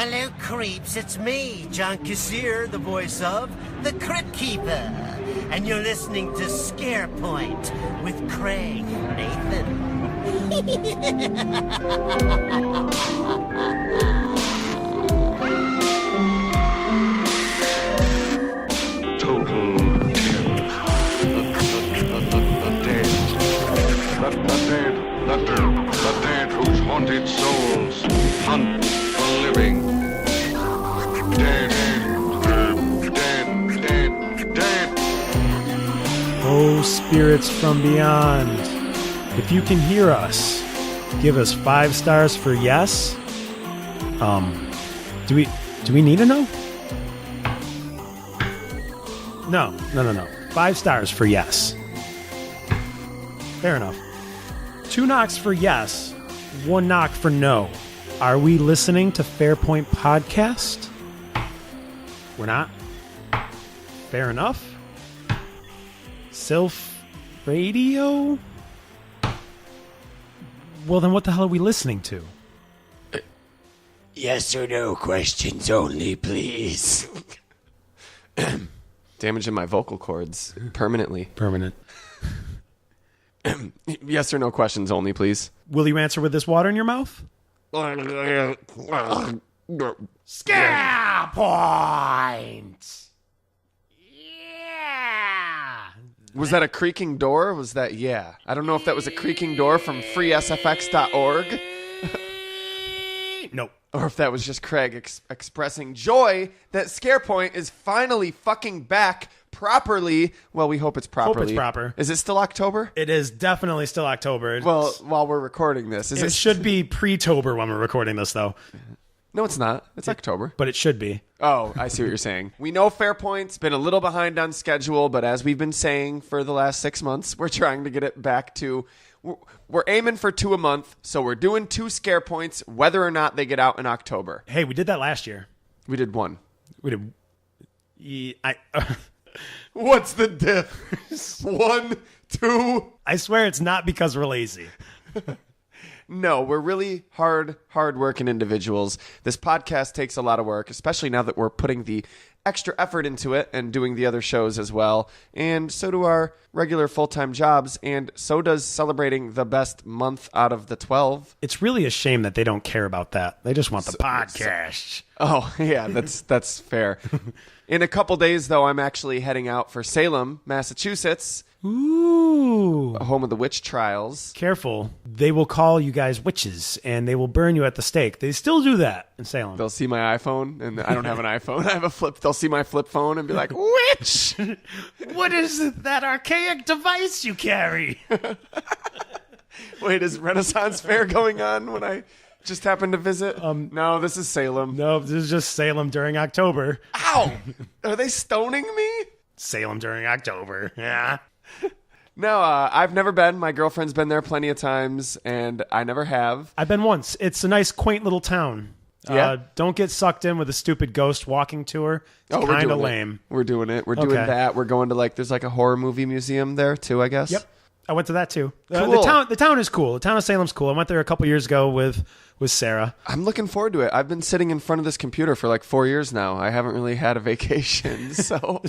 Hello, creeps. It's me, John Kassir, the voice of the Crypt Keeper. And you're listening to Scare Point with Craig and Nathan. Total terror. The dead whose haunted souls hunt the living. Dead. Oh, spirits from beyond, if you can hear us, give us 5 stars for yes. Do we need to know? No. 5 stars for yes. Fair enough. 2 knocks for yes, 1 knock for no. Are we listening to Fairpoint Podcast? We're not? Fair enough. Sylph Radio? Well, then what the hell are we listening to? Yes or no questions only, please. Damaging my vocal cords permanently. Permanent. Yes or no questions only, please. Will you answer with this water in your mouth? Scare Point! Yeah! Was that a creaking door? Or was that, yeah? I don't know if that was a creaking door from freesfx.org. Nope. Or if that was just Craig expressing joy that ScarePoint is finally fucking back properly. Well, we hope it's properly. Hope it's proper. Is it still October? It is definitely still October. Well, while we're recording this. It should be pre-tober when we're recording this, though. No, it's not. It's October. But it should be. Oh, I see what you're saying. We know Fairpoint's been a little behind on schedule, but as we've been saying for the last 6 months, we're trying to get it back to... We're aiming for 2 a month, so we're doing 2 Scare Points, whether or not they get out in October. Hey, we did that last year. We did 1. We did... What's the difference? 1, 2... I swear it's not because we're lazy. No, we're really hard-working individuals. This podcast takes a lot of work, especially now that we're putting the extra effort into it and doing the other shows as well. And so do our regular full-time jobs, and so does celebrating the best month out of the 12. It's really a shame that they don't care about that. They just want the podcast. Oh, yeah, that's fair. In a couple days, though, I'm actually heading out for Salem, Massachusetts. Ooh. Home of the witch trials. Careful. They will call you guys witches, and they will burn you at the stake. They still do that in Salem. They'll see my iPhone, and I don't have an iPhone. I have a flip. They'll see my flip phone and be like, witch! What is that archaic device you carry? Wait, is Renaissance Fair going on when I just happened to visit? No, this is Salem. No, this is just Salem during October. Ow! Are they stoning me? Salem during October. Yeah. No, I've never been. My girlfriend's been there plenty of times, and I never have. I've been once. It's a nice, quaint little town. Yeah. Don't get sucked in with a stupid ghost walking tour. It's kind of lame. We're doing it. We're doing that. We're going to there's a horror movie museum there too, I guess. Yep. I went to that too. Cool. The town is cool. The town of Salem's cool. I went there a couple years ago with Sarah. I'm looking forward to it. I've been sitting in front of this computer for 4 years now. I haven't really had a vacation, so...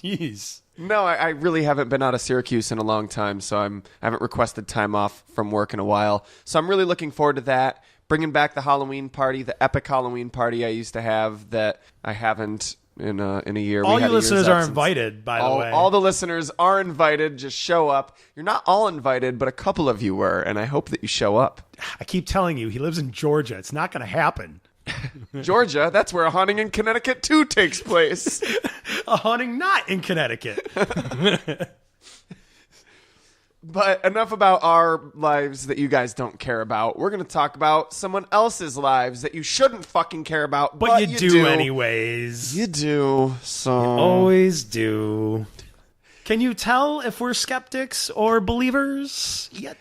Jeez. No, I really haven't been out of Syracuse in a long time, so I haven't requested time off from work in a while. So I'm really looking forward to that. Bringing back the Halloween party, the epic Halloween party I used to have that I haven't in a year. All you listeners are invited, by the way. All the listeners are invited. Just show up. You're not all invited, but a couple of you were, and I hope that you show up. I keep telling you, he lives in Georgia. It's not going to happen. Georgia, that's where A Haunting in Connecticut 2 takes place. A haunting not in Connecticut. But enough about our lives that you guys don't care about. We're going to talk about someone else's lives that you shouldn't fucking care about. But you do anyways. You do. So you always do. Can you tell if we're skeptics or believers yet?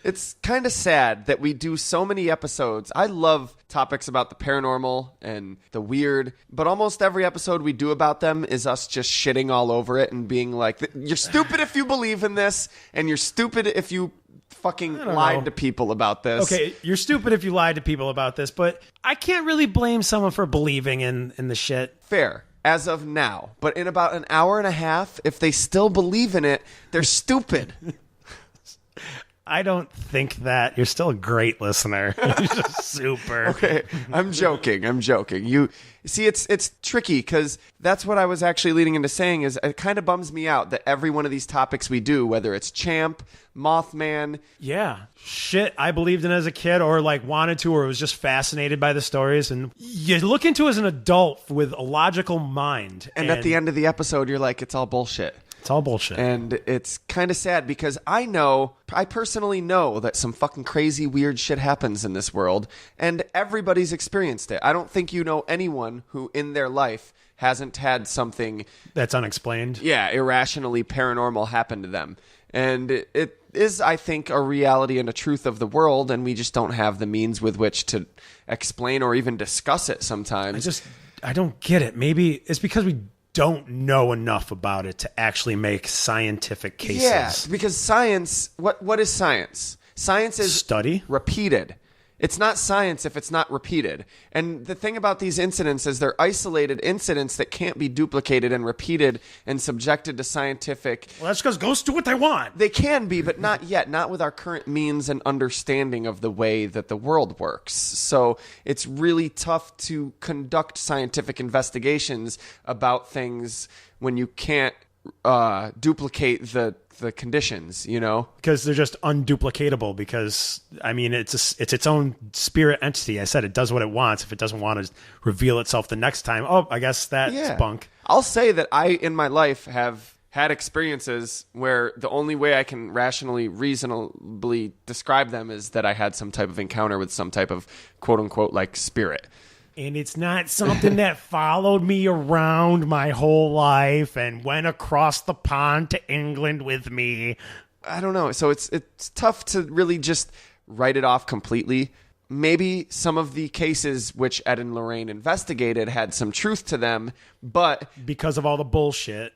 It's kind of sad that we do so many episodes. I love topics about the paranormal and the weird, but almost every episode we do about them is us just shitting all over it and being like, you're stupid if you believe in this, and you're stupid if you fucking lied to people about this. Okay, you're stupid if you lied to people about this, but I can't really blame someone for believing in the shit. Fair. As of now. But in about an hour and a half, if they still believe in it, they're stupid. I don't think that. You're still a great listener. You're just super. Okay, I'm joking. You see, it's tricky because that's what I was actually leading into saying is it kind of bums me out that every one of these topics we do, whether it's Champ, Mothman. Yeah. Shit I believed in as a kid or like wanted to or was just fascinated by the stories. And you look into as an adult with a logical mind. And at the end of the episode, you're like, it's all bullshit. It's all bullshit. And it's kind of sad because I personally know that some fucking crazy, weird shit happens in this world, and everybody's experienced it. I don't think you know anyone who in their life hasn't had something that's unexplained. Yeah, irrationally paranormal happen to them. And it is, I think, a reality and a truth of the world, and we just don't have the means with which to explain or even discuss it sometimes. I don't get it. Maybe it's because we don't know enough about it to actually make scientific cases. Yeah, because science, what is science? Science is study repeated. It's not science if it's not repeated. And the thing about these incidents is they're isolated incidents that can't be duplicated and repeated and subjected to scientific. Well, that's because ghosts do what they want. They can be, but not yet. Not with our current means and understanding of the way that the world works. So it's really tough to conduct scientific investigations about things when you can't duplicate the conditions, you know, because they're just unduplicatable. Because I mean, it's its own spirit entity. I said it does what it wants. If it doesn't want to reveal itself the next time, I guess that's bunk. I'll say that I in my life have had experiences where the only way I can reasonably describe them is that I had some type of encounter with some type of quote unquote like spirit. And it's not something that followed me around my whole life and went across the pond to England with me. I don't know. So it's tough to really just write it off completely. Maybe some of the cases which Ed and Lorraine investigated had some truth to them, but because of all the bullshit.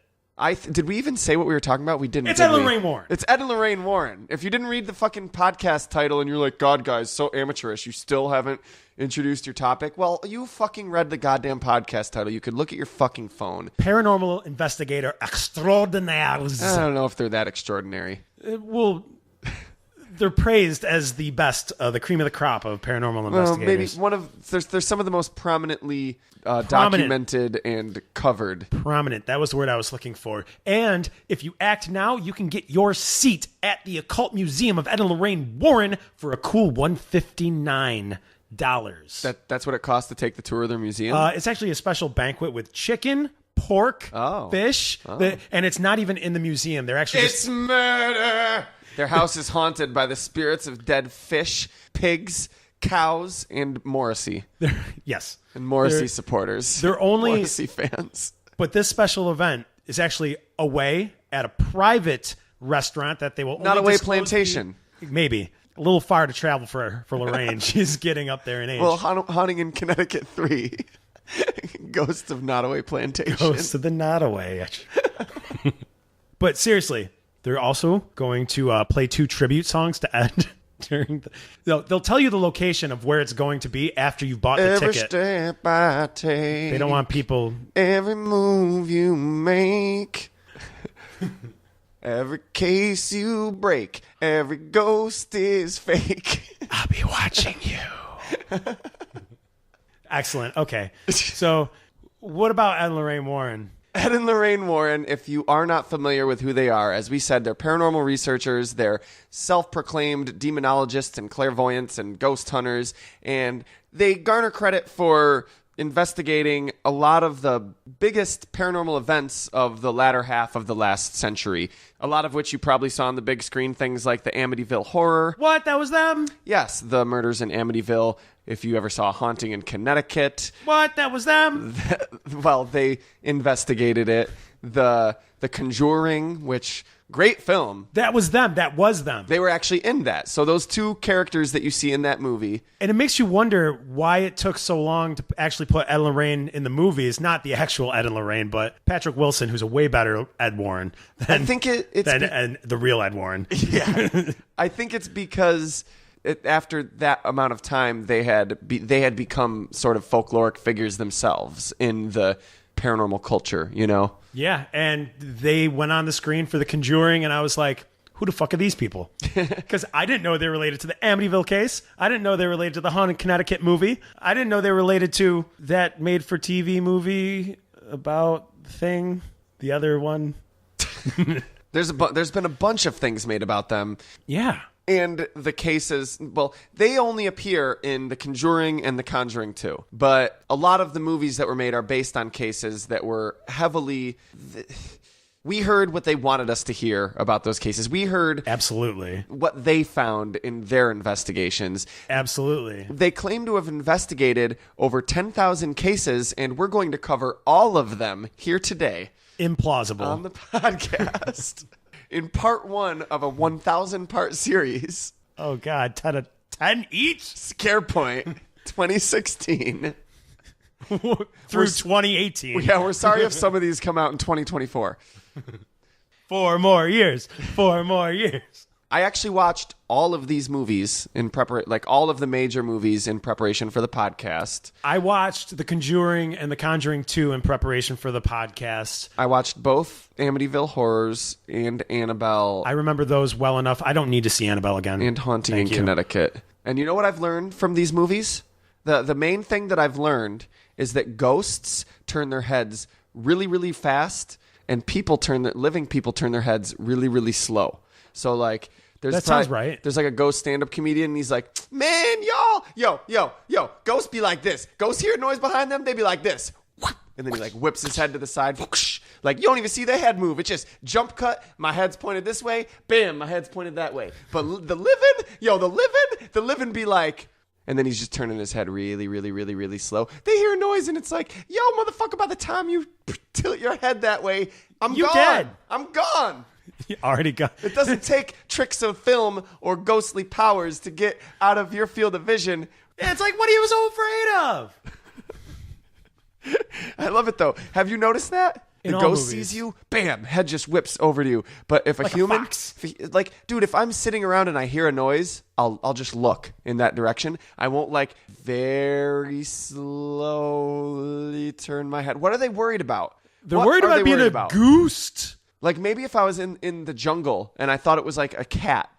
Did we even say what we were talking about? We didn't. It's Ed Lorraine Warren. It's Ed and Lorraine Warren. If you didn't read the fucking podcast title and you're like, God, guys, so amateurish, you still haven't introduced your topic. Well, you fucking read the goddamn podcast title. You could look at your fucking phone. Paranormal investigator extraordinaires. I don't know if they're that extraordinary. Well, they're praised as the best, the cream of the crop of paranormal investigators. Maybe there's some of the most prominently documented and covered. Prominent. That was the word I was looking for. And if you act now, you can get your seat at the Occult Museum of Ed and Lorraine Warren for a cool $159. That's what it costs to take the tour of their museum? It's actually a special banquet with chicken, pork, fish, and it's not even in the museum. They're actually It's murder! Their house is haunted by the spirits of dead fish, pigs, cows, and Morrissey. Yes. And Morrissey supporters. They're only Morrissey fans. But this special event is actually away at a private restaurant that they will Not only away plantation. Maybe. A little far to travel for Lorraine. She's getting up there in age. Well, haunting in Connecticut 3. Ghosts of Nottoway Plantation. Ghosts of the Nottoway. But seriously, they're also going to play 2 tribute songs to Ed. They'll tell you the location of where it's going to be after you've bought the every ticket. Step I take, they don't want people. Every move you make. Every case you break, every ghost is fake. I'll be watching you. Excellent. Okay. So, what about Ed and Lorraine Warren? Ed and Lorraine Warren, if you are not familiar with who they are, as we said, they're paranormal researchers, they're self-proclaimed demonologists and clairvoyants and ghost hunters, and they garner credit for investigating a lot of the biggest paranormal events of the latter half of the last century, a lot of which you probably saw on the big screen, things like the Amityville Horror. What? That was them? Yes, the murders in Amityville. If you ever saw Haunting in Connecticut. What? That was them? Well, they investigated it. The Conjuring, which Great film. That was them. That was them. They were actually in that. So those two characters that you see in that movie. And it makes you wonder why it took so long to actually put Ed Lorraine in the movies. Not the actual Ed and Lorraine, but Patrick Wilson, who's a way better Ed Warren than, I think than the real Ed Warren. Yeah. I think it's because after that amount of time, they had become sort of folkloric figures themselves in the paranormal culture, you know? Yeah, and they went on the screen for The Conjuring, and I was like, who the fuck are these people? Because I didn't know they were related to the Amityville case. I didn't know they were related to the Haunted Connecticut movie. I didn't know they were related to that made-for-TV movie about Thing, the other one. There's been a bunch of things made about them. Yeah. And the cases, well, they only appear in The Conjuring and The Conjuring 2. But a lot of the movies that were made are based on cases that were heavily... We heard what they wanted us to hear about those cases. We heard... Absolutely. What they found in their investigations. Absolutely. They claim to have investigated over 10,000 cases, and we're going to cover all of them here today. Implausible. On the podcast. In part 1 of a 1,000-part series. Oh, God. 10 each? Scare Point 2016. Through 2018. Yeah, we're sorry if some of these come out in 2024. 4 more years. 4 more years. I actually watched all of these movies in preparation, like all of the major movies in preparation for the podcast. I watched The Conjuring and The Conjuring 2 in preparation for the podcast. I watched both Amityville Horrors and Annabelle. I remember those well enough. I don't need to see Annabelle again. And Haunting in Connecticut. And you know what I've learned from these movies? The main thing that I've learned is that ghosts turn their heads really, really fast, and living people turn their heads really, really slow. So like, sounds right. There's like a ghost stand-up comedian, and he's like, man, y'all, yo, ghosts be like this. Ghosts hear noise behind them, they be like this. And then he like whips his head to the side. Like, you don't even see the head move. It's just jump cut. My head's pointed this way. Bam, my head's pointed that way. But the living be like... And then he's just turning his head really, really, really, really slow. They hear a noise, and it's like, yo, motherfucker, by the time you tilt your head that way, I'm gone. Dead. I'm gone. You already got... It doesn't take tricks of film or ghostly powers to get out of your field of vision. Yeah, it's like, what are you so afraid of? I love it, though. Have you noticed that? In the all ghost movies. sees you, bam, head just whips over to you. But if a human, dude, if I'm sitting around and I hear a noise, I'll just look in that direction. I won't like very slowly turn my head. What are they worried about? They're worried about being a ghost. Like maybe if I was in the jungle and I thought it was like a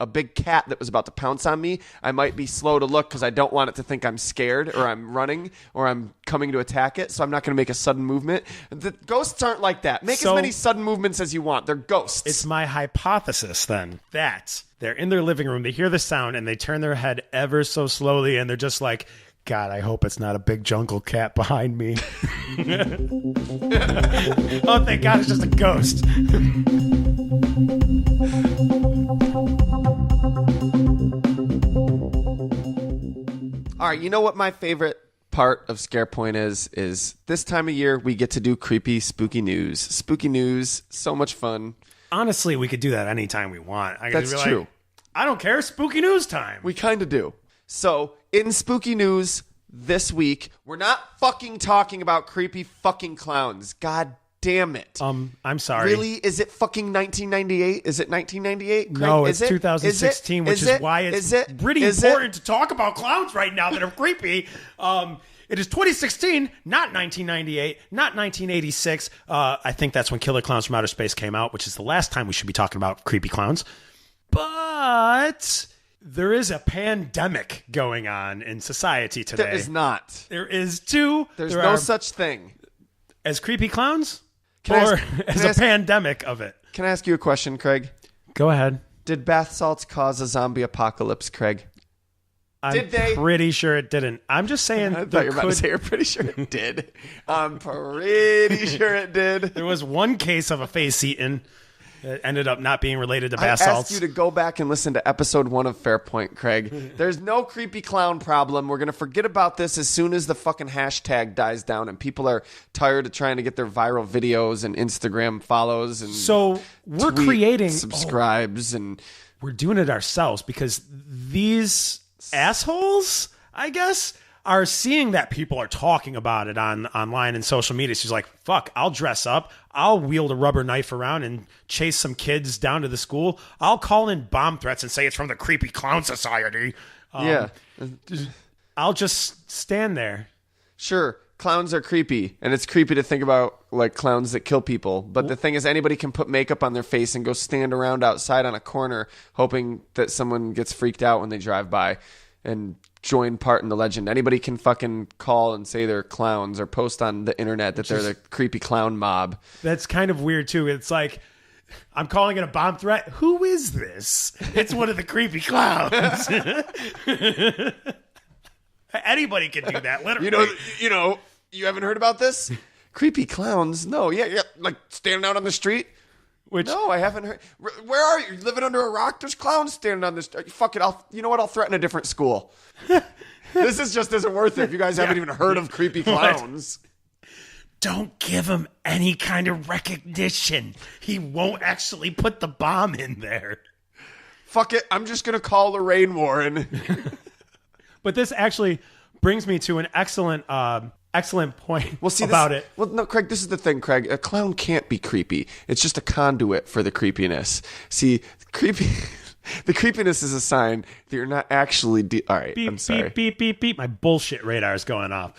big cat that was about to pounce on me, I might be slow to look because I don't want it to think I'm scared or I'm running or I'm coming to attack it. So I'm not going to make a sudden movement. The ghosts aren't like that. Make as many sudden movements as you want. They're ghosts. It's my hypothesis then that they're in their living room, they hear the sound and they turn their head ever so slowly and they're just like, God, I hope it's not a big jungle cat behind me. Oh, thank God, it's just a ghost. All right, you know what my favorite part of Scare Point is this time of year we get to do creepy, spooky news. Spooky news, so much fun. Honestly, we could do that anytime we want. That's true. I don't care, spooky news time. We kind of do. So, in spooky news this week, we're not fucking talking about creepy fucking clowns. God damn it. I'm sorry. Really? Is it fucking 1998? Is it 1998? No, it's 2016, which is why it's pretty important to talk about clowns right now that are creepy. It is 2016, not 1998, not 1986. I think that's when Killer Clowns from Outer Space came out, which is the last time we should be talking about creepy clowns. But there is a pandemic going on in society today. There is not. There is too. There's no such thing. As creepy clowns? As a pandemic of it? Can I ask you a question, Craig? Go ahead. Did bath salts cause a zombie apocalypse, Craig? I'm pretty sure it didn't. I'm just saying. I thought you were about to say you're pretty sure it did. I'm pretty sure it did. There was one case of a face eaten. It ended up not being related to I bath asked salts. you to go back and listen to episode 1 of Fairpoint, Craig. There's no creepy clown problem. We're going to forget about this as soon as the fucking hashtag dies down and people are tired of trying to get their viral videos and Instagram follows and So we're tweet creating subscribes and we're doing it ourselves because these assholes, I guess, are seeing that people are talking about it online and social media. She's like, fuck, I'll dress up. I'll wield a rubber knife around and chase some kids down to the school. I'll call in bomb threats and say it's from the Creepy Clown Society. yeah. I'll just stand there. Sure, clowns are creepy, and it's creepy to think about like clowns that kill people. But the thing is, anybody can put makeup on their face and go stand around outside on a corner hoping that someone gets freaked out when they drive by and join part in the legend. Anybody can fucking call and say they're clowns or post on the internet that they're the creepy clown mob. That's kind of weird, too. It's like, I'm calling it a bomb threat. Who is this? It's one of the creepy clowns. Anybody can do that, literally. You haven't heard about this? Creepy clowns? No, yeah, like standing out on the street. No, I haven't heard. Where are you? You living under a rock? There's clowns standing on this. Fuck it. You know what? I'll threaten a different school. This is just isn't worth it if you guys haven't even heard of creepy clowns. Don't give him any kind of recognition. He won't actually put the bomb in there. Fuck it. I'm just going to call Lorraine Warren. But this actually brings me to an excellent point about it. Well, no, Craig, this is the thing, Craig. A clown can't be creepy. It's just a conduit for the creepiness. See, the creepiness is a sign that you're not actually... All right, beep, I'm sorry. Beep, beep, beep, beep. My bullshit radar is going off.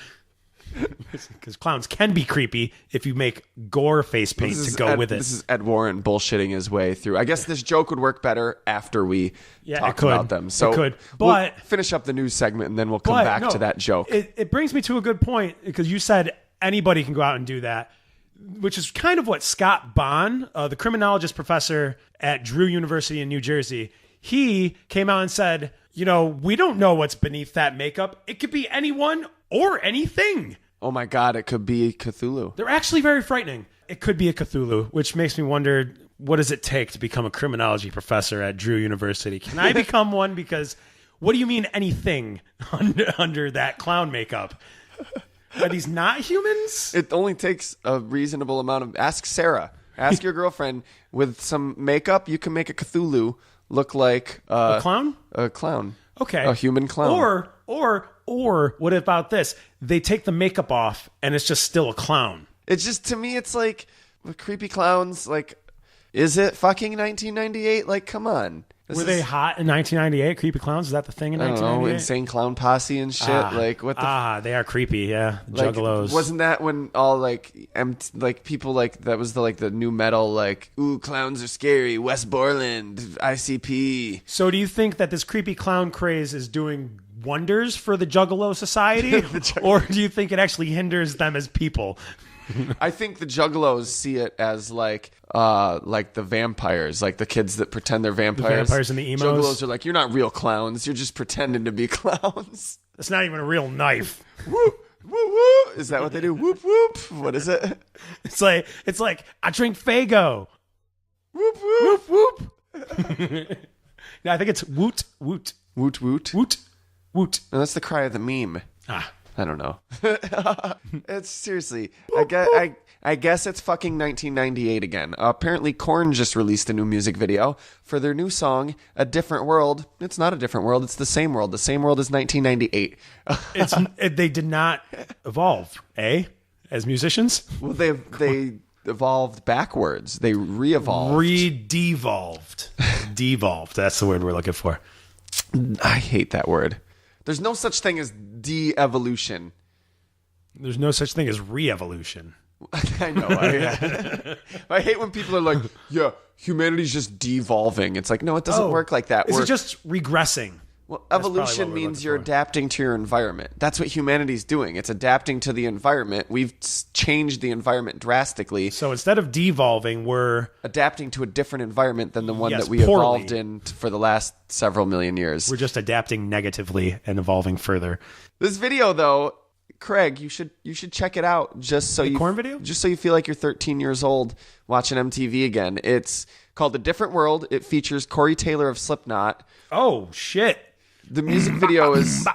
Because clowns can be creepy if you make gore face paint to go with it. This is Ed Warren bullshitting his way through. I guess this joke would work better after we talk about them. So it could. But we'll finish up the news segment and then we'll come back to that joke. It brings me to a good point because you said anybody can go out and do that, which is kind of what Scott Bond, the criminologist professor at Drew University in New Jersey, he came out and said, we don't know what's beneath that makeup. It could be anyone or anything. Oh my God, it could be Cthulhu. They're actually very frightening. It could be a Cthulhu, which makes me wonder, what does it take to become a criminology professor at Drew University? Can I become one? Because what do you mean anything under that clown makeup? Are these not humans? It only takes a reasonable amount of... Ask Sarah. Ask your girlfriend. With some makeup, you can make a Cthulhu look like... a clown? A clown. Okay. A human clown. Or what about this? They take the makeup off and it's just still a clown. It's just, to me, it's like with creepy clowns, like, is it fucking 1998? Like, come on. Were they hot in 1998? Creepy clowns? Is that the thing in 1998? I don't know, insane clown posse and shit. Like, what the... they are creepy, yeah. Like, Juggalos. Wasn't that when all, like, people, like, that was the new metal, like, ooh, clowns are scary, West Borland, ICP. So do you think that this creepy clown craze is doing wonders for the Juggalo Society? Or do you think it actually hinders them as people? I think the Juggalos see it as like the vampires, like the kids that pretend they're vampires. The vampires and the emos. Juggalos are like, you're not real clowns. You're just pretending to be clowns. It's not even a real knife. Whoop, whoop, whoop. Is that what they do? Whoop, whoop. What is it? It's like I drink Faygo. Whoop, whoop. Whoop, whoop. No, I think it's woot, woot. Woot, woot. Woot, woot. No, that's the cry of the meme. I don't know. It's seriously. I guess it's fucking 1998 again. Apparently, Korn just released a new music video for their new song, "A Different World." It's not a different world. It's the same world. The same world as 1998. They did not evolve, as musicians. Well, they evolved backwards. They re-evolved. Re-devolved. Devolved. That's the word we're looking for. I hate that word. There's no such thing as de-evolution. There's no such thing as re-evolution. I know. I hate when people are like, yeah, humanity's just devolving. It's like, no, it doesn't work like that. Is it just regressing? Well, evolution means you're adapting to your environment. That's what humanity's doing. It's adapting to the environment. We've changed the environment drastically. So instead of devolving, we're adapting to a different environment than the one that we evolved in for the last several million years. We're just adapting negatively and evolving further. This video, though, Craig, you should check it out just so corn video? Just so you feel like you're 13 years old watching MTV again. It's called A Different World. It features Corey Taylor of Slipknot. Oh shit. The music video is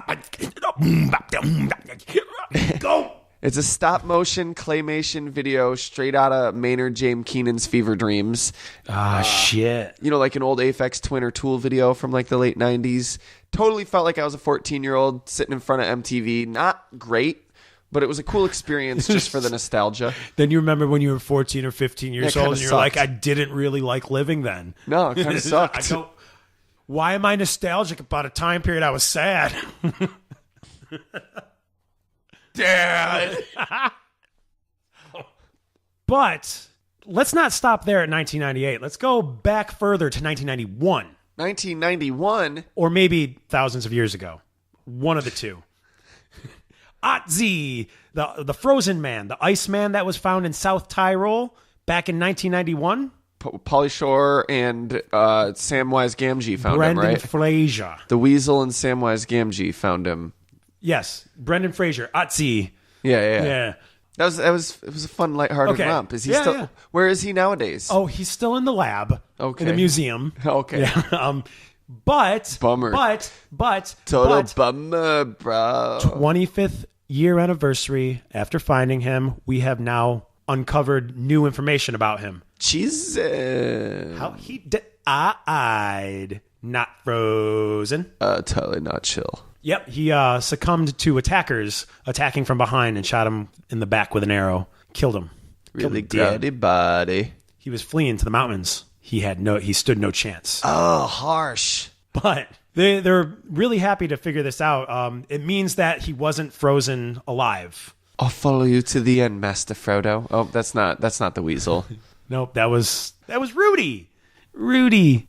Go. It's a stop motion claymation video straight out of Maynard James Keenan's Fever Dreams. Shit. You know, like an old Aphex Twin or Tool video from like the late 90s. Totally felt like I was a 14-year-old sitting in front of MTV. Not great, but it was a cool experience just for the nostalgia. Then you remember when you were 14 or 15 years old and you're sucked. like, I didn't really like living then. No, it kind of sucked. Why am I nostalgic about a time period I was sad? Dad. But let's not stop there at 1998. Let's go back further to 1991. 1991? Or maybe thousands of years ago. One of the two. Otzi, the frozen man, the ice man that was found in South Tyrol back in 1991. Pauly Shore and Samwise Gamgee found him, right? Brendan Fraser. The Weasel and Samwise Gamgee found him. Yes, Brendan Fraser, Otzi. Yeah. It was a fun, lighthearted romp. Is he still? Yeah. Where is he nowadays? Oh, he's still in the lab. Okay. In the museum. Okay. Yeah. But Bummer. But Total bummer, bro. 25th year anniversary after finding him, we have now uncovered new information about him. Jesus. How he died, not frozen. Totally not chill. Yep, he succumbed to attackers attacking from behind and shot him in the back with an arrow. Killed him. Really Killed him grody body. He was fleeing to the mountains. He stood no chance. Oh, harsh. But they're really happy to figure this out. It means that he wasn't frozen alive. I'll follow you to the end, Master Frodo. Oh, that's not the Weasel. Nope, that was Rudy. Rudy.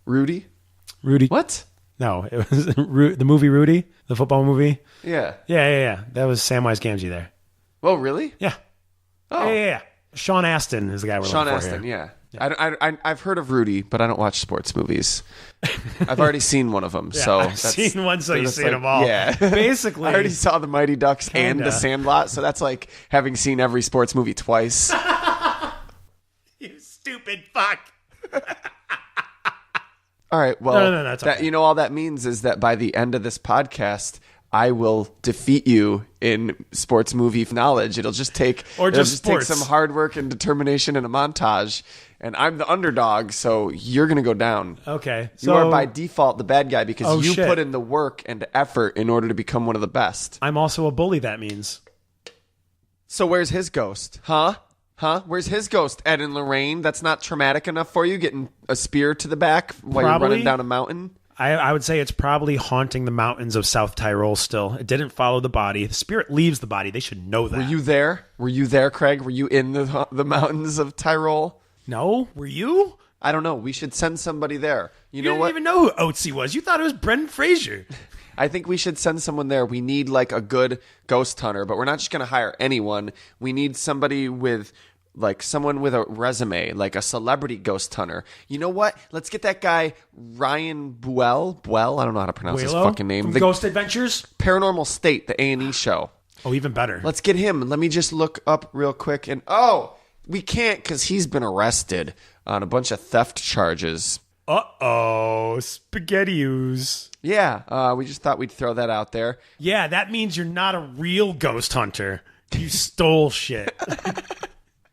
What? No, it was the movie Rudy, the football movie. Yeah. Yeah. That was Samwise Gamgee there. Oh, really? Yeah. Oh. Yeah. Sean Astin is the guy we're Sean looking for Astin, here. yeah. I've heard of Rudy, but I don't watch sports movies. I've already seen one of them. Yeah, so I've seen one, so you've seen them all. Yeah. Basically. I already saw The Mighty Ducks and The Sandlot, so that's like having seen every sports movie twice. You stupid fuck. All right, well, No, it's okay. all that means is that by the end of this podcast, I will defeat you in sports movie knowledge. It'll just take take some hard work and determination and a montage, and I'm the underdog, so you're going to go down. Okay. You are by default the bad guy because you shit. put in the work and effort in order to become one of the best. I'm also a bully, that means. So where's his ghost? Huh? Where's his ghost, Ed and Lorraine? That's not traumatic enough for you, getting a spear to the back while you're running down a mountain? I would say it's probably haunting the mountains of South Tyrol still. It didn't follow the body. The spirit leaves the body. They should know that. Were you there? Were you there, Craig? Were you in the mountains of Tyrol? No? Were you? I don't know. We should send somebody there. You know didn't what? even know who Otzi was. You thought it was Brendan Fraser. I think we should send someone there. We need like a good ghost hunter, but we're not just going to hire anyone. We need somebody with someone with a resume, like a celebrity ghost hunter. You know what? Let's get that guy Ryan Buell. I don't know how to pronounce his fucking name. From The Ghost Adventures? Paranormal State, the A&E show. Oh, even better. Let's get him. Let me just look up real quick. And we can't because he's been arrested on a bunch of theft charges. Uh-oh. Spaghetti-oos. Yeah, we just thought we'd throw that out there. Yeah, that means you're not a real ghost hunter. You stole shit.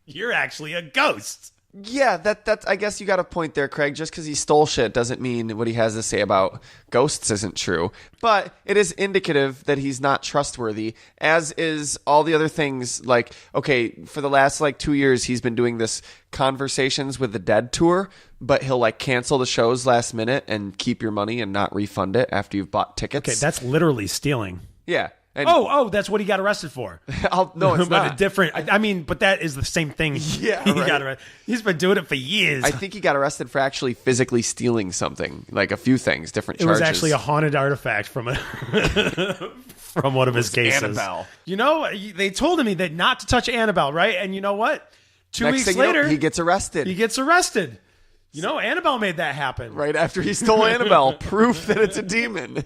You're actually a ghost. Yeah, that's. I guess you got a point there, Craig. Just because he stole shit doesn't mean what he has to say about ghosts isn't true. But it is indicative that he's not trustworthy, as is all the other things. Like, okay, for the last 2 years, he's been doing this Conversations with the Dead tour, but he'll cancel the shows last minute and keep your money and not refund it after you've bought tickets. Okay, that's literally stealing. Yeah. And that's what he got arrested for. No, it's but not. A different. I mean, but that is the same thing. Yeah, he right. got arrested. He's been doing it for years. I think he got arrested for actually physically stealing something, like a few things, different it charges. was actually a haunted artifact from from one of his cases. Annabelle. You know, they told him that not to touch Annabelle, right? And you know what? 2 Next weeks thing you know, later, he gets arrested. You know, Annabelle made that happen. Right after he stole Annabelle, proof that it's a demon.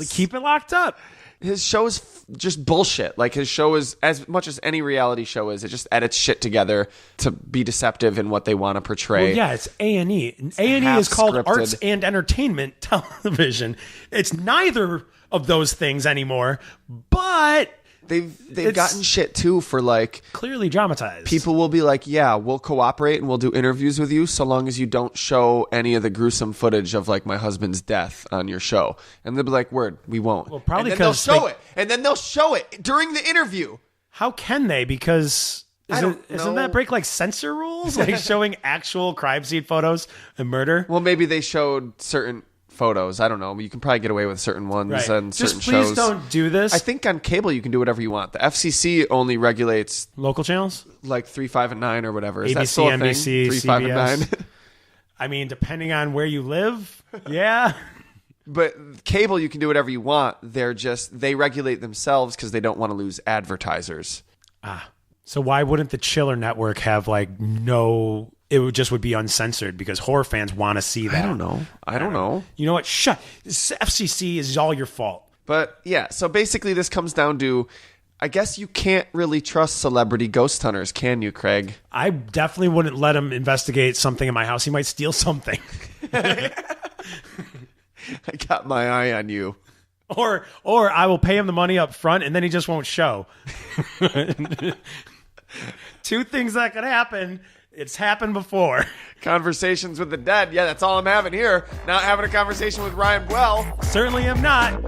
Keep it locked up. his show's just bullshit. Like, his show is, as much as any reality show is, it just edits shit together to be deceptive in what they want to portray. Well, yeah, it's A&E. A&E is called half-scripted. Arts and Entertainment Television. It's neither of those things anymore, but They've gotten shit too for like clearly dramatized. people will be like, yeah, we'll cooperate and we'll do interviews with you so long as you don't show any of the gruesome footage of like my husband's death on your show. And they'll be like, word, we won't. Well, probably and then they'll 'cause show it. And then they'll show it during the interview. How can they? Because isn't know. that break like censor rules? Like showing actual crime scene photos and murder? Well, maybe they showed certain photos. I don't know. You can probably get away with certain ones Right. and Just certain please shows. don't do this. I think on cable you can do whatever you want. The FCC only regulates Local channels? like 3, 5, and 9 or whatever. Is ABC, that still a NBC, thing? 3, 5, and CBS. 9. I mean, depending on where you live, yeah. But cable, you can do whatever you want. They regulate themselves because they don't want to lose advertisers. So why wouldn't the Chiller Network have like it would be uncensored because horror fans want to see that. I don't know. You know what? Shut. This FCC is all your fault. But yeah, so basically this comes down to, I guess you can't really trust celebrity ghost hunters, can you, Craig? I definitely wouldn't let him investigate something in my house. He might steal something. I got my eye on you. Or I will pay him the money up front and then he just won't show. Two things that could happen. It's happened before. Conversations with the dead. Yeah, that's all I'm having here. Not having a conversation with Ryan Bwell. Certainly am not.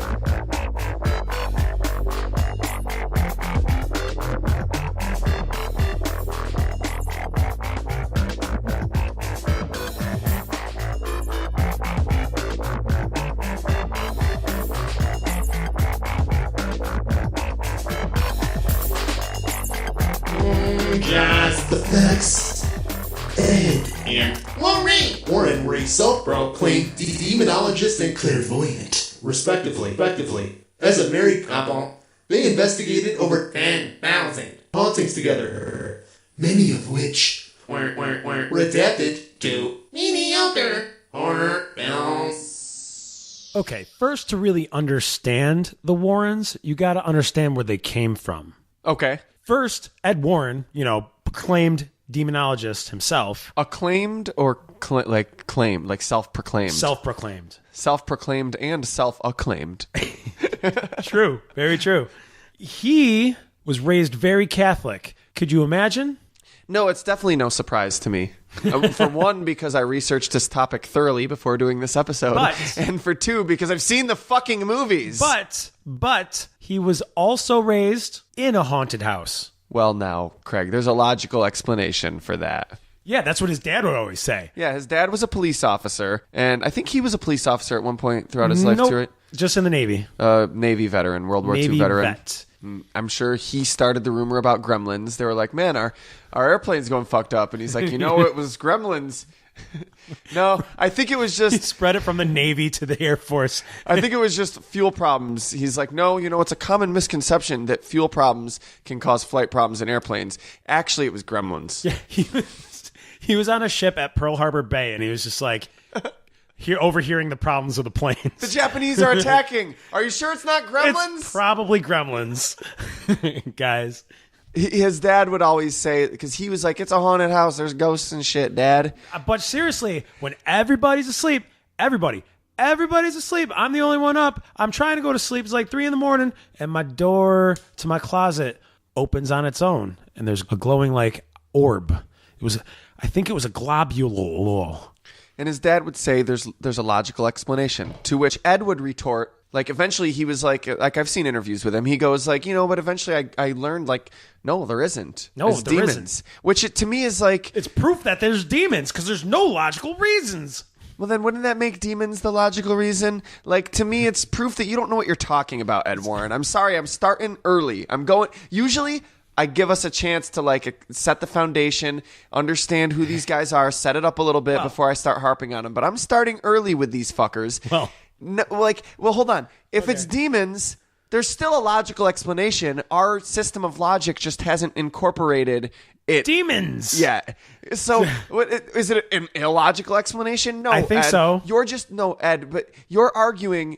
Just the facts. Ed and Lorraine Warren were a self-proclaimed demonologist and clairvoyant, respectively. As a married couple, they investigated over 10,000 hauntings together, many of which were adapted to mediocre horror films. Okay, first to really understand the Warrens, you got to understand where they came from. Okay. First, Ed Warren, proclaimed demonologist himself. Acclaimed or claimed, like self-proclaimed? Self-proclaimed. Self-proclaimed and self-acclaimed. True. Very true. He was raised very Catholic. Could you imagine? No, it's definitely no surprise to me. For one, because I researched this topic thoroughly before doing this episode. And for two, because I've seen the fucking movies. But he was also raised in a haunted house. Well, now, Craig, there's a logical explanation for that. Yeah, that's what his dad would always say. Yeah, his dad was a police officer, and I think he was a police officer at one point throughout his life, too, right? Just in the Navy. Navy veteran, World War II veteran. Vet. I'm sure he started the rumor about gremlins. They were like, man, our airplane's going fucked up. And he's like, it was gremlins. No, I think it was He just... spread it from the Navy to the Air Force. I think it was just fuel problems. He's like, no, it's a common misconception that fuel problems can cause flight problems in airplanes. Actually, it was gremlins. Yeah, he was on a ship at Pearl Harbor Bay, and he was just like... overhearing the problems of the planes. The Japanese are attacking. Are you sure it's not gremlins? It's probably gremlins. Guys. His dad would always say, because he was like, it's a haunted house. There's ghosts and shit, Dad. But seriously, when everybody's asleep, everybody's asleep. I'm the only one up. I'm trying to go to sleep. It's like 3 a.m, and my door to my closet opens on its own, and there's a glowing like orb. I think it was a globule. And his dad would say there's a logical explanation, to which Ed would retort, like, eventually he was like I've seen interviews with him. He goes like, but eventually I learned, like, no, there isn't. No, it's there demons. isn't. Which to me is like... It's proof that there's demons, because there's no logical reasons. Well, then wouldn't that make demons the logical reason? Like, to me, it's proof that you don't know what you're talking about, Ed Warren. I'm sorry, I'm starting early. Usually... I give us a chance to like set the foundation, understand who these guys are, set it up a little bit before I start harping on them. But I'm starting early with these fuckers. Hold on. If it's demons, there's still a logical explanation. Our system of logic just hasn't incorporated it. Demons. Yeah. So is it an illogical explanation? No, I think Ed. so. Ed, but you're arguing.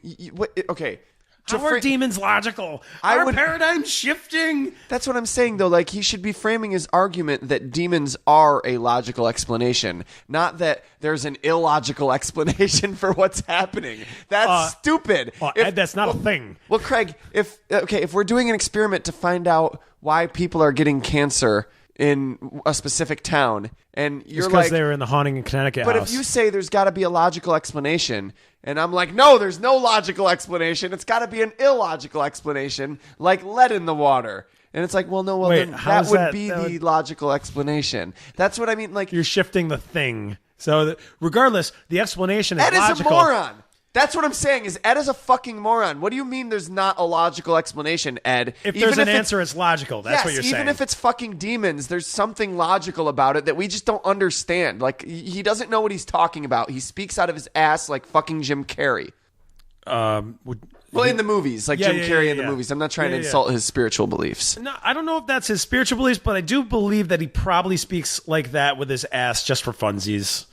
Okay. How are demons logical? Our paradigm's shifting. That's what I'm saying, though. Like, he should be framing his argument that demons are a logical explanation, not that there's an illogical explanation for what's happening. That's stupid. Ed, that's not a thing. Well, Craig, if we're doing an experiment to find out why people are getting cancer in a specific town, and you're it's like, because they were in the haunting in Connecticut but house. if you say there's got to be a logical explanation, and I'm like, no, there's no logical explanation. It's got to be an illogical explanation, like lead in the water. And it's like, well, no, well, Wait, then how that would is be that the logical explanation. That's what I mean. Like, you're shifting the thing. So regardless, the explanation is Ed logical. is a moron. That's what I'm saying. Is Ed is a fucking moron. What do you mean there's not a logical explanation, Ed? If there's an answer, it's logical. That's what you're saying. Even if it's fucking demons, there's something logical about it that we just don't understand. Like, he doesn't know what he's talking about. He speaks out of his ass like fucking Jim Carrey. Well, in the movies, like Jim Carrey in the movies. I'm not trying to insult his spiritual beliefs. No, I don't know if that's his spiritual beliefs, but I do believe that he probably speaks like that with his ass just for funsies.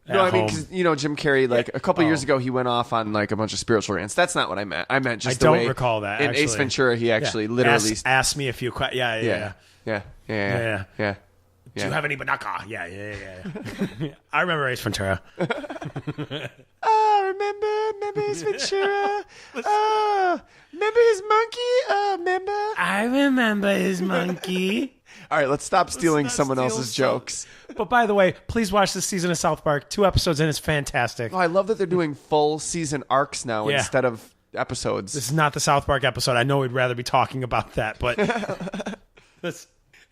No, I mean, because, Jim Carrey, like, a couple years ago, he went off on, like, a bunch of spiritual rants. That's not what I meant. I meant just the way... I don't recall that, in actually. Ace Ventura, he actually literally... Asked me a few questions. Yeah. Do you have any banaka? Yeah. I remember Ace Ventura. Remember Ace Ventura? Remember his monkey? Remember? I remember his monkey. All right, let's stop stealing someone else's jokes. But by the way, please watch this season of South Park. 2 episodes in, it's fantastic. Oh, I love that they're doing full season arcs now instead of episodes. This is not the South Park episode. I know we'd rather be talking about that, but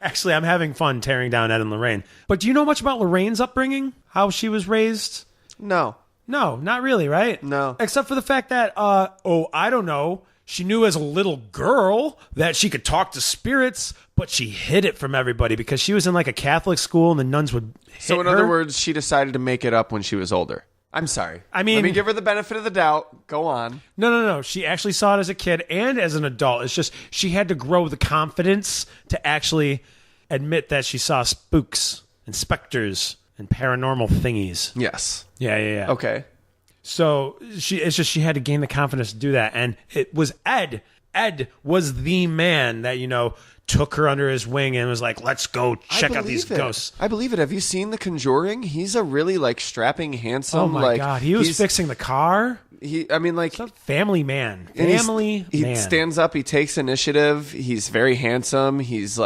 actually, I'm having fun tearing down Ed and Lorraine. But do you know much about Lorraine's upbringing? How she was raised? No, not really, right? No. Except for the fact that, I don't know. She knew as a little girl that she could talk to spirits, but she hid it from everybody because she was in like a Catholic school and the nuns would hit her. So in other words, she decided to make it up when she was older. I'm sorry. I mean, let me give her the benefit of the doubt. Go on. No. She actually saw it as a kid and as an adult. It's just she had to grow the confidence to actually admit that she saw spooks and specters and paranormal thingies. Yes. Yeah. Okay. So she had to gain the confidence to do that. And it was Ed. Ed was the man that, took her under his wing and was like, let's go check out these ghosts. I believe it. Have you seen The Conjuring? He's a really strapping, handsome. Oh my God. He was fixing the car. Family man. He stands up. He takes initiative. He's very handsome. He's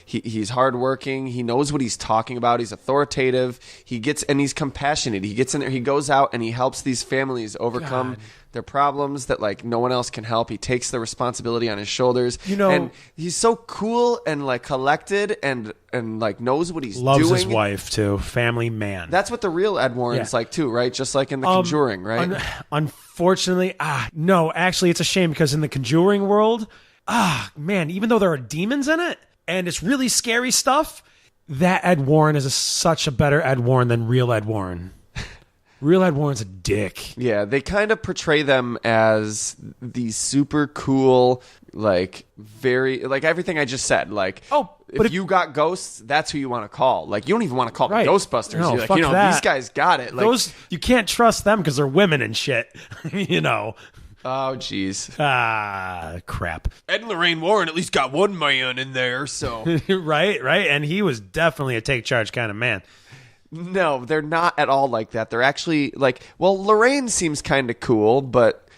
he's hardworking. He knows what he's talking about. He's authoritative. And he's compassionate. He gets in there. He goes out and he helps these families overcome their problems that no one else can help. He takes the responsibility on his shoulders. And he's so cool and collected and knows what he's doing. Loves his wife too. Family man. That's what the real Ed Warren's like too, right? Just like in The Conjuring, right? Unfortunately, no, actually it's a shame because in the Conjuring world, man, even though there are demons in it and it's really scary stuff, that Ed Warren is such a better Ed Warren than real Ed Warren. Real Ed Warren's a dick. Yeah, they kind of portray them as these super cool, very, everything I just said. If you got ghosts, that's who you want to call. You don't even want to call them Ghostbusters. No, You're fuck that. These guys got it. Those, you can't trust them because they're women and shit. Oh, jeez. Crap. Ed and Lorraine Warren at least got one man in there, so. Right. And he was definitely a take charge kind of man. No, they're not at all like that. They're actually Lorraine seems kind of cool, but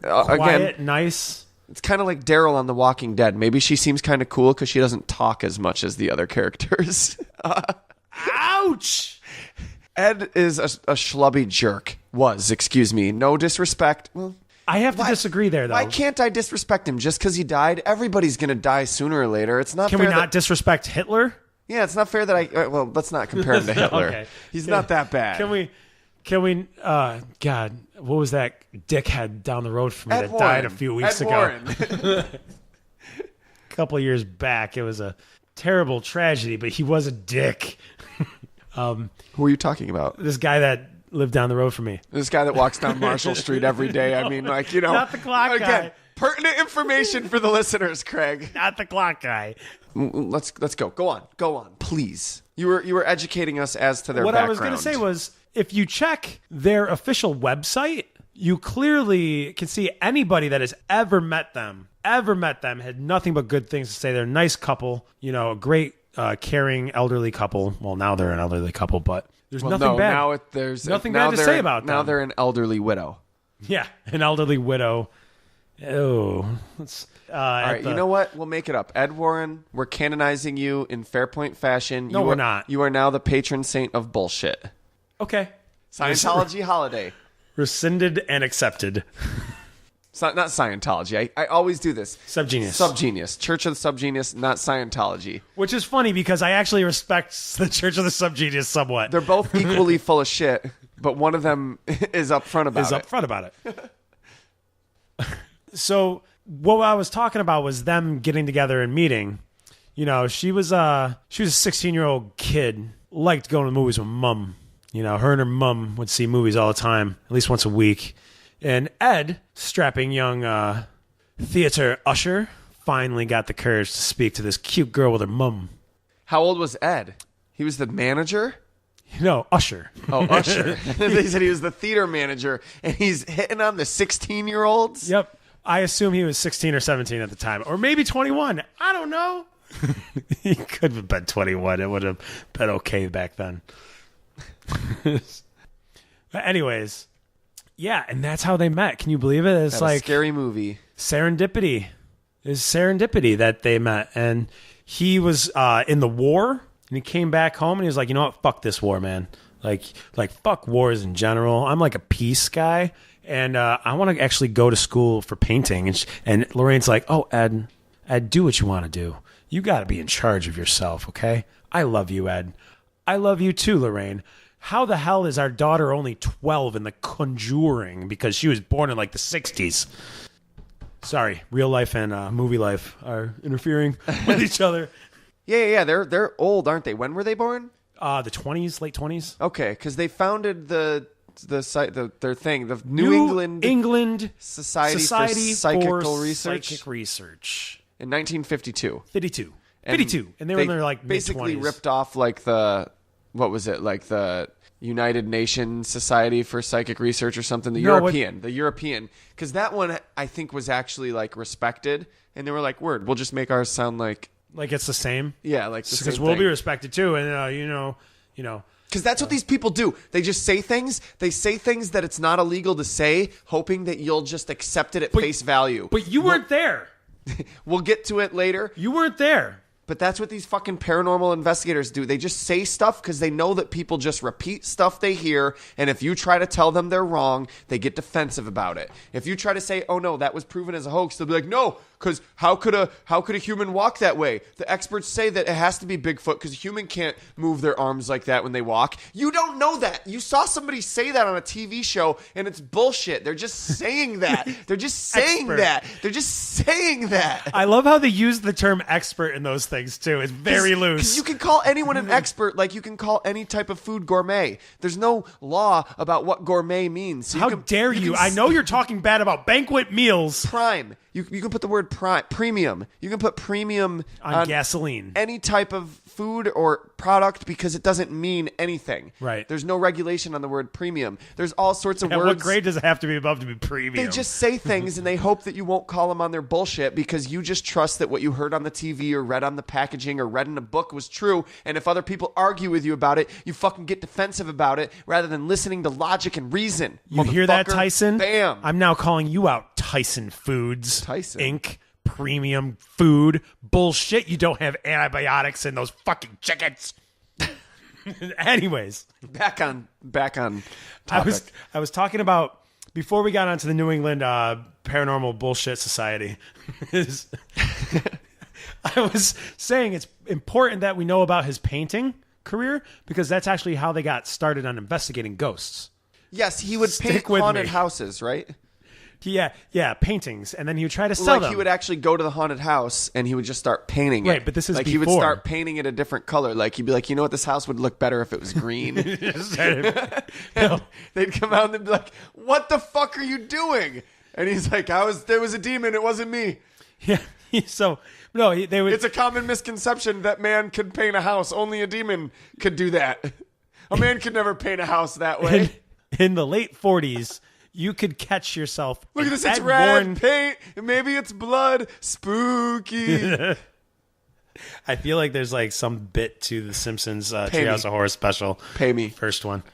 quiet, again, nice. It's kind of like Daryl on The Walking Dead. Maybe she seems kind of cool because she doesn't talk as much as the other characters. Ouch! Ed is a schlubby jerk. Excuse me. No disrespect. Well, I have to disagree there, though. Why can't I disrespect him just because he died? Everybody's going to die sooner or later. It's not. Can we not disrespect Hitler? Yeah, it's not fair that let's not compare him to Hitler. Okay. He's not that bad. Can we, God, what was that dickhead down the road from me that died a few weeks ago? A couple of years back. It was a terrible tragedy, but he was a dick. Who are you talking about? This guy that lived down the road from me. This guy that walks down Marshall Street every day. I mean, Not the clock guy. Pertinent information for the listeners, Craig. Not the clock guy. Let's go. Go on, please. You were educating us as to their background. What I was going to say was, if you check their official website, you clearly can see anybody that has ever met them, had nothing but good things to say. They're a nice couple, a great, caring elderly couple. Well, now they're an elderly couple, but there's nothing bad. Now there's nothing bad to say about them. Now they're an elderly widow. Yeah, an elderly widow. Oh, all right, you know what? We'll make it up. Ed Warren, we're canonizing you in Fairpoint fashion. No, we're not. You are now the patron saint of bullshit. Okay. Scientology holiday. Rescinded and accepted. It's not Scientology. I always do this. Subgenius. Church of the Subgenius, not Scientology. Which is funny because I actually respect the Church of the Subgenius somewhat. They're both equally full of shit, but one of them is upfront about it. So what I was talking about was them getting together and meeting. She was a 16-year-old kid, liked going to the movies with mom. Her and her mom would see movies all the time, at least once a week. And Ed, strapping young theater usher, finally got the courage to speak to this cute girl with her mom. How old was Ed? He was the manager? No, usher. Oh, usher. They said he was the theater manager, and he's hitting on the 16-year-olds? Yep. I assume he was 16 or 17 at the time, or maybe 21. I don't know. He could have been 21. It would have been okay back then. But anyways, yeah, and that's how they met. Can you believe it? It's like a scary movie. Serendipity. It's serendipity that they met, and he was in the war, and he came back home, and he was like, you know what? Fuck this war, man. Like fuck wars in general. I'm like a peace guy. And I want to actually go to school for painting. And Lorraine's like, oh, Ed, do what you want to do. You got to be in charge of yourself, okay? I love you, Ed. I love you too, Lorraine. How the hell is our daughter only 12 in The Conjuring because she was born in like the 60s? Sorry, real life and movie life are interfering with each other. Yeah. They're old, aren't they? When were they born? The 20s, late 20s. Okay, because they founded their thing, the New England Society for Psychical Research in 1952. 52. And they were in their like basically mid-20s. ripped off like the United Nations Society for Psychic Research or something. The European, because that one I think was actually like respected, and they were like, "Word, we'll just make ours sound like it's the same." Yeah, like the same because we'll be respected too, and you know. Because that's what these people do. They just say things. They say things that it's not illegal to say, hoping that you'll just accept it at face value. But you weren't there. We'll get to it later. You weren't there. But that's what these fucking paranormal investigators do. They just say stuff because they know that people just repeat stuff they hear. And if you try to tell them they're wrong, they get defensive about it. If you try to say, oh no, that was proven as a hoax, they'll be like, no, because how could a human walk that way? The experts say that it has to be Bigfoot because a human can't move their arms like that when they walk. You don't know that. You saw somebody say that on a TV show, and it's bullshit. They're just saying that. They're just saying that. They're just saying that. I love how they use the term expert in those things too. It's very loose. Because you can call anyone an expert like you can call any type of food gourmet. There's no law about what gourmet means. So how dare you? I know you're talking bad about banquet meals. Prime. You can put the word premium. You can put premium on gasoline. Any type of food or product because it doesn't mean anything. Right. There's no regulation on the word premium. There's all sorts of words. What grade does it have to be above to be premium? They just say things and they hope that you won't call them on their bullshit because you just trust that what you heard on the TV or read on the packaging or read in a book was true. And if other people argue with you about it, you fucking get defensive about it rather than listening to logic and reason. You hear that, Tyson? Bam. I'm now calling you out, Tyson Foods. Tyson. Inc. Premium food. Bullshit. You don't have antibiotics in those fucking chickens. Anyways. Back on topic. I was talking about, before we got onto the New England Paranormal Bullshit Society, I was saying it's important that we know about his painting career because that's actually how they got started on investigating ghosts. Yes, he would paint haunted houses, right? Yeah, paintings, and then he would try to sell them. He would actually go to the haunted house and he would just start painting it. Right, but this is like before. He would start painting it a different color. Like he'd be like, you know what, this house would look better if it was green. No. They'd come out and they'd be like, what the fuck are you doing? And he's like, there was a demon, it wasn't me. Yeah. So no, they would. It's a common misconception that man could paint a house. Only a demon could do that. A man could never paint a house that way. In the late 40s. you could catch yourself. Look at this, it's Ed red Warren- paint. Maybe it's blood. Spooky. I feel like there's like some bit to the Simpsons Pay me. Treehouse of Horror special. Pay me. First one.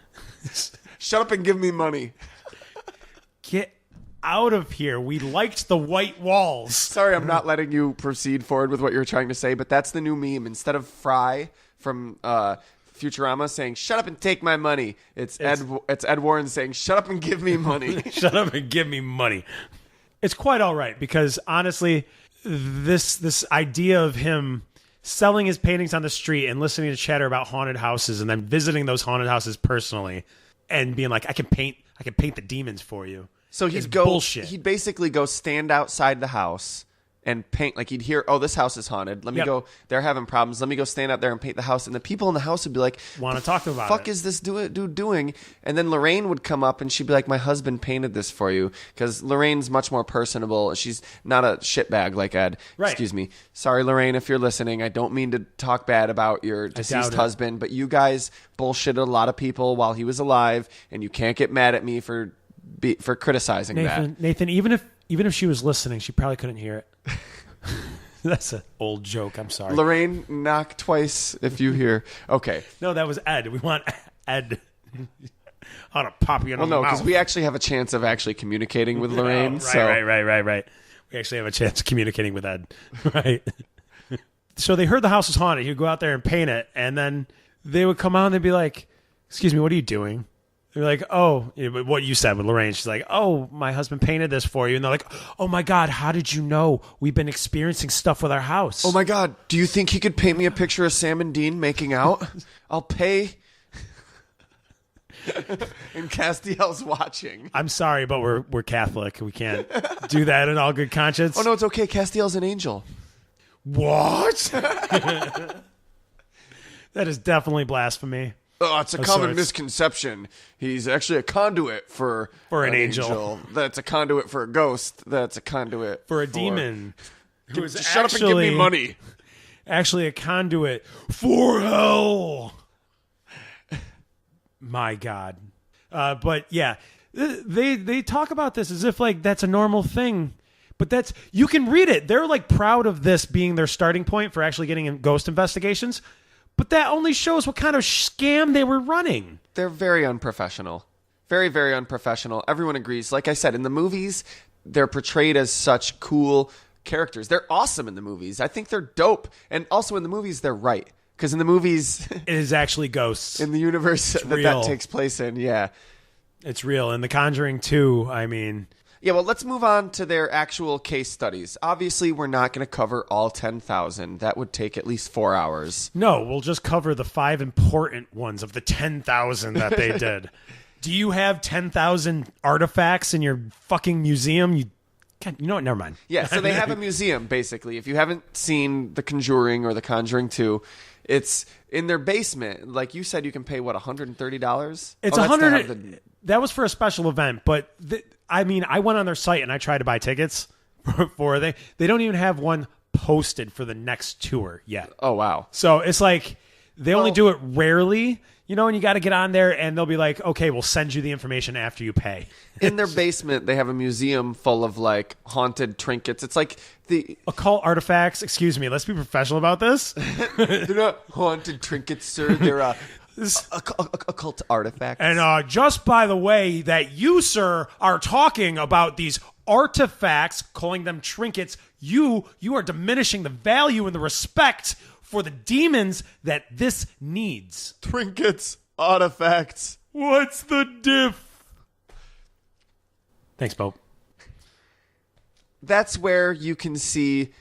Shut up and give me money. Get out of here. We liked the white walls. Sorry, I'm not letting you proceed forward with what you're trying to say, but that's the new meme. Instead of Fry from Futurama saying, shut up and take my money, it's Ed Warren saying, shut up and give me money. Shut up and give me money. It's quite all right because honestly, this idea of him selling his paintings on the street and listening to chatter about haunted houses and then visiting those haunted houses personally and being like, I can paint the demons for you. So he'd go bullshit. He'd basically go stand outside the house and paint. Like he'd hear, oh, this house is haunted. Let me go. They're having problems. Let me go stand out there and paint the house. And the people in the house would be like, want to talk about fuck is this dude doing? And then Lorraine would come up and she'd be like, my husband painted this for you. Because Lorraine's much more personable. She's not a shitbag like Ed. Right. Excuse me. Sorry, Lorraine, if you're listening. I don't mean to talk bad about your deceased husband, but you guys bullshitted a lot of people while he was alive, and you can't get mad at me for criticizing that. Nathan, even if she was listening, she probably couldn't hear it. That's an old joke. I'm sorry. Lorraine, knock twice if you hear. Okay. No, that was Ed. We want Ed. How to pop you in the Well, no, mouth. because we actually have a chance of actually communicating with Lorraine. Right. We actually have a chance of communicating with Ed. Right. So they heard the house was haunted. He'd go out there and paint it, and then they would come out and they'd be like, excuse me, what are you doing? They're like, oh, what you said with Lorraine. She's like, oh, my husband painted this for you. And they're like, oh, my God, how did you know? We've been experiencing stuff with our house. Oh, my God. Do you think he could paint me a picture of Sam and Dean making out? I'll pay. And Castiel's watching. I'm sorry, but we're Catholic. We can't do that in all good conscience. Oh, no, it's okay. Castiel's an angel. What? That is definitely blasphemy. Oh, it's a common misconception. He's actually a conduit for an angel. That's a conduit for a ghost. That's a conduit for a demon. Shut up and give me money. Actually, a conduit for hell. My God. But yeah, they talk about this as if like that's a normal thing. But you can read it. They're like proud of this being their starting point for actually getting in ghost investigations. But that only shows what kind of scam they were running. They're very unprofessional. Very, very unprofessional. Everyone agrees. Like I said, in the movies, they're portrayed as such cool characters. They're awesome in the movies. I think they're dope. And also in the movies, they're right. Because in the movies... it is actually ghosts. In the universe that takes place in, yeah. It's real. In The Conjuring 2, I mean... Yeah, well, let's move on to their actual case studies. Obviously, we're not going to cover all 10,000. That would take at least 4 hours. No, we'll just cover the 5 important ones of the 10,000 that they did. Do you have 10,000 artifacts in your fucking museum? You know what? Never mind. Yeah, so they have a museum, basically. If you haven't seen The Conjuring or The Conjuring 2, it's in their basement. Like you said, you can pay, what, $130? It's $100. That was for a special event, but... I mean, I went on their site and I tried to buy tickets for they don't even have one posted for the next tour yet. Oh, wow. So it's like they only do it rarely, and you got to get on there and they'll be like, okay, we'll send you the information after you pay. In their basement, they have a museum full of like haunted trinkets. It's like the occult artifacts. Excuse me. Let's be professional about this. They're not haunted trinkets, sir. They're occult artifacts. And just by the way that you, sir, are talking about these artifacts, calling them trinkets, you are diminishing the value and the respect for the demons that this needs. Trinkets, artifacts. What's the diff? Thanks, Pope. That's where you can see...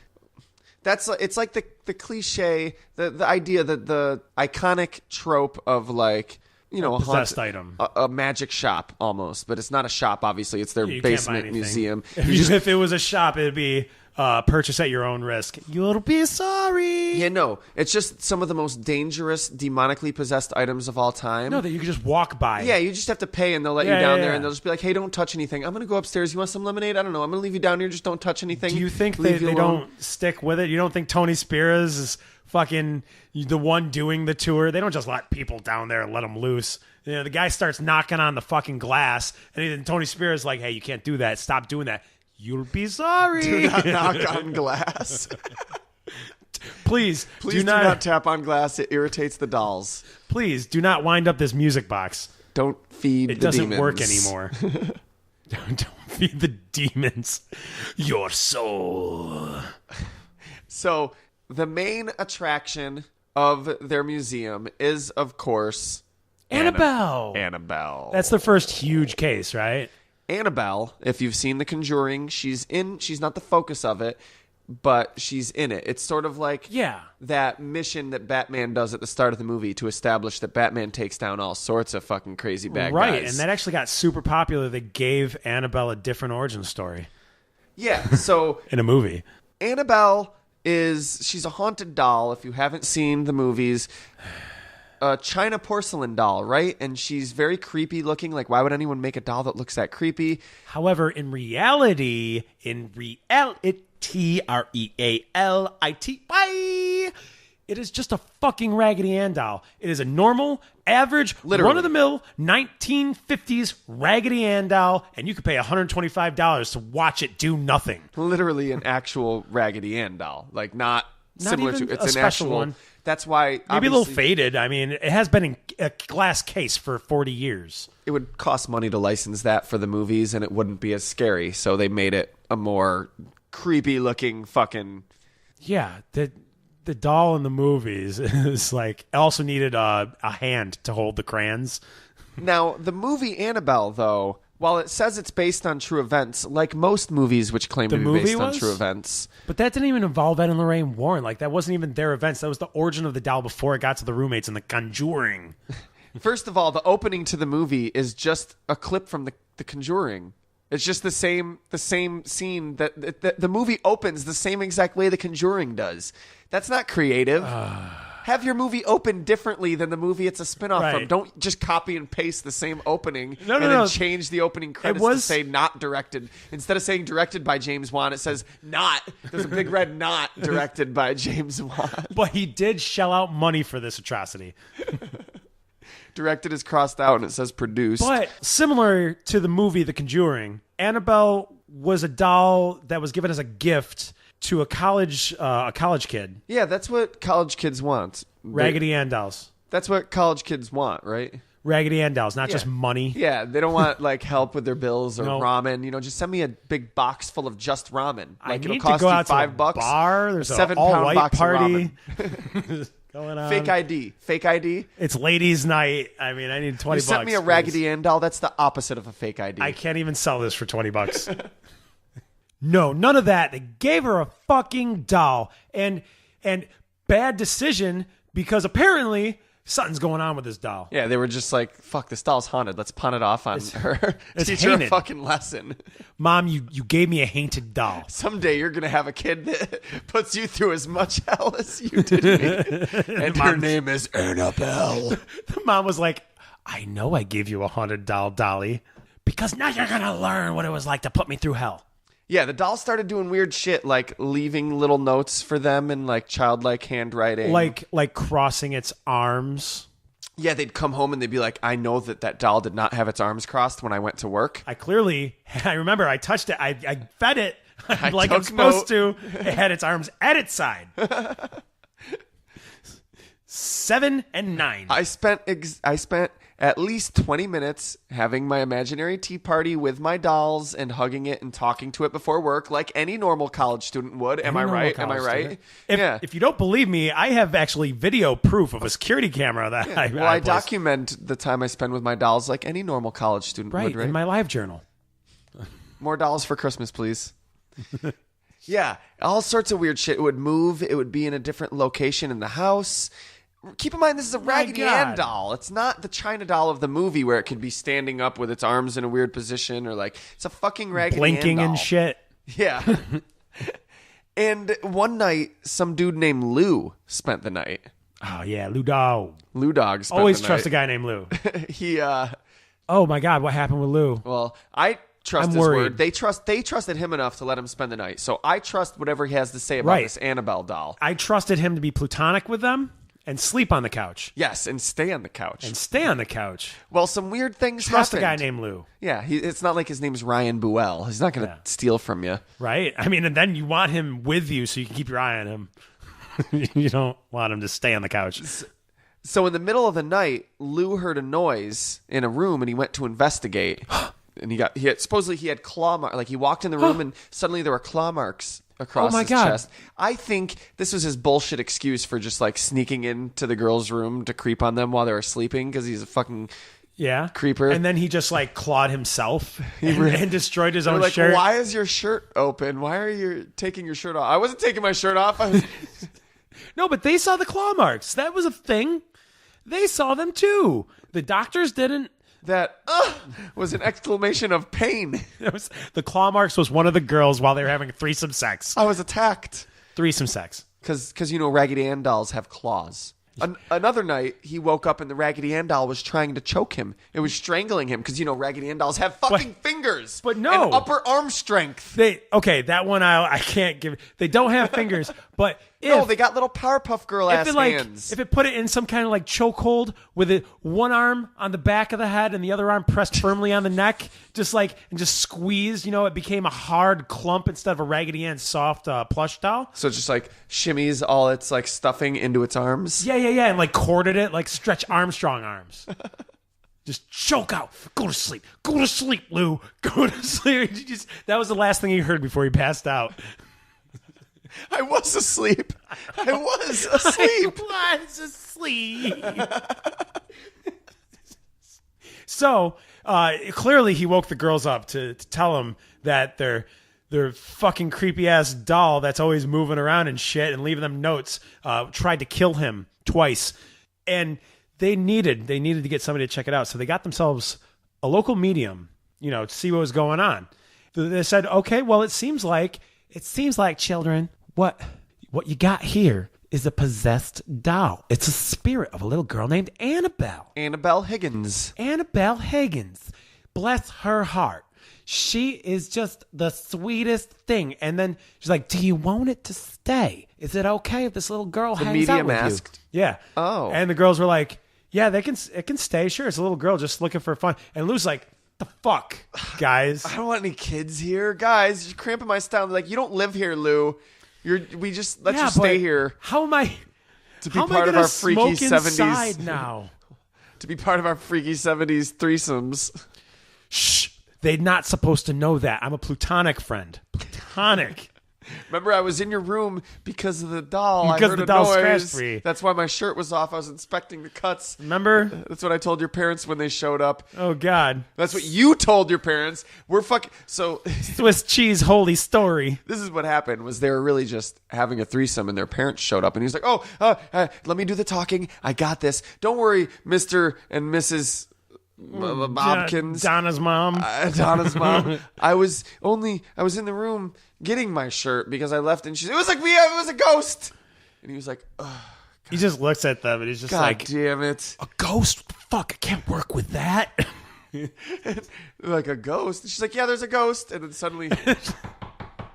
It's like the cliche, the idea that the iconic trope of like, a possessed item, a magic shop almost, but it's not a shop. Obviously, it's their basement museum. If it was a shop, it'd be purchase at your own risk. You'll be sorry. Yeah, no. It's just some of the most dangerous, demonically possessed items of all time. No, that you can just walk by. Yeah, you just have to pay, and they'll let you down there, and they'll just be like, hey, don't touch anything. I'm going to go upstairs. You want some lemonade? I don't know. I'm going to leave you down here. Just don't touch anything. Do you think they don't stick with it? You don't think Tony Spears is fucking the one doing the tour? They don't just let people down there and let them loose. You know, the guy starts knocking on the fucking glass, and then Tony Spears is like, hey, you can't do that. Stop doing that. You'll be sorry. Do not knock on glass. Please do not tap on glass. It irritates the dolls. Please do not wind up this music box. Don't feed the demons. It doesn't work anymore. Don't feed the demons your soul. So the main attraction of their museum is, of course, Annabelle. Annabelle. That's the first huge case, right? Annabelle, if you've seen The Conjuring, she's not the focus of it, but she's in it. It's sort of like that mission that Batman does at the start of the movie to establish that Batman takes down all sorts of fucking crazy bad guys. Right, and that actually got super popular. They gave Annabelle a different origin story. Yeah, so... in a movie. Annabelle she's a haunted doll, if you haven't seen the movies. A China porcelain doll, right? And she's very creepy looking. Like, why would anyone make a doll that looks that creepy? However, in reality, T-R-E-A-L-I-T-Y, it is just a fucking Raggedy Ann doll. It is a normal, average, run-of-the-mill 1950s Raggedy Ann doll, and you could pay $125 to watch it do nothing. Literally an actual Raggedy Ann doll. Like, not similar even to... It's a an special actual one. That's why... Maybe a little faded. I mean, it has been in a glass case for 40 years. It would cost money to license that for the movies, and it wouldn't be as scary, so they made it a more creepy-looking fucking... Yeah, the doll in the movies is like... also needed a hand to hold the crayons. Now, the movie Annabelle, though... While it says it's based on true events, like most movies which claim to be based on true events. But that didn't even involve Ed and Lorraine Warren. Like, that wasn't even their events. That was the origin of the doll before it got to the roommates in The Conjuring. First of all, the opening to the movie is just a clip from The Conjuring. It's just the same scene that the movie opens the same exact way The Conjuring does. That's not creative. Have your movie open differently than the movie it's a spinoff from. Don't just copy and paste the same opening then change the opening credits to say not directed. Instead of saying directed by James Wan, it says not. There's a big red not directed by James Wan. But he did shell out money for this atrocity. Directed is crossed out and it says produced. But similar to the movie The Conjuring, Annabelle was a doll that was given as a gift to a college kid. Yeah, that's what college kids want. Raggedy Ann dolls. That's what college kids want, right? Raggedy Ann dolls, not just money. Yeah, they don't want like help with their bills or ramen. You know, just send me a big box full of just ramen. Like it'll cost you $5. Bar. There's a an 7-pound all-white box party of ramen. going on. Fake ID. It's ladies' night. I mean, I need $20. You sent me a Raggedy Ann doll. That's the opposite of a fake ID. I can't even sell this for $20. No, none of that. They gave her a fucking doll. And bad decision because apparently something's going on with this doll. Yeah, they were just like, fuck, this doll's haunted. Let's pawn it off on her. Teach her a fucking lesson. Mom, you gave me a haunted doll. Someday you're going to have a kid that puts you through as much hell as you did me. And her name is Annabelle. The mom was like, I know I gave you a haunted doll, Dolly, because now you're going to learn what it was like to put me through hell. Yeah, the doll started doing weird shit, like leaving little notes for them in like childlike handwriting. Like crossing its arms. Yeah, they'd come home and they'd be like, I know that doll did not have its arms crossed when I went to work. I remember I touched it. I fed it like I'm supposed to. It had its arms at its side. 7 and 9. I spent at least 20 minutes having my imaginary tea party with my dolls and hugging it and talking to it before work like any normal college student would. Am I right? If you don't believe me, I have actually video proof of a security camera that I document the time I spend with my dolls like any normal college student would, right? In my live journal. More dolls for Christmas, please. Yeah, all sorts of weird shit. It would move. It would be in a different location in the house. Keep in mind, this is a Raggedy Ann doll. It's not the China doll of the movie where it could be standing up with its arms in a weird position or like it's a fucking Raggedy Ann doll. Blinking and shit. Yeah. And one night, some dude named Lou spent the night. Oh, yeah, Lou Dog. Lou Dog spent Always the trust a night. guy named Lou. He, Oh, my God, what happened with Lou? well, I trust I'm his worried. word. They trusted him enough to let him spend the night. So I trust whatever he has to say about Right. this Annabelle doll. I trusted him to be platonic with them and sleep on the couch. Yes, and stay on the couch. And stay on the couch. Well, some weird things Trust a happened. guy named Lou, Yeah, it's not like his name's Ryan Buell. He's not going to steal from you. right? I mean, and then you want him with you so you can keep your eye on him. You don't want him to stay on the couch. So in the middle of the night, Lou heard a noise in a room, and he went to investigate. And supposedly he had claw marks. Like he walked in the room, and suddenly there were claw marks across his chest. I think this was his bullshit excuse for just like sneaking into the girls' room to creep on them while they were sleeping because he's a fucking creeper. And then he just like clawed himself and destroyed his own like, shirt. why is your shirt open? Why are you taking your shirt off? I wasn't taking my shirt off. No, but they saw the claw marks. That was a thing. They saw them too. The doctors didn't. That was an exclamation of pain. The claw marks was one of the girls while they were having threesome sex. I was attacked. Threesome sex. Because Raggedy Ann dolls have claws. Another night, he woke up and the Raggedy Ann doll was trying to choke him. It was strangling him because, Raggedy Ann dolls have fucking fingers. But no. And upper arm strength. That one I can't give. They don't have fingers, but No, they got little Powerpuff Girl ass hands. If it put it in some kind of like chokehold with it, one arm on the back of the head and the other arm pressed firmly on the neck, just squeezed, it became a hard clump instead of a Raggedy Ann soft plush doll. So it just like shimmies all its like stuffing into its arms. Yeah, and like corded it like Stretch Armstrong arms. Just choke out. Go to sleep. Go to sleep, Lou. Go to sleep. That was the last thing he heard before he passed out. I was asleep. I was asleep. So clearly he woke the girls up to tell them that their fucking creepy ass doll that's always moving around and shit and leaving them notes tried to kill him twice, and they needed to get somebody to check it out. So they got themselves a local medium, to see what was going on. They said, okay, well, it seems like children, what you got here is a possessed doll. It's a spirit of a little girl named Annabelle. Annabelle Higgins. Annabelle Higgins. Bless her heart. She is just the sweetest thing. And then she's like, do you want it to stay? Is it okay if this little girl hangs out with asked? you? Yeah. Oh. And the girls were like, yeah, it can stay. Sure, it's a little girl just looking for fun. And Lou's like, the fuck, guys? I don't want any kids here. Guys, you're cramping my style. They're like, you don't live here, Lou. We just let you stay here. How am I to be part of our freaky 70s now? To be part of our freaky 70s threesomes. Shh. They're not supposed to know that. I'm a platonic friend. Platonic. Remember, I was in your room because of the doll. Because I heard the a doll's noise. scratch-free. That's why my shirt was off. I was inspecting the cuts. Remember? That's what I told your parents when they showed up. Oh, God. That's what you told your parents. We're fucking... So... Swiss cheese holy story. This is what happened, was they were really just having a threesome, and their parents showed up, and he's like, let me do the talking. I got this. Don't worry, Mr. and Mrs... Bobkins. Donna's mom. Donna's mom. I was in the room getting my shirt because I left, and it was a ghost. And he was like, ugh. He just looks at them and he's just God like, damn it. a ghost? Fuck, I can't work with that. Like a ghost? She's like, yeah, there's a ghost. And then suddenly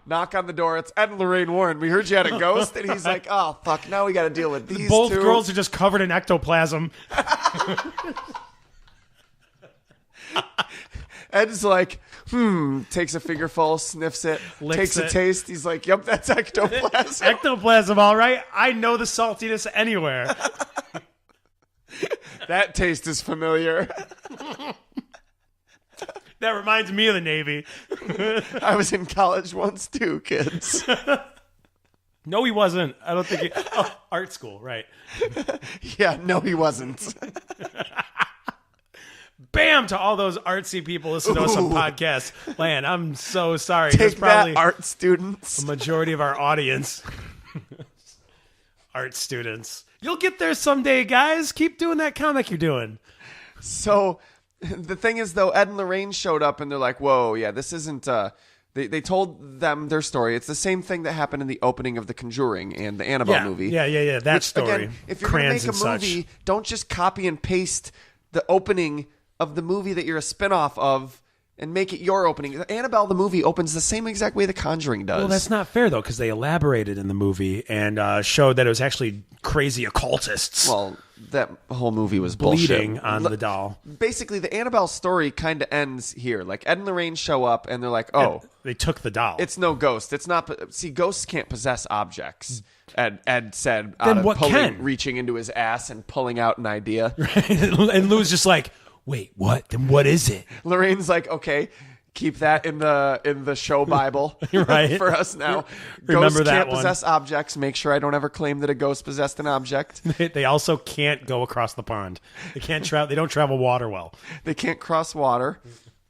knock on the door. It's Ed Lorraine Warren. We heard you had a ghost. And he's like, oh, fuck, now we got to deal with these Both two. girls are just covered in ectoplasm. Ed's like, takes a fingerful, sniffs it, Licks takes a it. taste. He's like, yep, that's ectoplasm. Ectoplasm, all right. I know the saltiness anywhere. That taste is familiar. That reminds me of the Navy. I was in college once too, kids. No, he wasn't. I don't think he... Oh, art school, right. Yeah, no, he wasn't. Bam to all those artsy people listening to us on podcast land. I'm so sorry. Take That's probably that, art students. the majority of our audience. Art students. You'll get there someday, guys. Keep doing that comic you're doing. So the thing is, though, Ed and Lorraine showed up, and they're like, whoa, yeah, this isn't They told them their story. It's the same thing that happened in the opening of The Conjuring and the Annabelle movie. Yeah. That story. Again, if you're going to make a movie, don't just copy and paste the opening of the movie that you're a spinoff of and make it your opening. Annabelle, the movie, opens the same exact way The Conjuring does. Well, that's not fair, though, because they elaborated in the movie and showed that it was actually crazy occultists. Well, that whole movie was bleeding bullshit. on the doll. Basically, the Annabelle story kind of ends here. Like, Ed and Lorraine show up, and they're like, oh. And they took the doll. It's no ghost. It's not. See, ghosts can't possess objects. Ed said, Then what can? reaching into his ass and pulling out an idea. And Lou's just like, wait, what? Then what is it? Lorraine's like, okay, keep that in the show Bible Right. for us now. Remember Ghosts that can't one. possess objects. Make sure I don't ever claim that a ghost possessed an object. They also can't go across the pond. They can't travel. They don't travel water well. They can't cross water.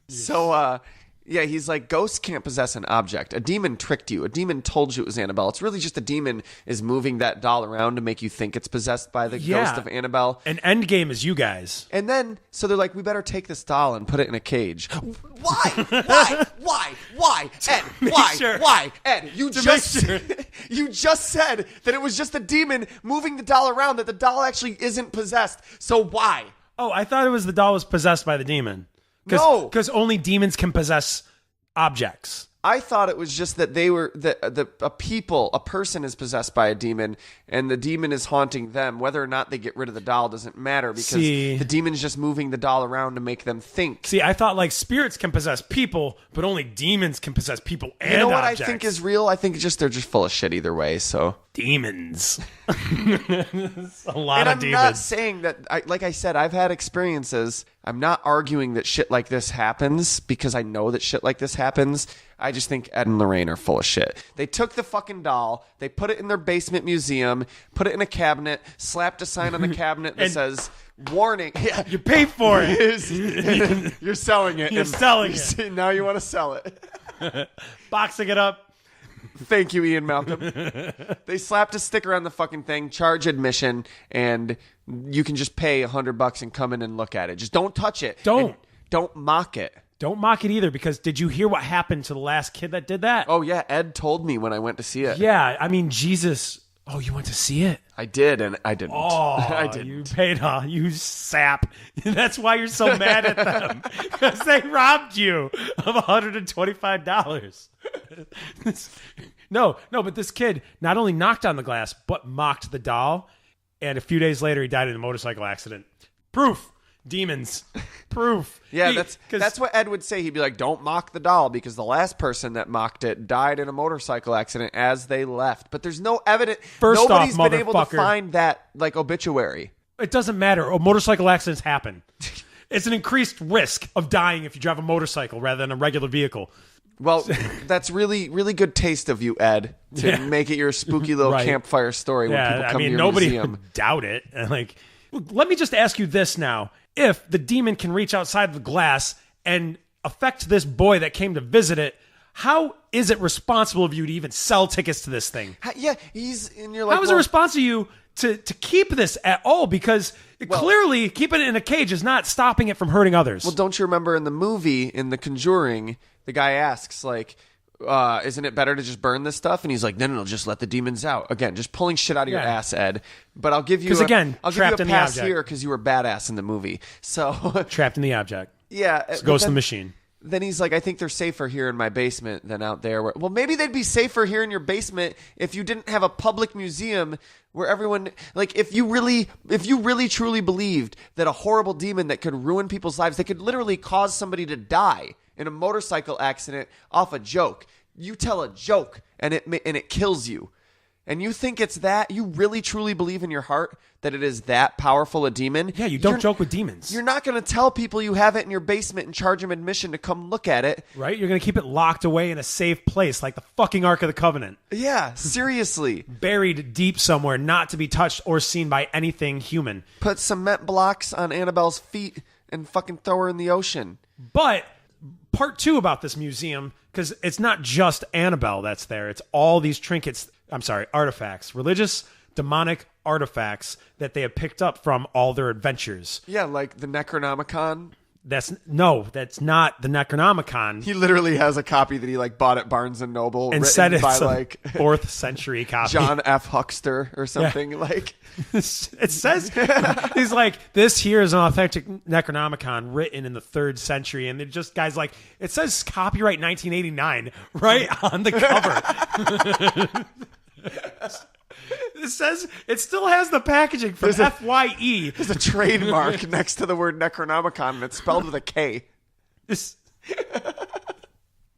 So, yeah, he's like, ghosts can't possess an object. A demon tricked you. A demon told you it was Annabelle. It's really just a demon is moving that doll around to make you think it's possessed by the ghost of Annabelle. And Endgame is you guys. And then, so they're like, we better take this doll and put it in a cage. Why? Why? Ed, why? sure. Why? Ed, you just sure. you just said that it was just a demon moving the doll around, that the doll actually isn't possessed. So why? Oh, I thought it was the doll was possessed by the demon. No. Because only demons can possess objects. I thought it was just that they were a person is possessed by a demon, and the demon is haunting them. Whether or not they get rid of the doll doesn't matter because the demon's just moving the doll around to make them think. See, I thought like spirits can possess people, but only demons can possess people and You know what objects. I think is real? I think they're just full of shit either way. So demons. A lot and of I'm demons. not saying that. Like I said, I've had experiences. I'm not arguing that shit like this happens because I know that shit like this happens. I just think Ed and Lorraine are full of shit. They took the fucking doll, they put it in their basement museum, put it in a cabinet, slapped a sign on the cabinet that says, warning. Yeah, You pay for it. you're selling it. You're and selling it. Now you want to sell it. Boxing it up. Thank you, Ian Malcolm. They slapped a sticker on the fucking thing, charge admission, and you can just pay $100 and come in and look at it. Just don't touch it. Don't mock it. Don't mock it either, because did you hear what happened to the last kid that did that? Oh, yeah. Ed told me when I went to see it. Yeah, I mean, Jesus. Oh, you went to see it? I did, and I didn't. Oh, I didn't. You paid off. You sap. That's why you're so mad at them. Because they robbed you of $125. No, but this kid not only knocked on the glass, but mocked the doll. And a few days later, he died in a motorcycle accident. Proof. Demons. Proof. Yeah, that's what Ed would say. He'd be like, don't mock the doll, because the last person that mocked it died in a motorcycle accident as they left. But there's no evidence. Nobody's been able to find that like obituary. It doesn't matter. Motorcycle accidents happen. It's an increased risk of dying if you drive a motorcycle rather than a regular vehicle. Well, that's really, really good taste of you, Ed, to make it your spooky little campfire story when people come to your nobody museum. would doubt it. And like, let me just ask you this now. If the demon can reach outside the glass and affect this boy that came to visit it, how is it responsible of you to even sell tickets to this thing? Yeah, and you're like, how is it responsible of you to keep this at all? Because clearly keeping it in a cage is not stopping it from hurting others. Well, don't you remember in the movie, in The Conjuring, the guy asks, like, isn't it better to just burn this stuff? And he's like, no, just let the demons out. Again, just pulling shit out of your ass, Ed. But I'll give you I'll give you a pass here because you were badass in the movie. So trapped in the object. Yeah. It's Ghost in the Machine. Then he's like, I think they're safer here in my basement than out there. Well, maybe they'd be safer here in your basement if you didn't have a public museum where everyone, like, if you really truly believed that a horrible demon that could ruin people's lives, that could literally cause somebody to die in a motorcycle accident off a joke. You tell a joke and it kills you. And you think it's that? You really truly believe in your heart that it is that powerful a demon? Yeah, you don't joke with demons. You're not going to tell people you have it in your basement and charge them admission to come look at it. Right? You're going to keep it locked away in a safe place like the fucking Ark of the Covenant. Yeah, seriously. Buried deep somewhere, not to be touched or seen by anything human. Put cement blocks on Annabelle's feet and fucking throw her in the ocean. But part 2 about this museum, because it's not just Annabelle that's there. It's all these artifacts, religious, demonic artifacts that they have picked up from all their adventures. Yeah, like the Necronomicon That's not the Necronomicon. He literally has a copy that he like bought at Barnes and Noble and said written it's by a like 4th century copy. John F. Huckster or something. Like it says he's like, this here is an authentic Necronomicon written in the 3rd century, and it just guys like, it says copyright 1989 right on the cover. It says it still has the packaging from FYE. There's a trademark next to the word Necronomicon, and it's spelled with a K.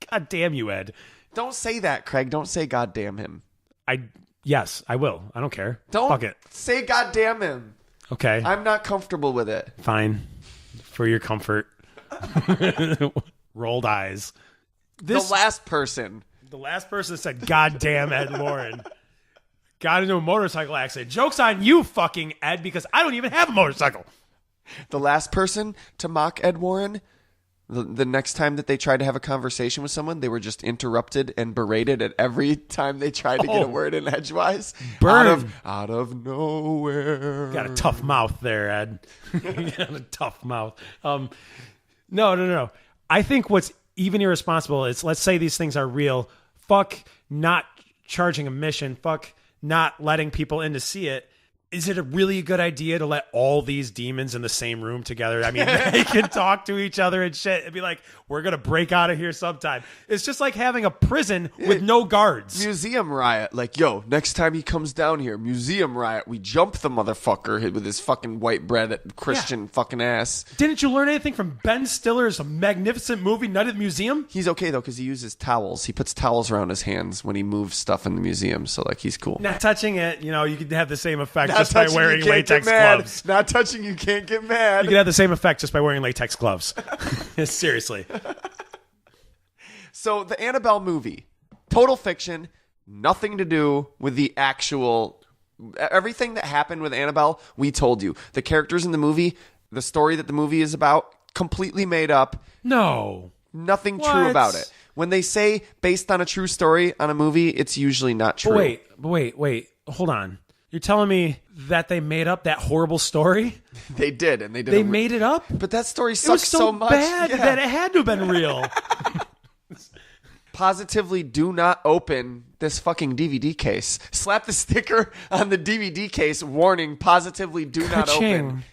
God damn you, Ed. Don't say that, Craig. Don't say God damn him. Yes, I will. I don't care. Don't Fuck it. say God damn him. Okay. I'm not comfortable with it. Fine. For your comfort. Rolled eyes. The last person said, God damn Ed Warren. Got into a motorcycle accident. Joke's on you, fucking Ed, because I don't even have a motorcycle. The last person to mock Ed Warren, the next time that they tried to have a conversation with someone, they were just interrupted and berated at every time they tried to get a word in edgewise. Burn. Out of nowhere. Got a tough mouth there, Ed. You got a tough mouth. No. I think what's even irresponsible is, let's say these things are real. Fuck not charging a mission. Fuck not letting people in to see it. Is it a really good idea to let all these demons in the same room together? I mean, they can talk to each other and shit and be like, we're going to break out of here sometime. It's just like having a prison with no guards. Museum riot. Like, yo, next time he comes down here, museum riot. We jump the motherfucker with his fucking white bread Christian fucking ass. Didn't you learn anything from Ben Stiller's magnificent movie, Night at the Museum? He's okay, though, because he uses towels. He puts towels around his hands when he moves stuff in the museum. So, like, he's cool. Not touching it, you could have the same effect just by wearing latex gloves. Not touching, you can't get mad. You could have the same effect just by wearing latex gloves. Seriously. So the Annabelle movie, total fiction, nothing to do with the actual... Everything that happened with Annabelle, we told you. The characters in the movie, the story that the movie is about, completely made up. No. Nothing true about it. When they say based on a true story on a movie, it's usually not true. But wait. Hold on. You're telling me that they made up that horrible story? They did, and they made it up? But that story It sucks was so much. bad that it had to have been real. Positively do not open this fucking DVD case. Slap the sticker on the DVD case, warning, positively do not open.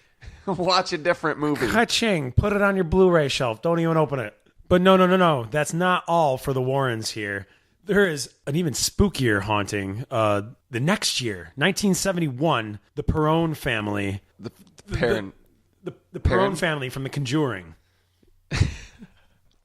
Watch a different movie. Ka-ching. Put it on your Blu-ray shelf. Don't even open it. But no. That's not all for the Warrens here. There is an even spookier haunting. The next year, 1971, the Perron family. The Perron family from The Conjuring.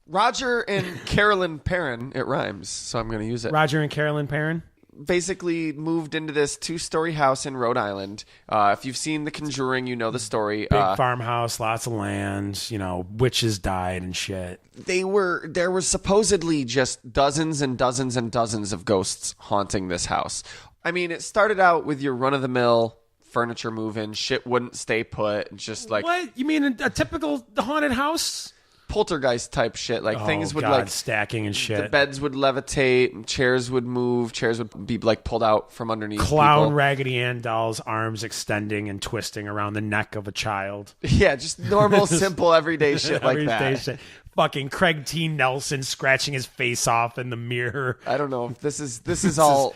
Roger and Carolyn Perron, it rhymes, so I'm going to use it. Roger and Carolyn Perron? Basically moved into this 2-story house in Rhode Island. If you've seen The Conjuring, you know the story. Big farmhouse, lots of land, witches died and shit. There was supposedly just dozens and dozens and dozens of ghosts haunting this house. I mean, it started out with your run-of-the-mill furniture move-in, shit wouldn't stay put, just like... What? You mean a typical haunted house? Poltergeist type shit, like things would stacking and shit. The beds would levitate, and chairs would move, chairs would be like pulled out from underneath Clown people. Raggedy Ann dolls, arms extending and twisting around the neck of a child. Yeah, just normal, simple, everyday shit like that. Shit. Fucking Craig T. Nelson scratching his face off in the mirror. I don't know if this is all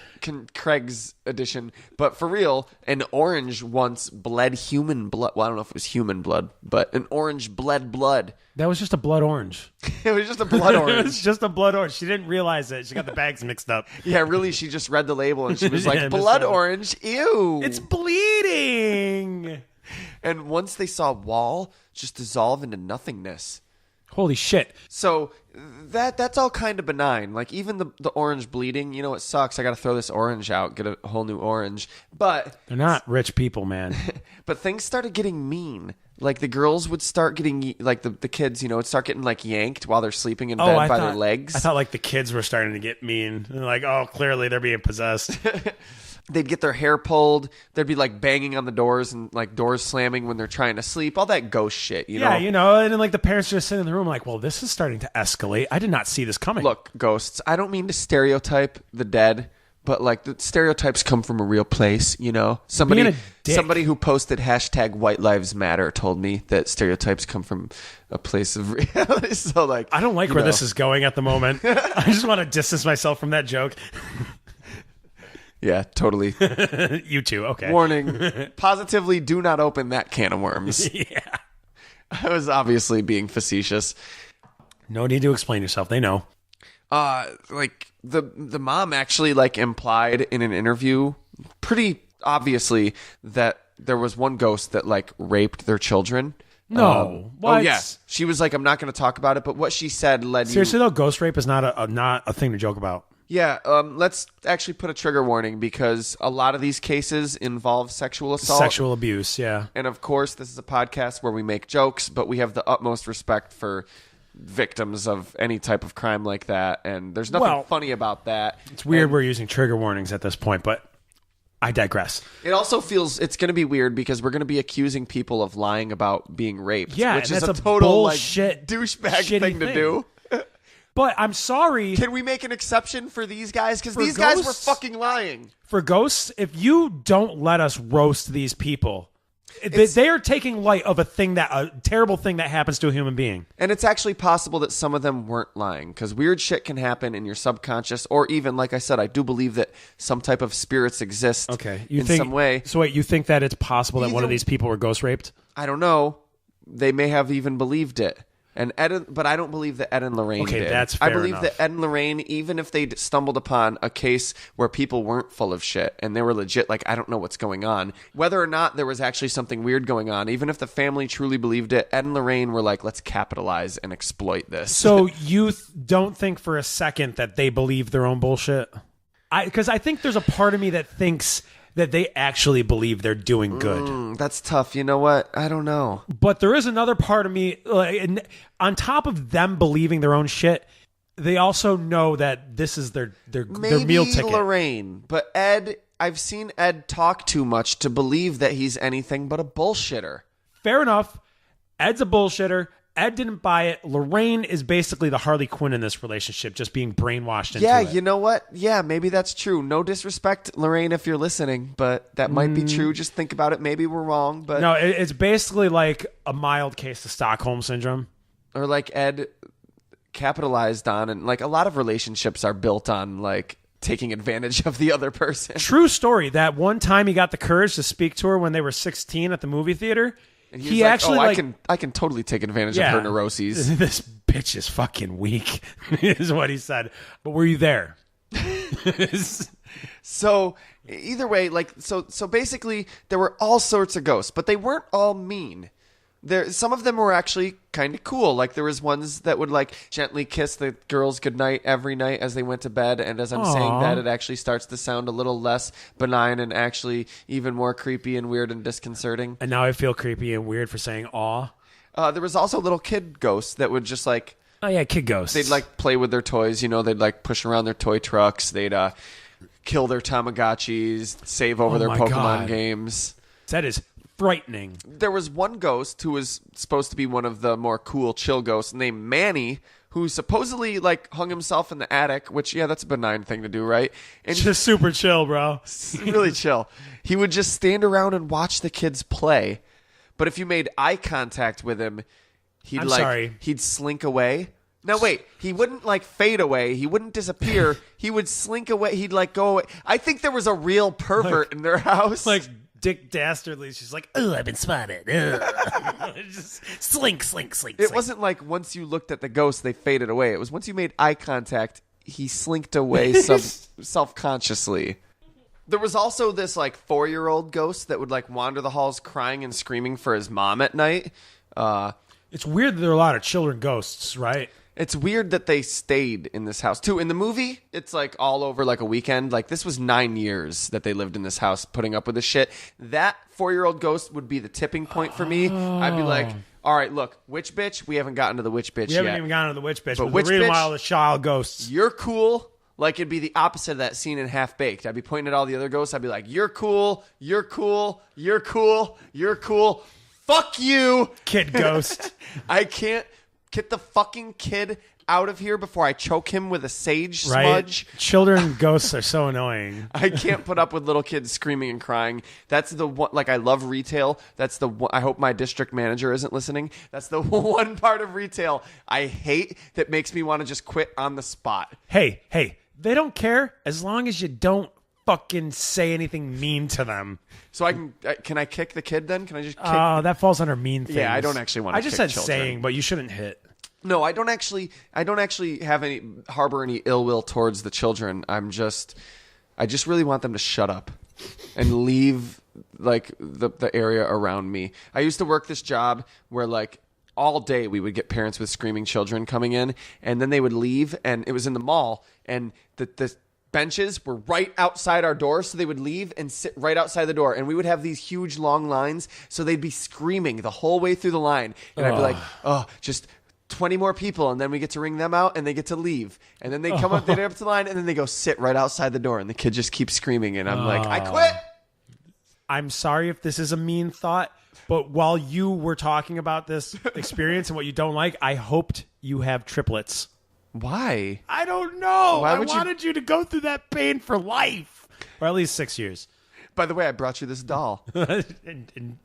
Craig's edition, but for real, an orange once bled human blood. Well, I don't know if it was human blood, but an orange bled blood. That was just a blood orange. It was just a blood orange. It was just a blood orange. She didn't realize it. She got the bags mixed up. Yeah, really, she just read the label and she was like, blood orange, ew. It's bleeding. And once they saw Wall just dissolve into nothingness. Holy shit. So that's all kind of benign. Like even the orange bleeding, it sucks. I got to throw this orange out, get a whole new orange. But they're not rich people, man. But things started getting mean. Like the girls would start getting, like the kids, would start getting like yanked while they're sleeping in bed by their legs. I thought like the kids were starting to get mean. They're like, oh, clearly they're being possessed. They'd get their hair pulled. There'd be like banging on the doors and like doors slamming when they're trying to sleep. All that ghost shit, know? Yeah, and then like the parents just sit in the room like, well, this is starting to escalate. I did not see this coming. Look, ghosts, I don't mean to stereotype the dead, but like the stereotypes come from a real place, you know. Somebody who posted #White Lives Matter told me that stereotypes come from a place of reality. So like, I don't like where this is going at the moment. I just want to distance myself from that joke. Yeah, totally. You too. Okay. Warning: positively, do not open that can of worms. Yeah. I was obviously being facetious. No need to explain yourself. They know. Like the mom actually like implied in an interview pretty obviously that there was one ghost that like raped their children. No. What? Oh yeah. She was like, I'm not going to talk about it, but what she said led Seriously though, ghost rape is not a thing to joke about. Yeah, let's actually put a trigger warning because a lot of these cases involve sexual assault. Sexual abuse, yeah. And of course, this is a podcast where we make jokes, but we have the utmost respect for victims of any type of crime like that, and there's nothing funny about that. It's weird we're using trigger warnings at this point, but I digress. It also feels it's going to be weird because we're going to be accusing people of lying about being raped, yeah, which is that's a total like bullshit, douchebag thing to do. But I'm sorry. Can we make an exception for these guys? Because these guys were fucking lying. For ghosts, if you don't let us roast these people, they are taking light of a terrible thing that happens to a human being. And it's actually possible that some of them weren't lying because weird shit can happen in your subconscious, or even, like I said, I do believe that some type of spirits exist in some way. So wait, you think that it's possible that one of these people were ghost raped? I don't know. They may have even believed it. But I don't believe that Ed and Lorraine did. That's fair I believe enough. that Ed and Lorraine, even if they stumbled upon a case where people weren't full of shit and they were legit, like, I don't know what's going on, whether or not there was actually something weird going on, even if the family truly believed it, Ed and Lorraine were like, let's capitalize and exploit this. So you don't think for a second that they believe their own bullshit? Because I think there's a part of me that thinks that they actually believe they're doing good. That's tough. You know what? I don't know. But there is another part of me, on top of them believing their own shit, they also know that this is their meal ticket. Maybe Lorraine, but Ed, I've seen Ed talk too much to believe that he's anything but a bullshitter. Fair enough. Ed's a bullshitter. Ed didn't buy it. Lorraine is basically the Harley Quinn in this relationship, just being brainwashed into it. Yeah, you know what? Yeah, maybe that's true. No disrespect, Lorraine, if you're listening, but that might be true. Just think about it. Maybe we're wrong, but no, it's basically like a mild case of Stockholm Syndrome. Or like Ed capitalized on, and like a lot of relationships are built on like taking advantage of the other person. True story. That one time he got the courage to speak to her when they were 16 at the movie theater. And he actually I can totally take advantage of her neuroses. This bitch is fucking weak, is what he said. But were you there? So either way, like so basically there were all sorts of ghosts, but they weren't all mean. Some of them were actually kind of cool. Like there was ones that would like gently kiss the girls goodnight every night as they went to bed. And as I'm saying that, it actually starts to sound a little less benign and actually even more creepy and weird and disconcerting. And now I feel creepy and weird for saying aw. There was also little kid ghosts that would just like... Oh yeah, kid ghosts. They'd like play with their toys. You know, they'd like push around their toy trucks. They'd kill their Tamagotchis, save over their Pokemon games. That is... frightening. There was one ghost who was supposed to be one of the more cool, chill ghosts named Manny, who supposedly like hung himself in the attic, which, yeah, that's a benign thing to do, right? And just super chill, bro. Really chill. He would just stand around and watch the kids play. But if you made eye contact with him, he'd slink away. Now, wait, he wouldn't like fade away. He wouldn't disappear. He would slink away. He'd like go away. I think there was a real pervert in their house. Like, Dick Dastardly. She's like, oh, I've been spotted. Just slink. It wasn't like once you looked at the ghost, they faded away. It was once you made eye contact, he slinked away self-consciously. There was also this like 4-year-old ghost that would like wander the halls crying and screaming for his mom at night. It's weird that there are a lot of children ghosts, right? It's weird that they stayed in this house, too. In the movie, it's like all over like a weekend. Like this was 9 years that they lived in this house putting up with this shit. That 4-year-old ghost would be the tipping point for me. I'd be like, all right, look, witch bitch, we haven't gotten to the witch bitch yet. We haven't even gotten to the witch bitch. But witch bitch, meanwhile, the child ghosts. You're cool. Like it'd be the opposite of that scene in Half Baked. I'd be pointing at all the other ghosts. I'd be like, you're cool. You're cool. You're cool. You're cool. Fuck you. Kid ghost. I can't Get the fucking kid out of here before I choke him with a sage smudge. Children ghosts are so annoying. I can't put up with little kids screaming and crying. That's the one. Like, I love retail. That's the one. I hope my district manager isn't listening. That's the one part of retail I hate that makes me want to just quit on the spot. Hey, they don't care as long as you don't fucking say anything mean to them. So can I kick the kid then? Can I just kick? Oh, that falls under mean things. Yeah, I don't actually want to I just kick said children. saying, but you shouldn't hit. No, I don't actually harbor any ill will towards the children. I just really want them to shut up and leave like the area around me. I used to work this job where like all day we would get parents with screaming children coming in, and then they would leave, and it was in the mall, and the benches were right outside our door, so they would leave and sit right outside the door, and we would have these huge long lines, so they'd be screaming the whole way through the line, and I'd be like, oh, just 20 more people, and then we get to ring them out, and they get to leave, and then they come up, they get up to the line, and then they go sit right outside the door, and the kid just keeps screaming, and I'm like, I quit. I'm sorry if this is a mean thought, but while you were talking about this experience and what you don't like, I hoped you have triplets. Why? I don't know. Why I would wanted you to go through that pain for life, or at least 6 years. By the way, I brought you this doll. and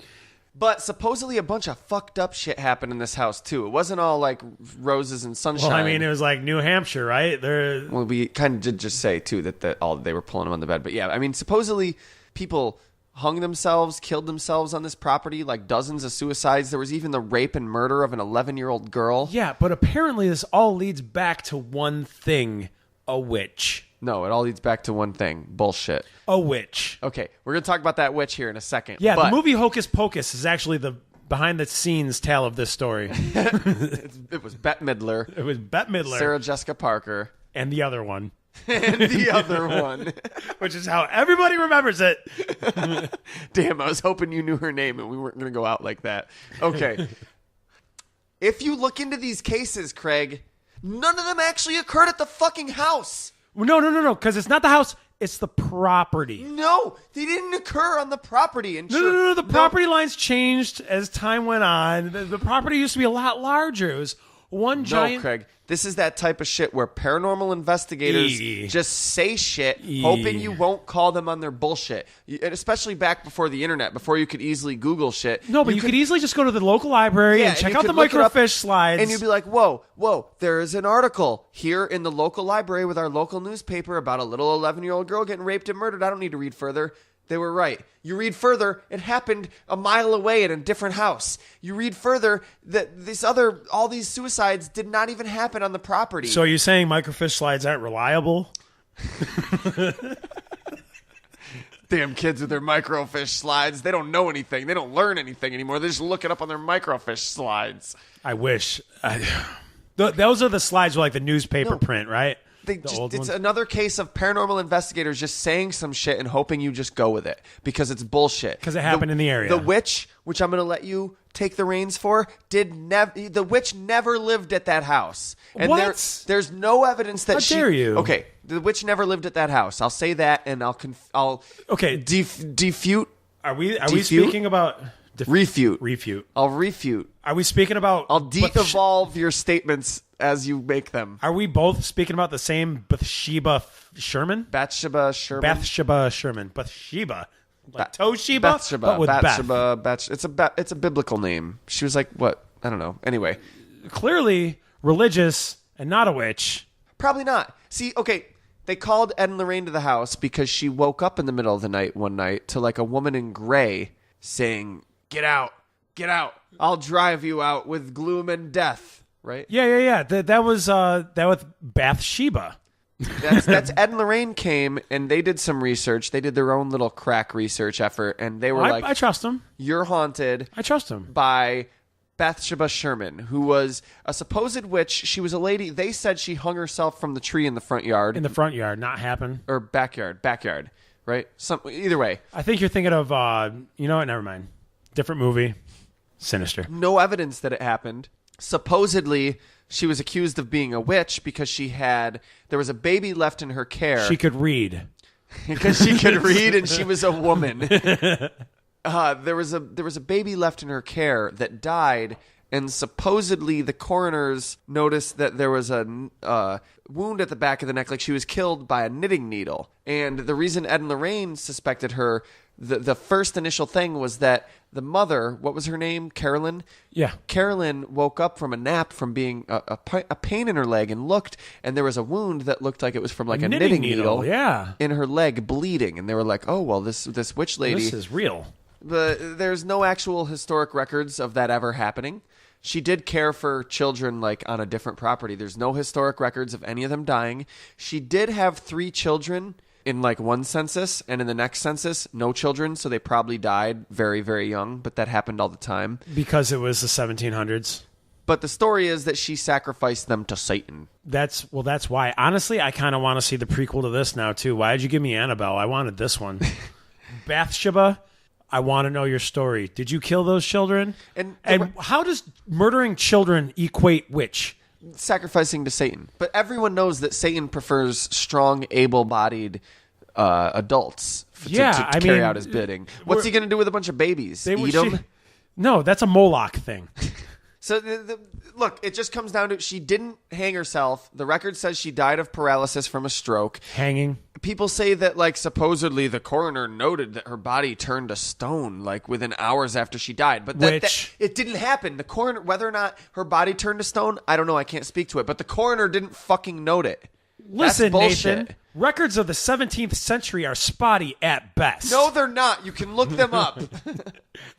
But supposedly a bunch of fucked up shit happened in this house, too. It wasn't all, like, roses and sunshine. well, I mean, it was like New Hampshire, right? Well, we kind of did just say, too, that they were pulling him on the bed. But, yeah, I mean, supposedly people hung themselves, killed themselves on this property, like dozens of suicides. There was even the rape and murder of an 11-year-old girl. Yeah, but apparently this all leads back to one thing: a witch. No, it all leads back to one thing. Bullshit. A witch. Okay, we're going to talk about that witch here in a second. Yeah, but the movie Hocus Pocus is actually the behind-the-scenes tale of this story. it was Bette Midler. It was Bette Midler. Sarah Jessica Parker. And the other one. And the other one. Which is how everybody remembers it. Damn, I was hoping you knew her name and we weren't going to go out like that. Okay. If you look into these cases, Craig, none of them actually occurred at the fucking house. No, because it's not the house, it's the property. No, they didn't occur on the property. And No, the property lines changed as time went on. The property used to be a lot larger. It was one giant... No, Craig, this is that type of shit where paranormal investigators just say shit, hoping you won't call them on their bullshit. And especially back before the internet, before you could easily Google shit. No, but you could easily just go to the local library and check out the microfiche slides. And you'd be like, whoa, there is an article here in the local library with our local newspaper about a little 11-year-old girl getting raped and murdered. I don't need to read further. They were right. You read further, it happened a mile away in a different house. You read further that all these suicides did not even happen on the property. So are you saying microfiche slides aren't reliable? Damn kids with their microfiche slides. They don't know anything. They don't learn anything anymore. They just look it up on their microfiche slides. I wish. Those are the slides with like the newspaper print, right? It's another case of paranormal investigators just saying some shit and hoping you just go with it because it's bullshit. Because it happened in the area. The witch, which I'm going to let you take the reins for, the witch never lived at that house. And what? There's no evidence that How dare you? Okay, the witch never lived at that house. I'll say that, and I'll okay. Defute. Are we speaking about refute? I'll refute. Are we speaking about? I'll de-evolve your statements as you make them. Are we both speaking about the same Bathsheba Sherman? Bathsheba Sherman. Bathsheba. Like Toshiba? Bathsheba. But with Bathsheba. It's a biblical name. She was like, what? I don't know. Anyway. Clearly religious and not a witch. Probably not. See, okay, they called Ed and Lorraine to the house because she woke up in the middle of the night one night to like a woman in gray saying, get out. I'll drive you out with gloom and death. Right? Yeah. That was Bathsheba. That's Ed and Lorraine came and they did some research. They did their own little crack research effort, and they were like, I trust them. You're haunted. I trust them. By Bathsheba Sherman, who was a supposed witch. She was a lady. They said she hung herself from the tree in the front yard. In the front yard, not happen. Or backyard, right? Either way. I think you're thinking of, you know what? Never mind. Different movie. Sinister. No evidence that it happened. Supposedly, she was accused of being a witch because there was a baby left in her care. She could read. Because she could read and she was a woman. There was a baby left in her care that died And supposedly the coroners noticed that there was a wound at the back of the neck, like she was killed by a knitting needle. And the reason Ed and Lorraine suspected her, the first initial thing was that the mother, what was her name? Carolyn? Yeah. Carolyn woke up from a nap from being a pain in her leg and looked, and there was a wound that looked like it was from like a knitting needle yeah. in her leg bleeding. And they were like, oh, well, this witch lady. This is real. There's no actual historic records of that ever happening. She did care for children like on a different property. There's no historic records of any of them dying. She did have 3 children in like one census, and in the next census, no children. So they probably died very, very young, but that happened all the time. Because it was the 1700s. But the story is that she sacrificed them to Satan. That's why. Honestly, I kind of want to see the prequel to this now, too. Why did you give me Annabelle? I wanted this one. Bathsheba, I want to know your story. Did you kill those children? And how does murdering children equate witch? Sacrificing to Satan. But everyone knows that Satan prefers strong, able-bodied adults to carry out his bidding. What's he going to do with a bunch of babies? Eat them? No, that's a Moloch thing. So, look, it just comes down to she didn't hang herself. The record says she died of paralysis from a stroke. Hanging. People say that, like, supposedly the coroner noted that her body turned to stone, like, within hours after she died. But that it didn't happen. The coroner, whether or not her body turned to stone, I don't know. I can't speak to it. But the coroner didn't fucking note it. Listen, that's bullshit. Nathan, records of the 17th century are spotty at best. No, they're not. You can look them up.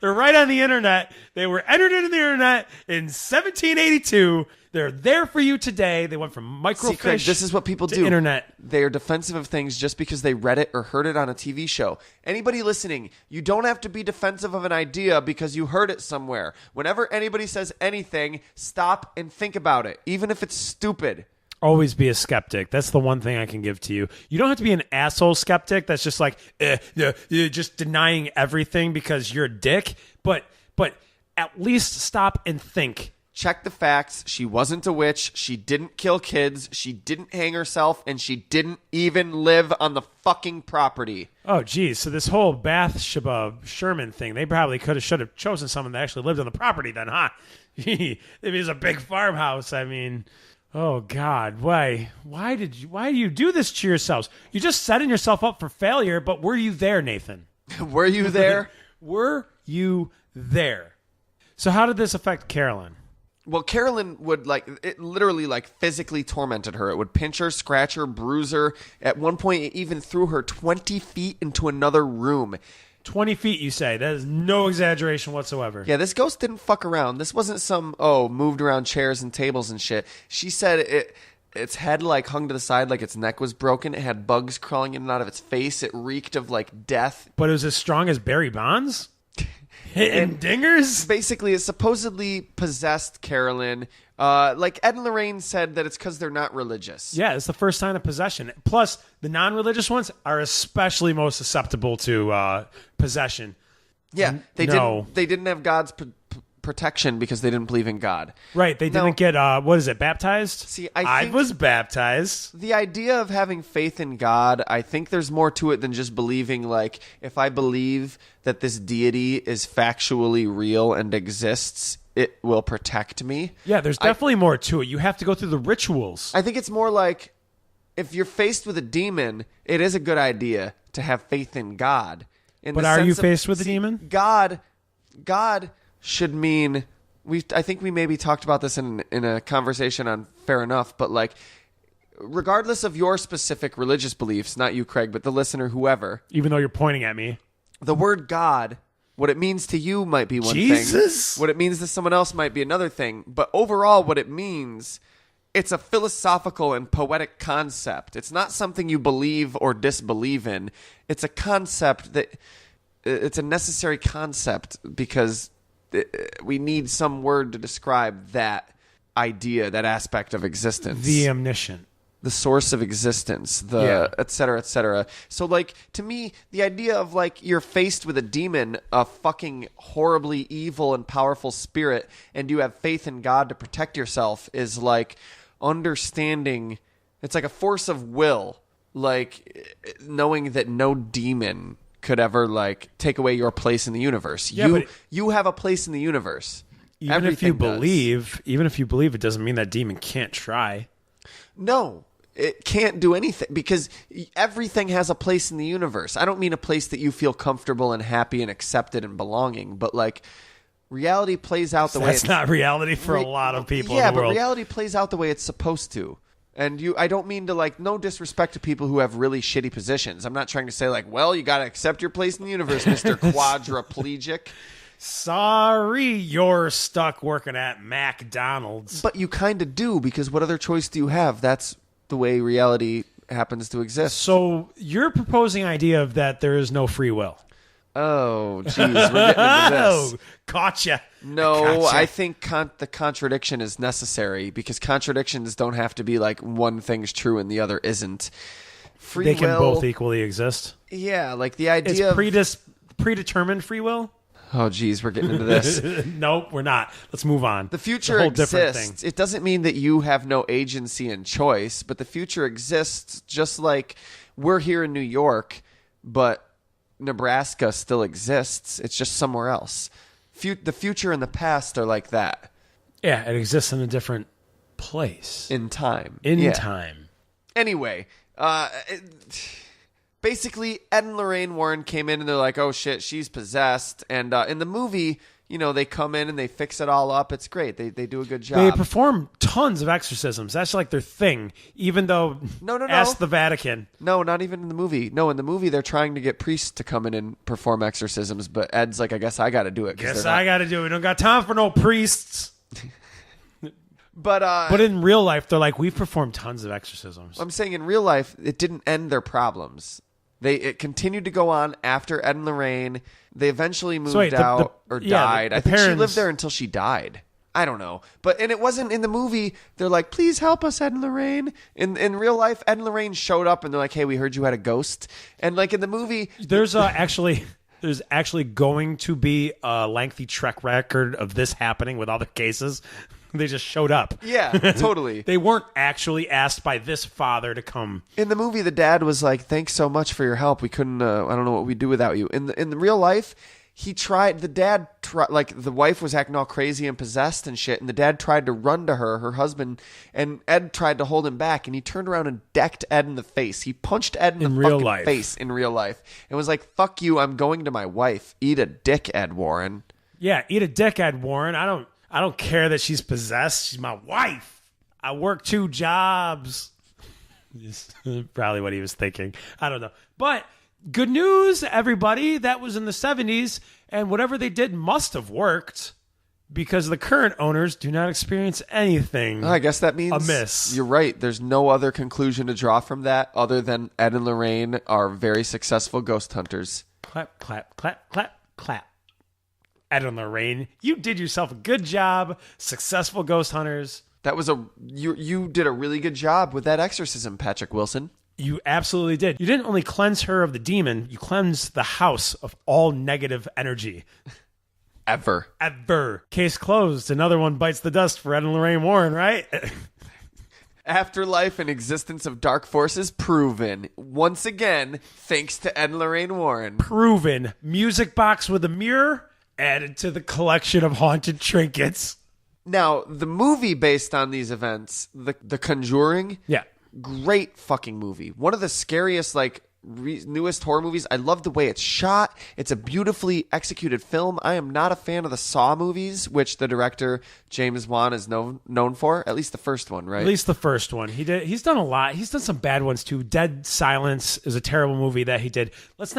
They're right on the internet. They were entered into the internet in 1782. They're there for you today. They went from microfiche. Craig, this is what people to do. Internet. They are defensive of things just because they read it or heard it on a TV show. Anybody listening, you don't have to be defensive of an idea because you heard it somewhere. Whenever anybody says anything, stop and think about it, even if it's stupid. Always be a skeptic. That's the one thing I can give to you. You don't have to be an asshole skeptic that's just like just denying everything because you're a dick. But at least stop and think. Check the facts. She wasn't a witch. She didn't kill kids. She didn't hang herself, and she didn't even live on the fucking property. Oh, geez. So this whole Bathsheba Sherman thing, they probably should have chosen someone that actually lived on the property then, huh? It was a big farmhouse. I mean, oh God, why do you do this to yourselves? You're just setting yourself up for failure. But were you there, Nathan? Were you there? Were you there? So how did this affect Carolyn? Well, Carolyn would it literally physically tormented her. It would pinch her, scratch her, bruise her. At one point, it even threw her 20 feet into another room. 20 feet, you say? That is no exaggeration whatsoever. Yeah, this ghost didn't fuck around. This wasn't some, moved around chairs and tables and shit. She said its head hung to the side like its neck was broken. It had bugs crawling in and out of its face. It reeked of death. But it was as strong as Barry Bonds? Hitting dingers? Basically, it supposedly possessed Carolyn. Ed and Lorraine said that it's because they're not religious. Yeah, it's the first sign of possession. Plus, the non-religious ones are especially most susceptible to possession. Yeah, they didn't have God's protection because they didn't believe in God. Right, they didn't get, baptized? See, I was baptized. The idea of having faith in God, I think there's more to it than just believing, if I believe that this deity is factually real and exists, it will protect me. Yeah, there's definitely more to it. You have to go through the rituals. I think it's more like, if you're faced with a demon, it is a good idea to have faith in God. But are you faced with a demon? God should mean, I think we maybe talked about this in a conversation on Fair Enough, but regardless of your specific religious beliefs, not you, Craig, but the listener, whoever. Even though you're pointing at me. The word God, what it means to you might be one thing. What it means to someone else might be another thing. But overall, what it means, it's a philosophical and poetic concept. It's not something you believe or disbelieve in. It's a concept it's a necessary concept because we need some word to describe that idea, that aspect of existence. The omniscient. The source of existence, et cetera, et cetera. So, to me, the idea of, you're faced with a demon, a fucking horribly evil and powerful spirit, and you have faith in God to protect yourself is, understanding. It's like a force of will, knowing that no demon could ever, take away your place in the universe. Yeah, you have a place in the universe. Even if you believe, it doesn't mean that demon can't try. No, it can't do anything because everything has a place in the universe. I don't mean a place that you feel comfortable and happy and accepted and belonging, but like reality plays out the way That's not reality for a lot of people in the world. Yeah, but reality plays out the way it's supposed to. And I don't mean to, like, no disrespect to people who have really shitty positions. I'm not trying to say, like, well, you got to accept your place in the universe, Mr. Quadriplegic. Sorry, you're stuck working at McDonald's. But you kind of do, because what other choice do you have? That's the way reality happens to exist. So you're proposing idea of that there is no free will. Oh, geez, we're getting into this. Oh, gotcha. No, I think the contradiction is necessary because contradictions don't have to be like one thing's true and the other isn't. They can both equally exist. Yeah, like the idea of predetermined free will. Oh, geez, we're getting into this. Nope, we're not. Let's move on. The future exists. It doesn't mean that you have no agency and choice, but the future exists just like we're here in New York, but Nebraska still exists. It's just somewhere else. The future and the past are like that. Yeah, it exists in a different place. In time. Time. Anyway, basically, Ed and Lorraine Warren came in and they're like, oh shit, she's possessed. And in the movie, you know, they come in and they fix it all up. It's great. They do a good job. They perform tons of exorcisms. That's like their thing, even though No. ask the Vatican. No, not even in the movie. No, in the movie, they're trying to get priests to come in and perform exorcisms, but Ed's like, I guess I got to do it. Guess I got to do it. We don't got time for no priests. But in real life, they're like, we've performed tons of exorcisms. I'm saying in real life, it didn't end their problems. It continued to go on after Ed and Lorraine. They eventually moved out or died. I think she lived there until she died. I don't know. And it wasn't in the movie. They're like, please help us, Ed and Lorraine. In real life, Ed and Lorraine showed up and they're like, hey, we heard you had a ghost. And like in the movie... There's actually going to be a lengthy track record of this happening with other cases. They just showed up. Yeah, totally. They weren't actually asked by this father to come. In the movie, the dad was like, thanks so much for your help. We couldn't, I don't know what we'd do without you. In the real life, the wife was acting all crazy and possessed and shit, and the dad tried to run to her husband, and Ed tried to hold him back, and he turned around and decked Ed in the face. He punched Ed in the fucking face in real life and was like, fuck you, I'm going to my wife. Eat a dick, Ed Warren. Yeah, eat a dick, Ed Warren. I don't care that she's possessed. She's my wife. I work 2 jobs. Probably what he was thinking. I don't know. But good news, everybody. That was in the 70s, and whatever they did must have worked because the current owners do not experience anything. I guess that means amiss. You're right. There's no other conclusion to draw from that other than Ed and Lorraine are very successful ghost hunters. Clap, clap, clap, clap, clap. Ed and Lorraine, you did yourself a good job. Successful ghost hunters. That was you did a really good job with that exorcism, Patrick Wilson. You absolutely did. You didn't only cleanse her of the demon, you cleansed the house of all negative energy. Ever. Case closed. Another one bites the dust for Ed and Lorraine Warren, right? Afterlife and existence of dark forces proven. Once again, thanks to Ed and Lorraine Warren. Proven. Music box with a mirror added to the collection of haunted trinkets. Now, the movie based on these events, The Conjuring, yeah, great fucking movie. One of the scariest, newest horror movies. I love the way it's shot. It's a beautifully executed film. I am not a fan of the Saw movies, which the director James Wan is known for. At least the first one, right? At least the first one. He's done a lot. He's done some bad ones too. Dead Silence is a terrible movie that he did. Let's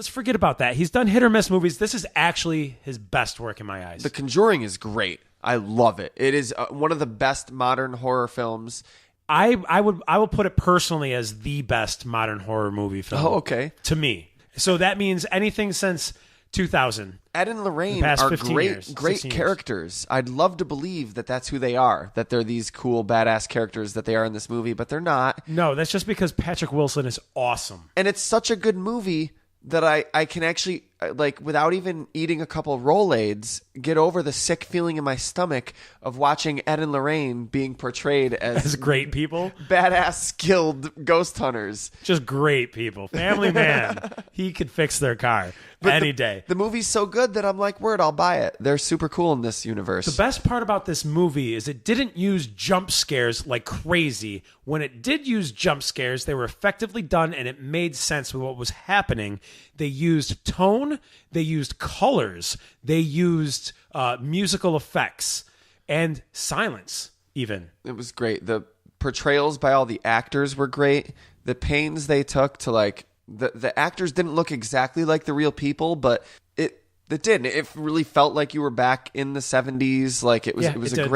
forget about that. He's done hit or miss movies. This is actually his best work in my eyes. The Conjuring is great. I love it. It is one of the best modern horror films. I will put it personally as the best modern horror movie film. Oh, okay. To me. So that means anything since 2000. Ed and Lorraine are great characters. I'd love to believe that that's who they are, that they're these cool, badass characters that they are in this movie, but they're not. No, that's just because Patrick Wilson is awesome. And it's such a good movie that I can actually like without even eating a couple Rolaids, get over the sick feeling in my stomach of watching Ed and Lorraine being portrayed as great people, badass, skilled ghost hunters. Just great people. Family man, he could fix their car any day. The movie's so good that I'm like, word, I'll buy it. They're super cool in this universe. The best part about this movie is it didn't use jump scares like crazy. When it did use jump scares, they were effectively done and it made sense with what was happening. They used tone, they used colors, they used musical effects and silence even. It was great. The portrayals by all the actors were great. The pains they took to like the actors didn't look exactly like the real people, but it didn't. It really felt like you were back in the 70s. Like it was a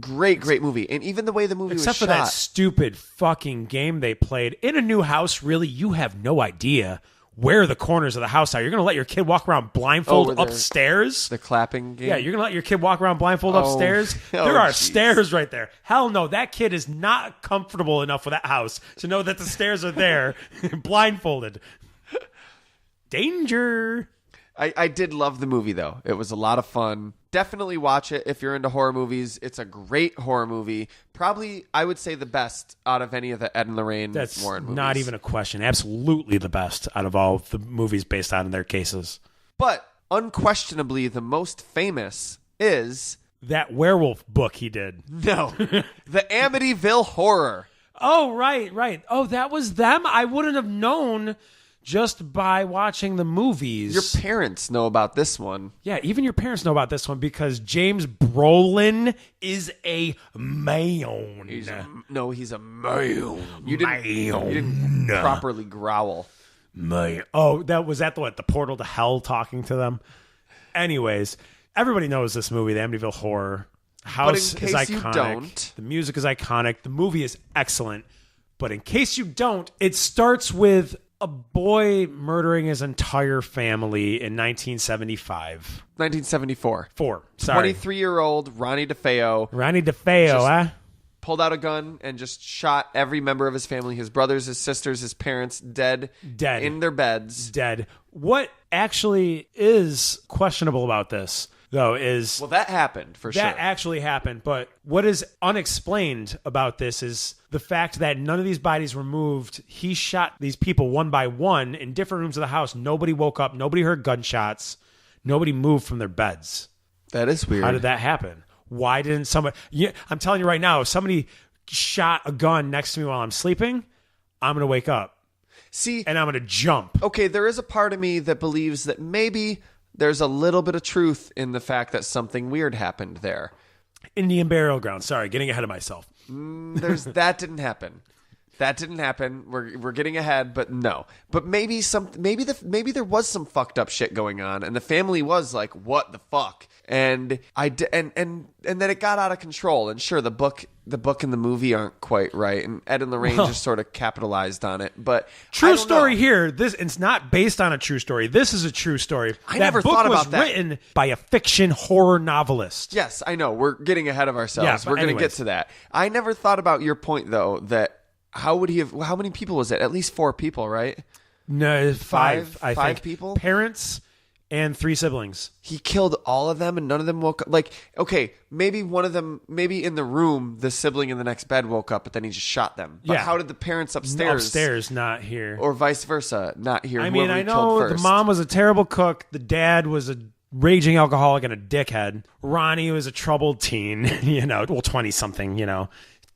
great movie. And even the way the movie was shot. Except for that stupid fucking game they played. In a new house, really, you have no idea where the corners of the house are. You're going to let your kid walk around blindfold upstairs? The clapping game? Yeah, you're going to let your kid walk around blindfold upstairs? There are stairs right there. Hell no, that kid is not comfortable enough with that house to know that the stairs are there blindfolded. Danger. I did love the movie, though. It was a lot of fun. Definitely watch it if you're into horror movies. It's a great horror movie. Probably, I would say, the best out of any of the Ed and Lorraine Warren movies. Not even a question. Absolutely the best out of all the movies based on their cases. But unquestionably, the most famous is... that werewolf book he did. No. The Amityville Horror. Oh, right. Oh, that was them? I wouldn't have known... just by watching the movies. Your parents know about this one. Yeah, even your parents know about this one because James Brolin is a man. He's a man. You didn't properly growl. Man. Oh, was that the portal to hell talking to them? Anyways, everybody knows this movie, the Amityville Horror. House is iconic. You don't. The music is iconic. The movie is excellent. But in case you don't, it starts with a boy murdering his entire family in 1975. 1974. 23-year-old Ronnie DeFeo. Ronnie DeFeo, pulled out a gun and just shot every member of his family, his brothers, his sisters, his parents, dead in their beds. Dead. What actually is questionable about this, though, is... well, that happened, for sure. That actually happened, but what is unexplained about this is the fact that none of these bodies were moved. He shot these people one by one in different rooms of the house. Nobody woke up. Nobody heard gunshots. Nobody moved from their beds. That is weird. How did that happen? Why didn't somebody... I'm telling you right now, if somebody shot a gun next to me while I'm sleeping, I'm going to wake up. See... and I'm going to jump. Okay, there is a part of me that believes that maybe there's a little bit of truth in the fact that something weird happened there. Indian burial ground. Sorry, getting ahead of myself. That didn't happen. That didn't happen. We're getting ahead, but no. But maybe there was some fucked up shit going on, and the family was like, "What the fuck?" And and then it got out of control. And sure, the book and the movie aren't quite right, and Ed and Lorraine just sort of capitalized on it. But true story here. It's not based on a true story. This is a true story. I never thought about that. That book was written by a fiction horror novelist. Yes, I know. We're getting ahead of ourselves. Yeah, we're going to get to that. I never thought about your point though. That how would he have? How many people was it? At least 4 people, right? No, 5. I think. People. Parents and 3 siblings. He killed all of them, and none of them woke up. Like, okay, maybe one of them, maybe in the room, the sibling in the next bed woke up, but then he just shot them. But how did the parents upstairs not here, or vice versa, not here? I mean, I know the mom was a terrible cook. The dad was a raging alcoholic and a dickhead. Ronnie was a troubled teen. 20 something.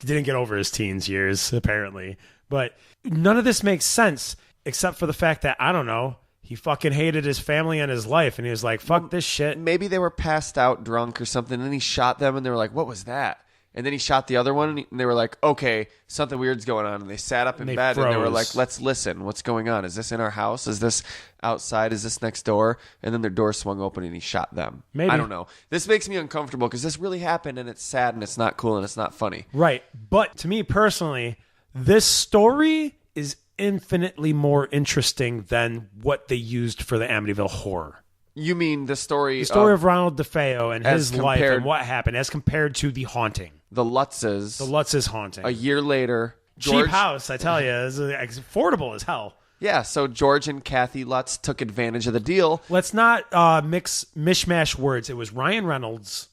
Didn't get over his teens years apparently. But none of this makes sense except for the fact that I don't know. He fucking hated his family and his life, and he was like, fuck this shit. Maybe they were passed out drunk or something, and then he shot them, and they were like, what was that? And then he shot the other one, and they were like, okay, something weird's going on. And they sat up in bed, and they were like, let's listen. What's going on? Is this in our house? Is this outside? Is this next door? And then their door swung open, and he shot them. Maybe. I don't know. This makes me uncomfortable, because this really happened, and it's sad, and it's not cool, and it's not funny. Right. But to me personally, this story is infinitely more interesting than what they used for the Amityville Horror. You mean the story of Ronald DeFeo and his life and what happened as compared to The Haunting. The Lutz's. The Lutz's Haunting. A year later. Cheap house, I tell you. It's affordable as hell. Yeah, so George and Kathy Lutz took advantage of the deal. Let's not mishmash words. It was Ryan Reynolds.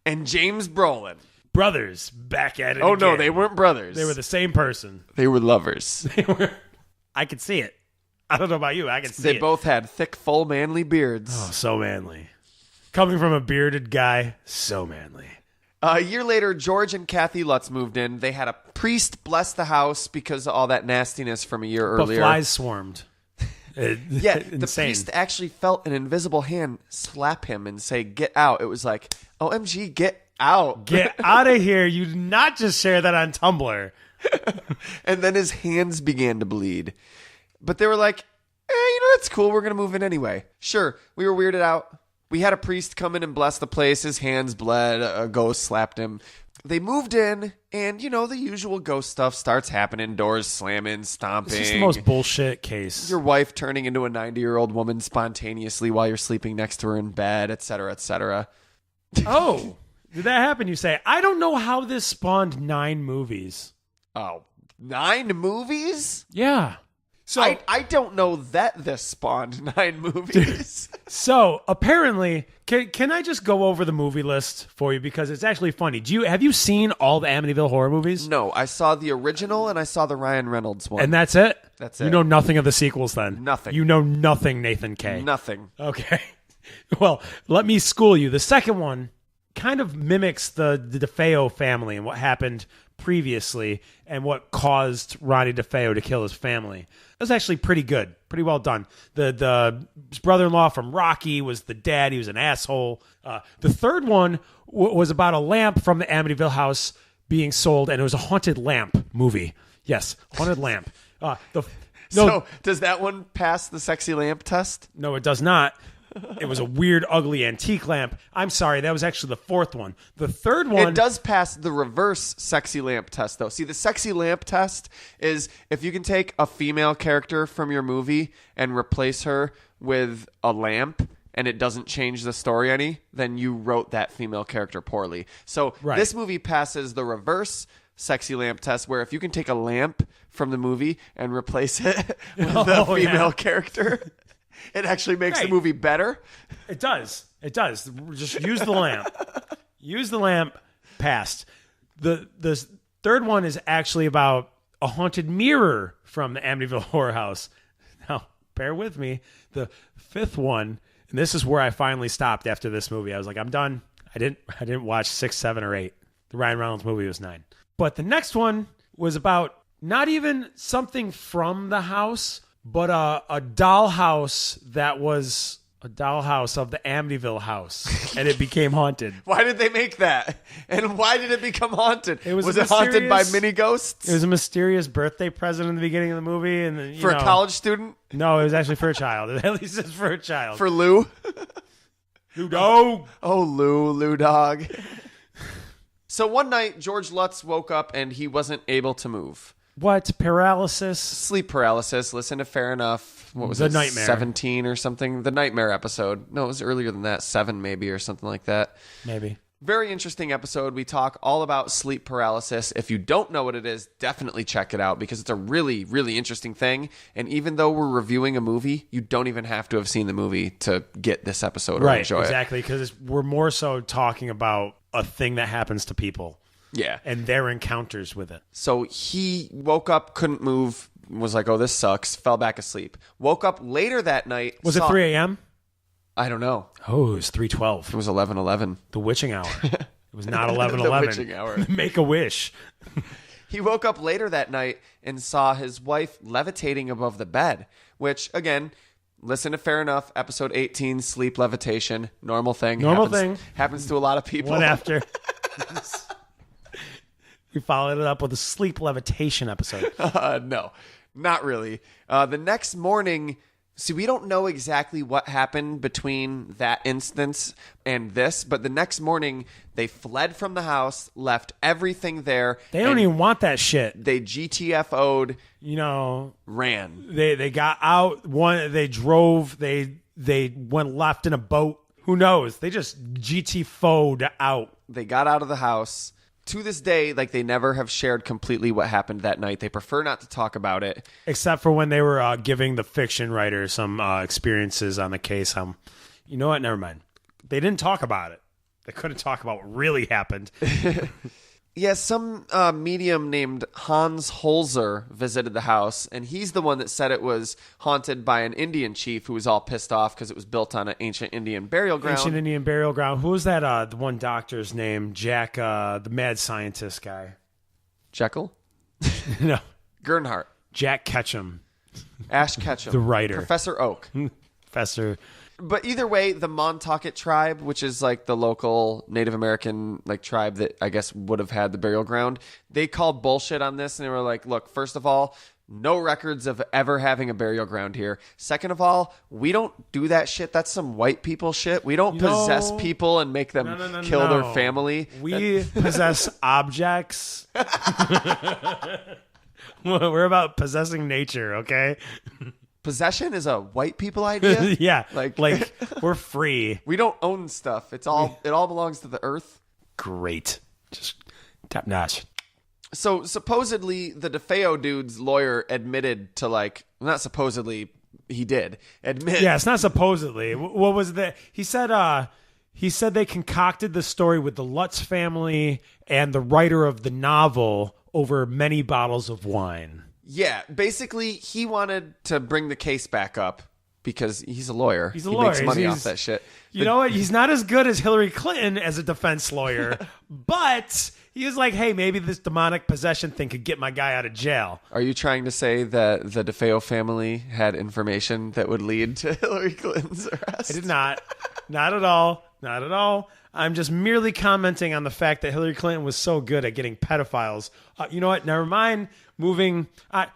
And James Brolin. Brothers back at it Oh, again. no, they weren't brothers. They were the same person. They were lovers. I could see it. I don't know about you. I could see They it. both had thick, full, manly beards. Oh, so manly. Coming from a bearded guy, so manly. A year later, George and Kathy Lutz moved in. They had a priest bless the house because of all that nastiness from a year But earlier. flies swarmed. Yeah, the Insane. priest actually felt an invisible hand slap him and say, "Get out." It was like, OMG, get out. Get out of here. You did not just share that on Tumblr. And then his hands began to bleed. But they were like, that's cool. We're going to move in anyway. Sure, we were weirded out. We had a priest come in and bless the place. His hands bled. A ghost slapped him. They moved in, and, the usual ghost stuff starts happening. Doors slamming, stomping. It's just the most bullshit case. Your wife turning into a 90-year-old woman spontaneously while you're sleeping next to her in bed, et cetera, et cetera. Oh, did that happen? You say, I don't know how this spawned 9 movies. Oh, 9 movies? Yeah. So I don't know that this spawned 9 movies. So apparently, can I just go over the movie list for you because it's actually funny? Have you seen all the Amityville horror movies? No, I saw the original and I saw the Ryan Reynolds one. And that's it? That's You it. know nothing of the sequels then? Nothing. You know nothing, Nathan K. Nothing. Okay. Well, let me school you. The second one kind of mimics the DeFeo family and what happened previously and what caused Ronnie DeFeo to kill his family. It was actually pretty good. Pretty well done. His brother-in-law from Rocky was the dad. He was an asshole. The third one was about a lamp from the Amityville house being sold, and it was a haunted lamp movie. Yes, haunted lamp. So does that one pass the sexy lamp test? No, it does not. It was a weird, ugly antique lamp. I'm sorry, that was actually the fourth one. The third one... It does pass the reverse sexy lamp test, though. See, the sexy lamp test is if you can take a female character from your movie and replace her with a lamp and it doesn't change the story any, then you wrote that female character poorly. So This movie passes the reverse sexy lamp test, where if you can take a lamp from the movie and replace it with a female character... It actually makes the movie better. It does. It does. Just use the lamp. Use the lamp. Passed. The third one is actually about a haunted mirror from the Amityville Horror House. Now, bear with me. The fifth one, and this is where I finally stopped after this movie. I was like, I'm done. I didn't watch 6, 7, or 8. The Ryan Reynolds movie was 9. But the next one was about not even something from the house, but a dollhouse that was a dollhouse of the Amityville house, and it became haunted. Why did they make that? And why did it become haunted? Was it haunted by mini ghosts? It was a mysterious birthday present in the beginning of the movie. And a college student? No, it was actually for a child. At least it's for a child. For Lou? Lou dog. Oh, Lou dog. So one night, George Lutz woke up and he wasn't able to move. What? Paralysis? Sleep paralysis. Listen to Fair Enough. What was The it? Nightmare. 17 or something. The Nightmare episode. No, it was earlier than that. 7 maybe or something like that. Maybe. Very interesting episode. We talk all about sleep paralysis. If you don't know what it is, definitely check it out because it's a really, really interesting thing. And even though we're reviewing a movie, you don't even have to have seen the movie to get this episode or enjoy it. Right, exactly. Because we're more so talking about a thing that happens to people. Yeah. And their encounters with it. So he woke up, couldn't move, was like, oh, this sucks, fell back asleep. Woke up later that night. Was it 3 a.m.? I don't know. Oh, it was 3:12. It was 11:11. The witching hour. It was not 11:11. The witching hour. Make a wish. He woke up later that night and saw his wife levitating above the bed, which, again, listen to Fair Enough, episode 18, sleep levitation, normal thing. Happens to a lot of people. One after. We followed it up with a sleep levitation episode. No, not really. The next morning, see, we don't know exactly what happened between that instance and this, but the next morning, they fled from the house, left everything there. They don't even want that shit. They GTFO'd, ran. They got out. They drove. They went left in a boat. Who knows? They just GTFO'd out. They got out of the house. to this day, like, they never have shared completely what happened that night. They prefer not to talk about it. Except for when they were giving the fiction writer some experiences on the case. You know what? Never mind. They didn't talk about it. They couldn't talk about what really happened. Yeah, some medium named Hans Holzer visited the house, and he's the one that said it was haunted by an Indian chief who was all pissed off because it was built on an ancient Indian burial ground. Ancient Indian burial ground. Who was that? The one doctor's name? Jack, the mad scientist guy. Jekyll? No. Gernhardt. Jack Ketchum. Ash Ketchum. The writer. Professor Oak. Professor. But either way, the Montaukett tribe, which is like the local Native American like tribe that I guess would have had the burial ground, they called bullshit on this, and they were like, look, first of all, no records of ever having a burial ground here. Second of all, we don't do that shit. That's some white people shit. We don't possess people and make them kill their family. We possess objects. We're about possessing nature, okay? Possession is a white people idea. Yeah, like we're free. We don't own stuff. It all belongs to the earth. Great, just top notch. So supposedly the DeFeo dude's lawyer admitted to not supposedly, he did admit. Yeah, it's not supposedly. What was that? He said they concocted the story with the Lutz family and the writer of the novel over many bottles of wine. Yeah, basically, he wanted to bring the case back up because he's a lawyer. He makes money off that shit. You know what? He's not as good as Hillary Clinton as a defense lawyer, but he was like, hey, maybe this demonic possession thing could get my guy out of jail. Are you trying to say that the DeFeo family had information that would lead to Hillary Clinton's arrest? I did not. Not at all. Not at all. I'm just merely commenting on the fact that Hillary Clinton was so good at getting pedophiles. You know what? Never mind. Moving.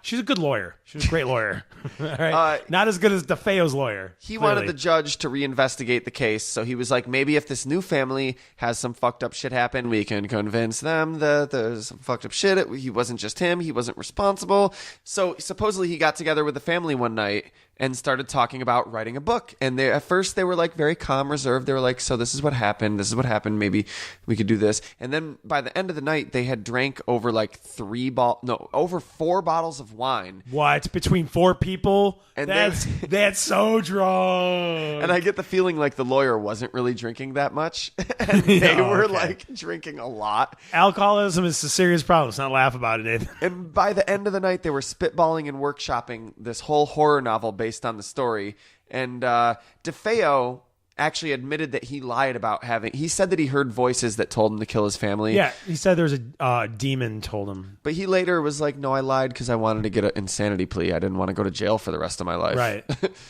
She's a good lawyer. She was a great lawyer. All right. Not as good as DeFeo's lawyer. He clearly wanted the judge to reinvestigate the case. So he was like, maybe if this new family has some fucked up shit happen, we can convince them that there's some fucked up shit. He wasn't just him. He wasn't responsible. So supposedly he got together with the family one night and started talking about writing a book. And at first they were like very calm, reserved. They were like, so this is what happened. This is what happened. Maybe we could do this. And then by the end of the night, they had drank over over 4 bottles of wine. What? Between 4 people? And that's so drunk. And I get the feeling like the lawyer wasn't really drinking that much. And they were like drinking a lot. Alcoholism is a serious problem. Let's not laugh about it, Nathan. And by the end of the night, they were spitballing and workshopping this whole horror novel based on the story. And DeFeo actually admitted that he lied about he said that he heard voices that told him to kill his family. Yeah, he said there was a demon told him. But he later was like, no, I lied because I wanted to get an insanity plea. I didn't want to go to jail for the rest of my life. Right.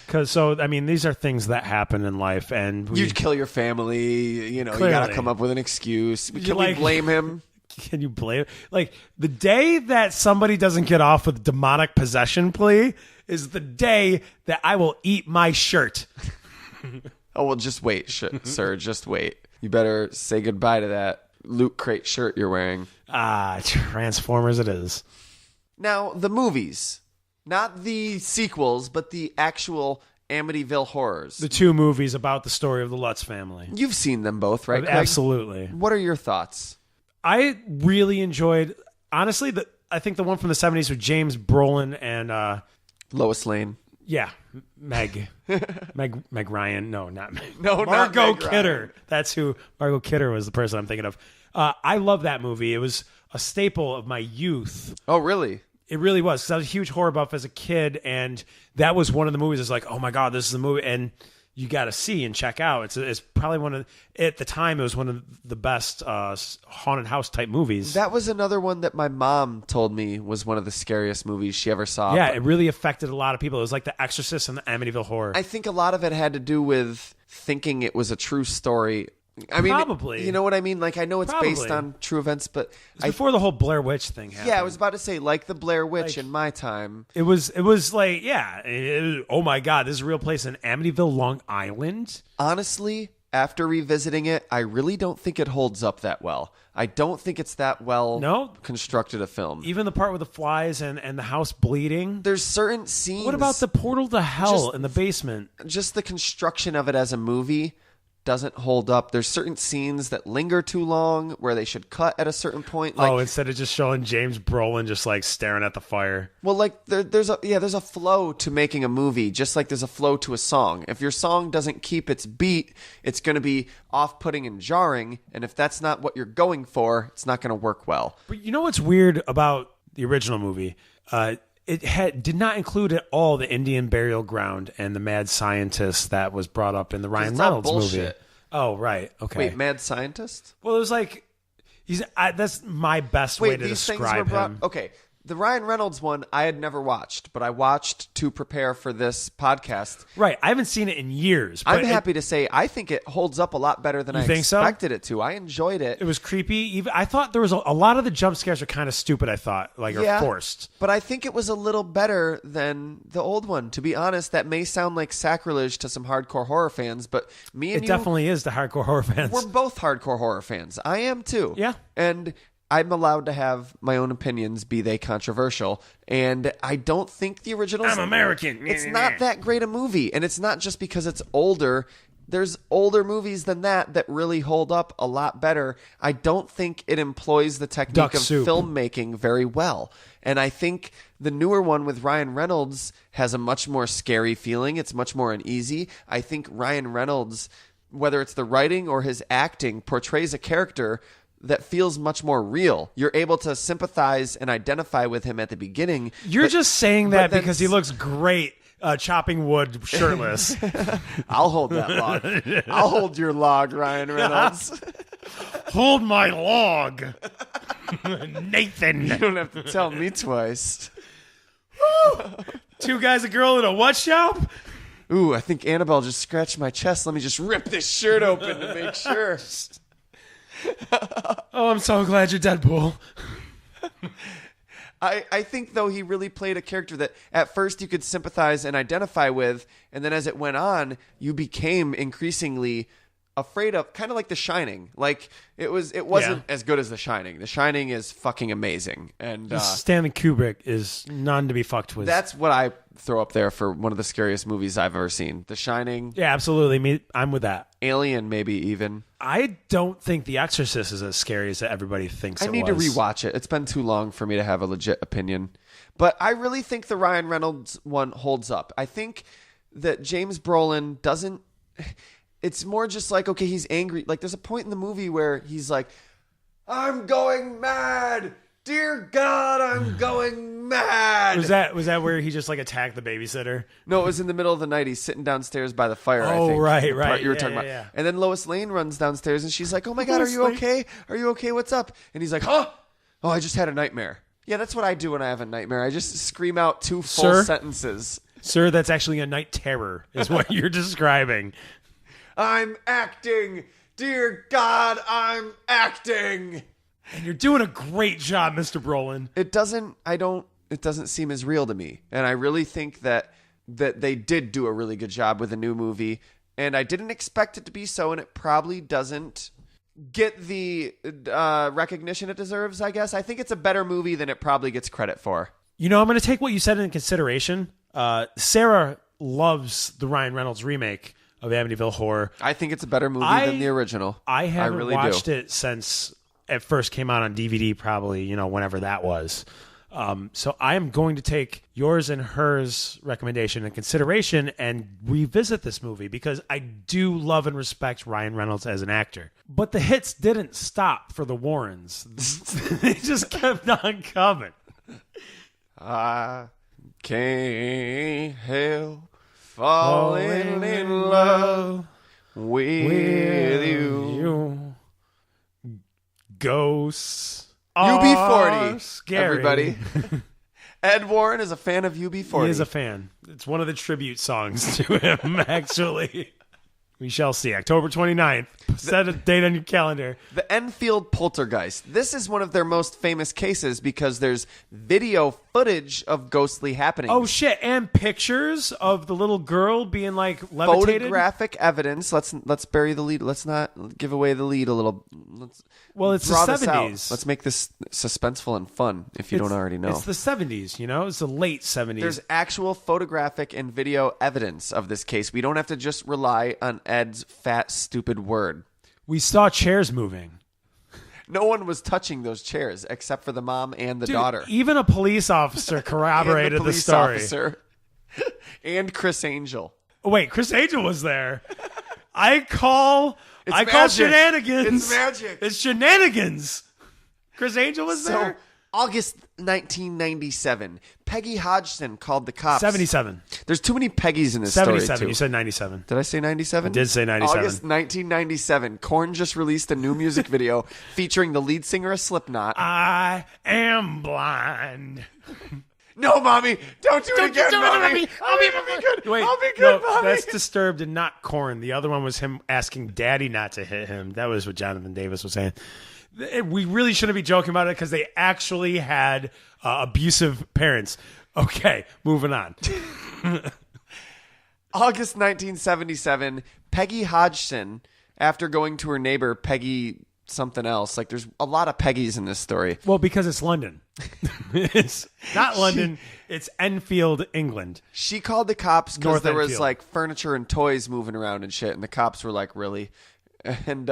Because these are things that happen in life. And you'd kill your family. You know, Clearly. You got to come up with an excuse. Can we blame him? Can you blame? Like, the day that somebody doesn't get off with demonic possession plea is the day that I will eat my shirt. Oh, well, just wait, sir. Just wait. You better say goodbye to that Loot Crate shirt you're wearing. Transformers it is. Now, the movies. Not the sequels, but the actual Amityville Horrors. The 2 movies about the story of the Lutz family. You've seen them both, right, Craig? Absolutely. What are your thoughts? I really enjoyed, honestly, I think the one from the 70s with James Brolin and... Lois Lane. Yeah, Meg Ryan. No, not Meg. No, Margot not Meg Kidder. Ryan. That's who. Margot Kidder was the person I'm thinking of. I love that movie. It was a staple of my youth. Oh, really? It really was. 'Cause I was a huge horror buff as a kid, and that was one of the movies. It's like, oh my god, this is the movie, and you got to see and check out. It's probably one of, at the time, it was one of the best haunted house type movies. That was another one that my mom told me was one of the scariest movies she ever saw. Yeah, it really affected a lot of people. It was like The Exorcist and the Amityville Horror. I think a lot of it had to do with thinking it was a true story. I mean, probably. You know what I mean? Like, I know it's Probably. based on true events, but before the whole Blair Witch thing happened. Yeah, I was about to say, like the Blair Witch in my time. It was like, yeah, oh my god, this is a real place in Amityville, Long Island. Honestly, after revisiting it, I really don't think it holds up that well. I don't think it's that well constructed a film. Even the part with the flies and the house bleeding. There's certain scenes. What about the portal to hell in the basement? Just the construction of it as a movie doesn't hold up. There's certain scenes that linger too long where they should cut at a certain point. Instead of just showing James Brolin just like staring at the fire. Well, like there's a flow to making a movie, just like there's a flow to a song. If your song doesn't keep its beat, it's going to be off-putting and jarring, and if that's not what you're going for, it's not going to work well. But you know what's weird about the original movie? It did not include at all the Indian burial ground and the mad scientist that was brought up in the Ryan Reynolds movie. Oh, right. Okay. Wait, mad scientist? Well, it was like that's my best way to describe him. Okay. The Ryan Reynolds one I had never watched, but I watched to prepare for this podcast. Right. I haven't seen it in years. I'm happy to say I think it holds up a lot better than I expected it to. I enjoyed it. It was creepy. I thought there was a lot of the jump scares are kind of stupid, I thought, or forced. But I think it was a little better than the old one. To be honest, that may sound like sacrilege to some hardcore horror fans, but it definitely is to hardcore horror fans. We're both hardcore horror fans. I am too. Yeah. And I'm allowed to have my own opinions, be they controversial. And I don't think the original... I'm American. It's not that great a movie. And it's not just because it's older. There's older movies than that really hold up a lot better. I don't think it employs the technique of filmmaking very well. And I think the newer one with Ryan Reynolds has a much more scary feeling. It's much more uneasy. I think Ryan Reynolds, whether it's the writing or his acting, portrays a character that feels much more real. You're able to sympathize and identify with him at the beginning. You're just saying that because he looks great chopping wood shirtless. I'll hold that log. I'll hold your log, Ryan Reynolds. Hold my log. Nathan. You don't have to tell me twice. Two guys, a girl in a what shop? Ooh, I think Annabelle just scratched my chest. Let me just rip this shirt open to make sure. Oh, I'm so glad you're Deadpool. I think, though, he really played a character that at first you could sympathize and identify with, and then as it went on, you became increasingly afraid of, kind of like The Shining. Like, it wasn't as good as The Shining. The Shining is fucking amazing. And Stanley Kubrick is none to be fucked with. That's what I throw up there for one of the scariest movies I've ever seen. The Shining. Yeah, absolutely. I'm with that. Alien, maybe even. I don't think The Exorcist is as scary as everybody thinks it was. I need to rewatch it. It's been too long for me to have a legit opinion. But I really think the Ryan Reynolds one holds up. I think that James Brolin doesn't... It's more just like, okay, he's angry. Like, there's a point in the movie where he's like, I'm going mad. Dear God, I'm going mad. Was that where he just like attacked the babysitter? No, it was in the middle of the night. He's sitting downstairs by the fire. Oh, I think. right. Part you were talking about. Yeah. And then Lois Lane runs downstairs and she's like, oh my God, are you okay? Are you okay? What's up? And he's like, huh? Oh, I just had a nightmare. Yeah, that's what I do when I have a nightmare. I just scream out two full sentences. Sir, that's actually a night terror is what you're describing. I'm acting. Dear God, I'm acting. And you're doing a great job, Mr. Brolin. It doesn't seem as real to me. And I really think that they did do a really good job with the new movie. And I didn't expect it to be so, and it probably doesn't get the recognition it deserves, I guess. I think it's a better movie than it probably gets credit for. You know, I'm going to take what you said into consideration. Sarah loves the Ryan Reynolds remake of Amityville Horror. I think it's a better movie than the original. I haven't watched it since it first came out on DVD, probably, whenever that was. So I am going to take yours and hers recommendation in consideration and revisit this movie because I do love and respect Ryan Reynolds as an actor. But the hits didn't stop for the Warrens. They just kept on coming. I can't help falling in love with you. Ghosts. UB40, scary. Everybody. Ed Warren is a fan of UB40. He is a fan. It's one of the tribute songs to him, actually. We shall see. October 29th. Set a date on your calendar. The Enfield Poltergeist. This is one of their most famous cases because there's video footage of ghostly happenings. Oh shit! And pictures of the little girl being like levitated. Photographic evidence. Let's bury the lead. Let's not give away the lead a little. Well, it's the draw this out. 70s. Let's make this suspenseful and fun. If you don't already know, it's the 70s. You know, it's the late 70s. There's actual photographic and video evidence of this case. We don't have to just rely on Ed's fat, stupid word. We saw chairs moving. No one was touching those chairs except for the mom and the daughter. Even a police officer corroborated and the police story. Officer. And Chris Angel. Oh, wait, Chris Angel was there. I call magic. shenanigans. It's magic. It's shenanigans. Chris Angel was there. August 1997, Peggy Hodgson called the cops. 77. There's too many Peggys in this story, 77. too. You said 97. Did I say 97? I did say 97. August 1997, Korn just released a new music video featuring the lead singer of Slipknot. I am blind. No, Mommy, don't do it again, Mommy. I'll be good. Wait, I'll be good, no, Mommy. that's Disturbed and not Korn. The other one was him asking Daddy not to hit him. That was what Jonathan Davis was saying. We really shouldn't be joking about it because they actually had abusive parents. Okay, moving on. August 1977, Peggy Hodgson, after going to her neighbor, Peggy something else. Like, there's a lot of Peggys in this story. Well, because it's London. It's not London. It's Enfield, England. She called the cops because North there was, Enfield. like, furniture and toys moving around and shit, and the cops were like, really? And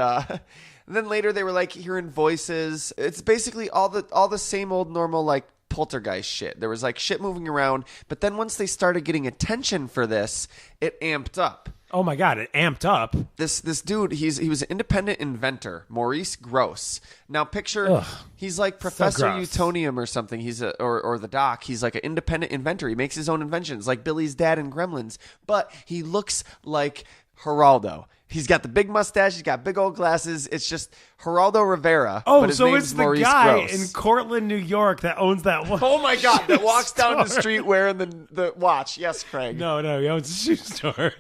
then later they were, like, hearing voices. It's basically all the same old normal, like, poltergeist shit. There was, like, shit moving around, but then once they started getting attention for this, it amped up. Oh my God, it amped up. This dude, he was an independent inventor, Maurice Gross. Now picture he's like Professor gross. Utonium or something. He's or the Doc. He's like an independent inventor. He makes his own inventions, like Billy's dad in Gremlins. But he looks like Geraldo. He's got the big mustache. He's got big old glasses. It's just Geraldo Rivera. Oh, but his so name's it's the Maurice guy Gross. in Cortland, New York that owns that one. Oh my God! That walks down the store. street wearing the watch. Yes, Craig. No, he owns a shoe store.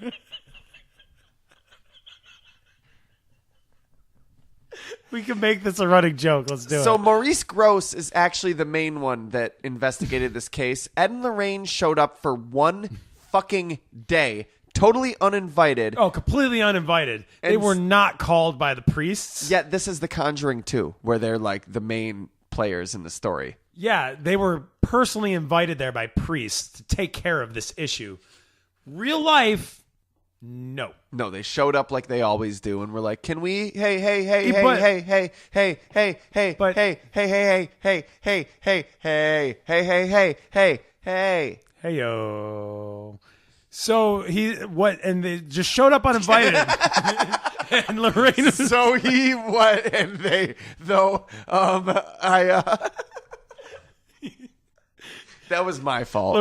We can make this a running joke. Let's do it. So Maurice Gross is actually the main one that investigated this case. Ed and Lorraine showed up for one fucking day, totally uninvited. Oh, completely uninvited. They And were not called by the priests. Yet this is The Conjuring 2, where they're like the main players in the story. Yeah, they were personally invited there by priests to take care of this issue. Real life, no. No, they showed up like they always do, and we're like, "Can we? Hey, hey." Hey yo. So and they just showed up uninvited. And Lorraine was So he what? And they that was my fault.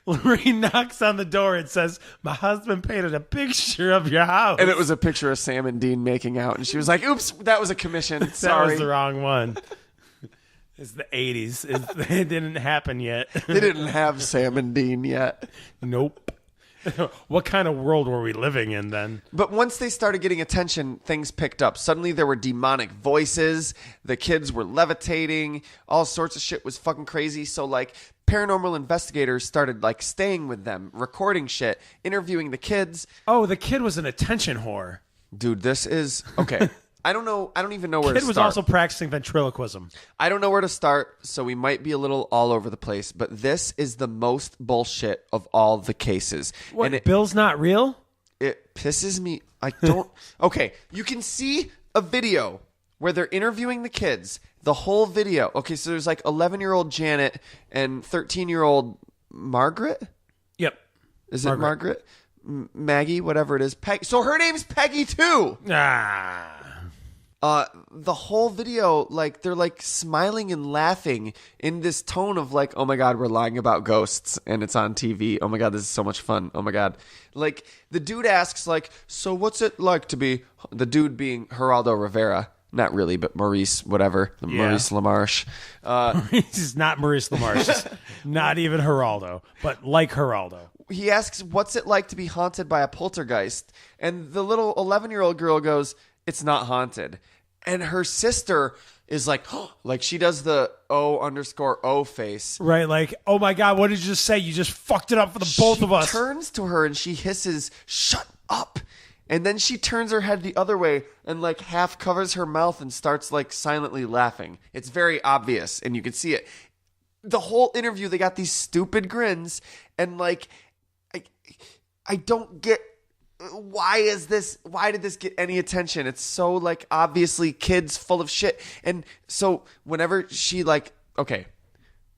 Lorraine knocks on the door and says, "My husband painted a picture of your house." And it was a picture of Sam and Dean making out, and she was like, "Oops, that was a commission. That Sorry." was the wrong one. It's the 80s. It didn't happen yet. They didn't have Sam and Dean yet. Nope. What kind of world were we living in then? But once they started getting attention, things picked up. Suddenly there were demonic voices. The kids were levitating. All sorts of shit was fucking crazy. So like paranormal investigators started like staying with them, recording shit, interviewing the kids. Oh, the kid was an attention whore. Dude, this is okay. I don't know. I don't even know where to Kid start. was also practicing ventriloquism. I don't know where to start, so we might be a little all over the place, but this is the most bullshit of all the cases. What, And Bill's not real? it pisses me. I don't. Okay, you can see a video where they're interviewing the kids. The whole video. Okay, so there's like 11-year-old Janet and 13-year-old Margaret. Yep. Is it Margaret? Maggie, whatever it is. So her name's Peggy too. Ah. The whole video, like they're like smiling and laughing in this tone of like, oh my God, we're lying about ghosts and it's on TV. Oh my God, this is so much fun. Oh my God. Like the dude asks like, so what's it like to be, the dude being Geraldo Rivera, not really, but Maurice, whatever, Maurice LaMarche. He's not Maurice LaMarche. He's not even Geraldo, but like Geraldo. He asks, what's it like to be haunted by a poltergeist? And the little 11-year-old girl goes, it's not haunted. And her sister is like, like she does the O_O face. Right, like, oh my God, what did you just say? You just fucked it up for the both of us. She turns to her and she hisses, "Shut up." And then she turns her head the other way and like half covers her mouth and starts like silently laughing. It's very obvious and you can see it. The whole interview, they got these stupid grins and like, I don't get, why did this get any attention? It's so like obviously kids full of shit. And so whenever she like, okay,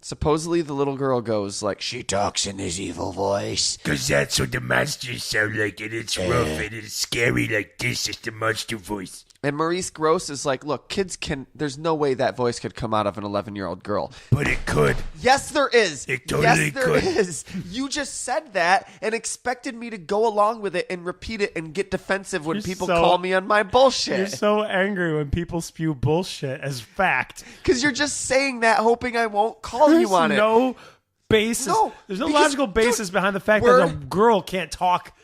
supposedly the little girl goes like, She talks in this evil voice. Because that's what the monsters sound like, and it's rough and it's scary like this. It's the monster voice. and Maurice Gross is like, look, there's no way that voice could come out of an 11-year-old girl. But it could. Yes, there is. It totally yes, there could. is. You just said that and expected me to go along with it and repeat it and get defensive when people call me on my bullshit. You're so angry when people spew bullshit as fact. Because you're just saying that hoping I won't call There's you on it. no basis. No, there's no because, logical basis dude, behind the fact that a girl can't talk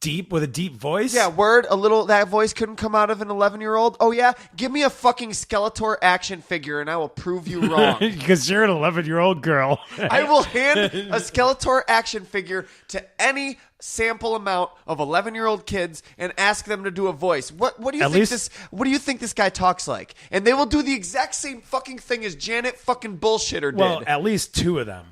deep with a deep voice. Yeah, that voice couldn't come out of an 11-year-old. Oh yeah, give me a fucking Skeletor action figure and I will prove you wrong. Because you're an 11-year-old girl. I will hand a Skeletor action figure to any sample amount of 11-year-old kids and ask them to do a voice. What do you think this guy talks like? And they will do the exact same fucking thing as Janet fucking bullshitter did. Well, at least two of them.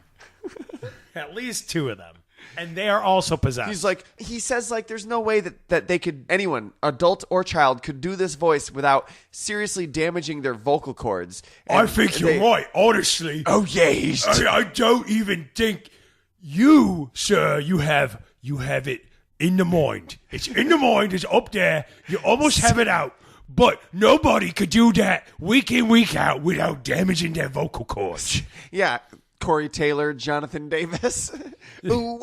At least two of them. And they are also possessed. He says there's no way that they could, anyone, adult or child, could do this voice without seriously damaging their vocal cords. I think you're right, honestly. Oh, yeah, I don't even think you, sir, you have it in the mind. It's in the mind, it's up there. You almost have it out. But nobody could do that week in, week out without damaging their vocal cords. Yeah. Corey Taylor, Jonathan Davis. Ooh,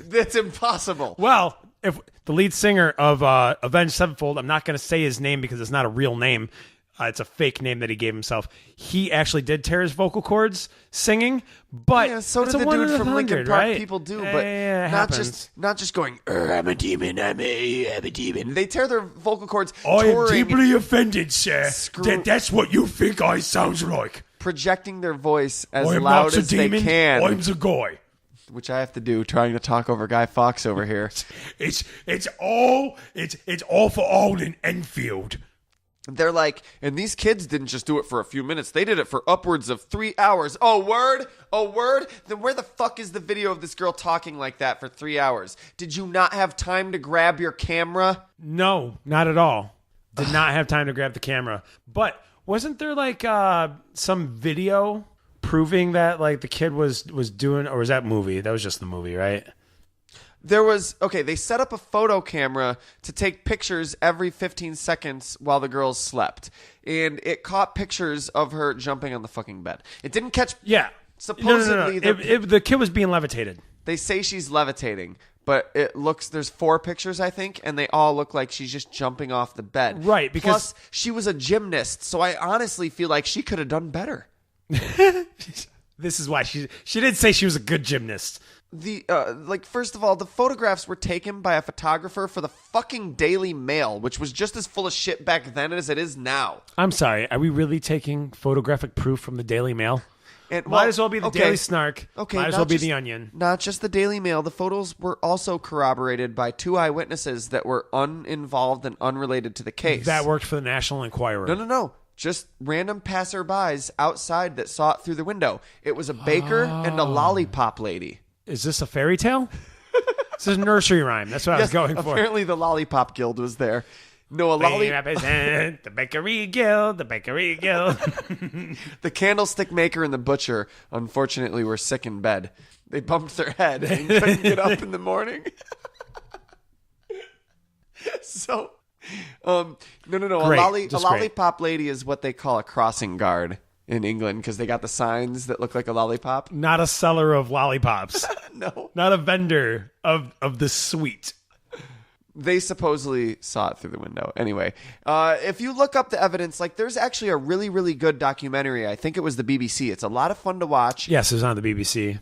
that's impossible. Well, if the lead singer of Avenged Sevenfold, I'm not going to say his name because it's not a real name. It's a fake name that he gave himself. He actually did tear his vocal cords singing, but yeah, so it's did a the dude 1 in from 100, Linkin Park. right? People do, Yeah, but it not just going. I'm a demon. I'm a demon. They tear their vocal cords. I am touring, deeply offended, sir, that's what you think I sounds like. projecting their voice as I am loud not a as demon, they can, I'm the guy. which I have to do, trying to talk over Guy Fawkes over here. It's all for Alden Enfield. They're like, and these kids didn't just do it for a few minutes. They did it for upwards of 3 hours. Oh, word? Then where the fuck is the video of this girl talking like that for 3 hours? Did you not have time to grab your camera? No, not at all. Did not have time to grab the camera. But wasn't there some video proving that the kid was doing, or was that movie? That was just the movie, right? There was, they set up a photo camera to take pictures every 15 seconds while the girls slept. And it caught pictures of her jumping on the fucking bed. It didn't catch... Yeah. Supposedly... No. The kid was being levitated. They say she's levitating, but it looks... There's 4 pictures, I think, and they all look like she's just jumping off the bed. Right, because... Plus, she was a gymnast, so I honestly feel like she could have done better. This is why she did say she was a good gymnast. First of all, the photographs were taken by a photographer for the fucking Daily Mail, which was just as full of shit back then as it is now. I'm sorry. Are we really taking photographic proof from the Daily Mail? Might as well be the Daily Snark. Okay, might as well be the Onion. Not just the Daily Mail. The photos were also corroborated by 2 eyewitnesses that were uninvolved and unrelated to the case. That worked for the National Enquirer. No. Just random passerbys outside that saw it through the window. It was a baker and a lollipop lady. Is this a fairy tale? This is a nursery rhyme. That's what I was going for. Apparently the Lollipop Guild was there. No, We represent the Bakery Guild, the Bakery Guild. The candlestick maker and the butcher, unfortunately, were sick in bed. They bumped their head and couldn't get up in the morning. So, no. Great. A lollipop lady is what they call a crossing guard in England because they got the signs that look like a lollipop. Not a seller of lollipops. No. Not a vendor of the sweet. They supposedly saw it through the window. Anyway, if you look up the evidence, there's actually a really, really good documentary. I think it was the BBC. It's a lot of fun to watch. Yes, it was on the BBC.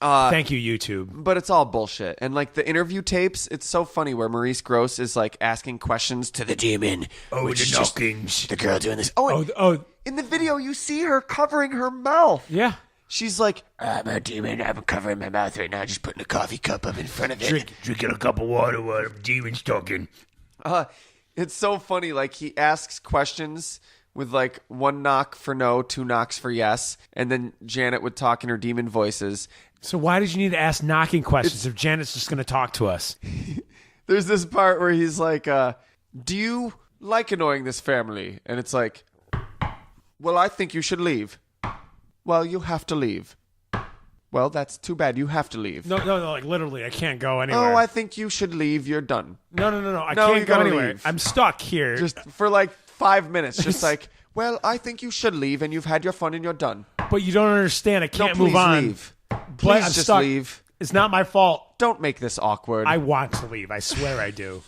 Thank you, YouTube. But it's all bullshit. And like the interview tapes, it's so funny where Maurice Grosse is like asking questions to the demon. Oh, which the is just knockings. the girl doing this. Oh, Oh, in the video you see her covering her mouth. yeah. She's like, I'm a demon. I'm covering my mouth right now, just putting a coffee cup up in front of it. Drinking a cup of water while the demon's talking. it's so funny. Like he asks questions with like 1 knock for no, 2 knocks for yes, and then Janet would talk in her demon voices. So why did you need to ask knocking questions if Janet's just going to talk to us? There's this part where he's like, do you like annoying this family? And it's like, well, I think you should leave. Well, you have to leave. Well, that's too bad. You have to leave. No, like literally, I can't go anywhere. Oh, I think you should leave. You're done. No, I No, you can't go gotta anywhere. leave. I'm stuck here. Just for like 5 minutes. Just like, well, I think you should leave and you've had your fun and you're done. But you don't understand. I can't no, move on. Leave. But Please I'm just stuck. leave. It's not my fault. Don't make this awkward. I want to leave. I swear I do.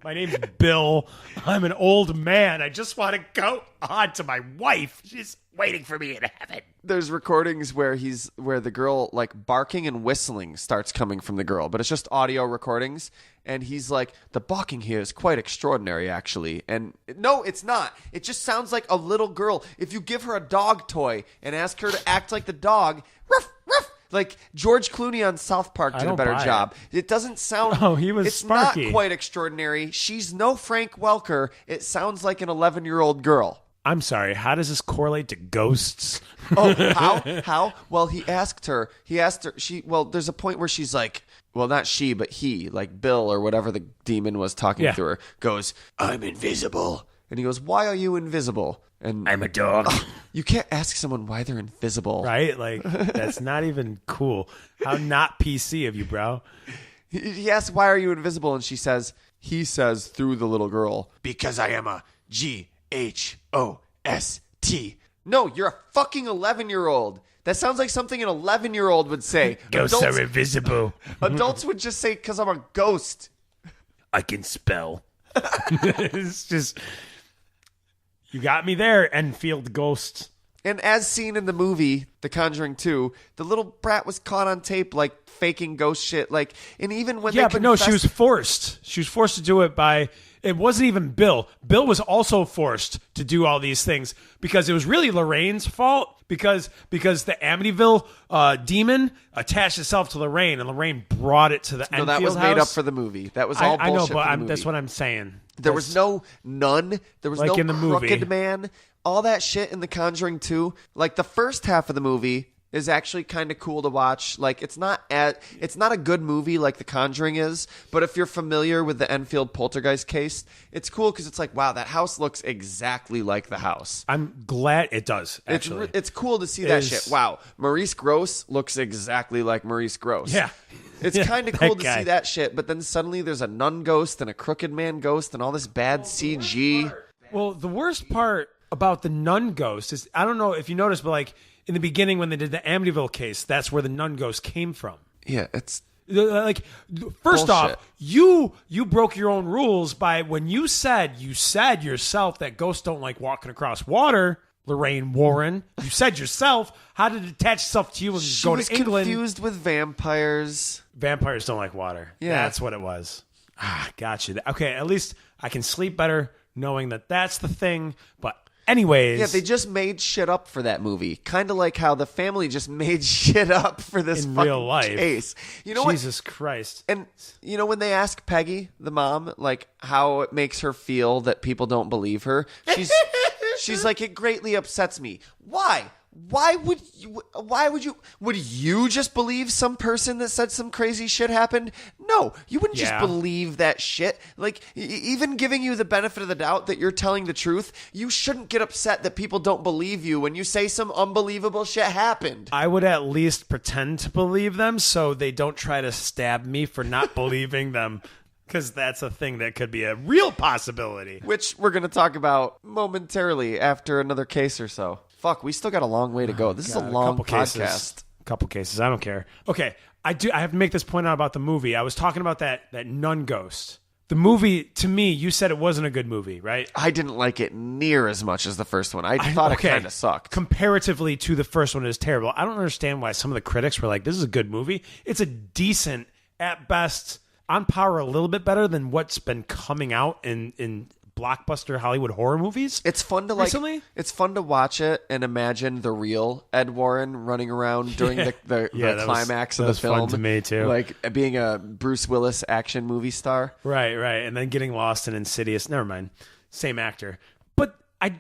My name's Bill. I'm an old man. I just want to go on to my wife. She's waiting for me in heaven. There's recordings where the girl like barking and whistling starts coming from the girl, but it's just audio recordings. And he's like, the barking here is quite extraordinary, actually. And no, it's not. It just sounds like a little girl. If you give her a dog toy and ask her to act like the dog, ruff, ruff, like George Clooney on South Park did a better job. It doesn't sound. Oh, he was It's Sparky. not quite extraordinary. She's no Frank Welker. It sounds like an 11-year-old girl. I'm sorry. How does this correlate to ghosts? Oh, how? Well, he asked her. There's a point where she's like, well, not she, but he, like Bill or whatever the demon was talking to her, goes, I'm invisible. And he goes, why are you invisible? And I'm a dog. you can't ask someone why they're invisible. Right? Like, that's not even cool. How not PC of you, bro. He asks, why are you invisible? And he says through the little girl, Because I am a GHOST. no, you're a fucking 11-year-old. That sounds like something an 11-year-old would say. Ghosts are invisible. Adults would just say, because I'm a ghost. I can spell. It's just, you got me there, Enfield Ghosts. And as seen in the movie, The Conjuring 2, the little brat was caught on tape, like, faking ghost shit. Like, and even when Yeah, they but no, she confessed- was forced. She was forced to do it by... It wasn't even Bill. Bill was also forced to do all these things because it was really Lorraine's fault because the Amityville demon attached itself to Lorraine and Lorraine brought it to the No, Enfield that was house. made up for the movie. That was all I know, bullshit but for the movie. that's what I'm saying. There was no nun. There was Like no in the movie. crooked man. All that shit in The Conjuring 2. Like, the first half of the movie is actually kind of cool to watch. Like, it's not a good movie like The Conjuring is, but if you're familiar with the Enfield poltergeist case, it's cool because it's like, wow, that house looks exactly like the house. I'm glad it does, actually. It's cool to see that is- shit. Wow, Maurice Grosse looks exactly like Maurice Grosse. Yeah. It's Yeah, kind of cool that to guy. see that shit, but then suddenly there's a nun ghost and a crooked man ghost and all this bad CG. Well, the worst part about the nun ghost is, I don't know if you noticed, but like in the beginning when they did the Amityville case, that's where the nun ghost came from. Yeah, it's Like, first Bullshit. off, you broke your own rules by when you said yourself that ghosts don't like walking across water. Lorraine Warren, you said yourself how to detach yourself to you and she go was to England. confused with vampires. Vampires don't like water. Yeah. That's what it was. Gotcha. Okay, at least I can sleep better knowing that that's the thing. But anyways, Yeah, they just made shit up for that movie. Kind of like how the family just made shit up for this in fucking real life, case. You know what? Jesus Christ. And you know when they ask Peggy, the mom, like how it makes her feel that people don't believe her, she's like, it greatly upsets me. Why? Would you just believe some person that said some crazy shit happened? No, you wouldn't just Yeah. believe that shit. Like, even giving you the benefit of the doubt that you're telling the truth, you shouldn't get upset that people don't believe you when you say some unbelievable shit happened. I would at least pretend to believe them so they don't try to stab me for not believing them. Because that's a thing that could be a real possibility. Which we're going to talk about momentarily after another case or so. Fuck, we still got a long way to go. This is a long podcast. Couple cases. I don't care. Okay, I have to make this point out about the movie. I was talking about that nun ghost. The movie, to me, you said it wasn't a good movie, right? I didn't like it near as much as the first one. I thought it kind of sucked. Comparatively to the first one, it is terrible. I don't understand why some of the critics were like, this is a good movie. It's a decent, at best, on par a little bit better than what's been coming out in blockbuster Hollywood horror movies. It's fun to recently. It's fun to watch it and imagine the real Ed Warren running around during the climax of the film. Fun to me too, like being a Bruce Willis action movie star. Right, and then getting lost in Insidious. Never mind, same actor. But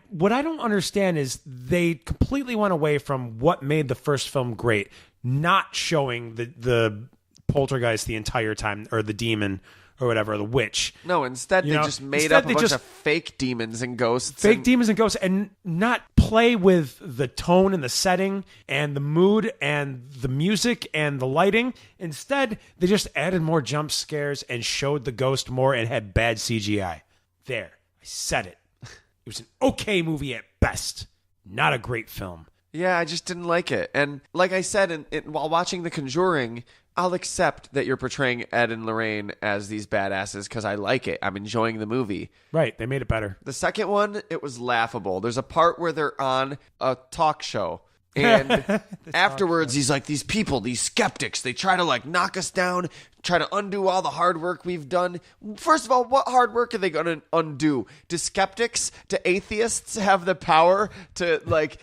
what I don't understand is they completely went away from what made the first film great, not showing the poltergeist the entire time, or the demon, or whatever, the witch. No, instead they just made up a bunch of fake demons and ghosts. Demons and ghosts, and not play with the tone and the setting and the mood and the music and the lighting. Instead, they just added more jump scares and showed the ghost more and had bad CGI. There, I said it. It was an okay movie at best. Not a great film. Yeah, I just didn't like it. And like I said, while watching The Conjuring, I'll accept that you're portraying Ed and Lorraine as these badasses because I like it. I'm enjoying the movie. Right. They made it better. The second one, it was laughable. There's a part where they're on a talk show. And afterwards, he's like, these people, these skeptics, they try to like knock us down, try to undo all the hard work we've done. First of all, what hard work are they going to undo? Do skeptics, do atheists have the power to like...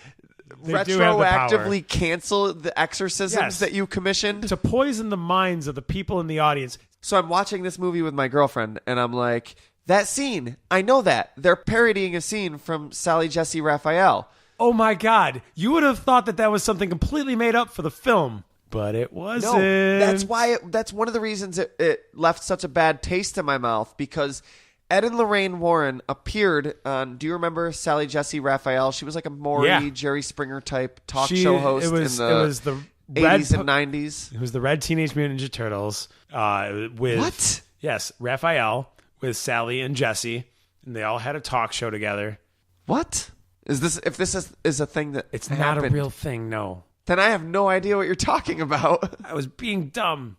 retroactively cancel the exorcisms that you commissioned? To poison the minds of the people in the audience. So I'm watching this movie with my girlfriend, and I'm like, that scene, I know that. They're parodying a scene from Sally Jesse Raphael. Oh my God. You would have thought that was something completely made up for the film, but it wasn't. No, that's one of the reasons it left such a bad taste in my mouth, because Ed and Lorraine Warren appeared on, do you remember Sally Jesse Raphael? She was like a Maury, Jerry Springer type talk show host in the 80s and 90s. It was the Red Teenage Mutant Ninja Turtles. With what? Yes, Raphael with Sally and Jesse, and they all had a talk show together. What? If this is a thing that it's happened, not a real thing, no. Then I have no idea what you're talking about. I was being dumb.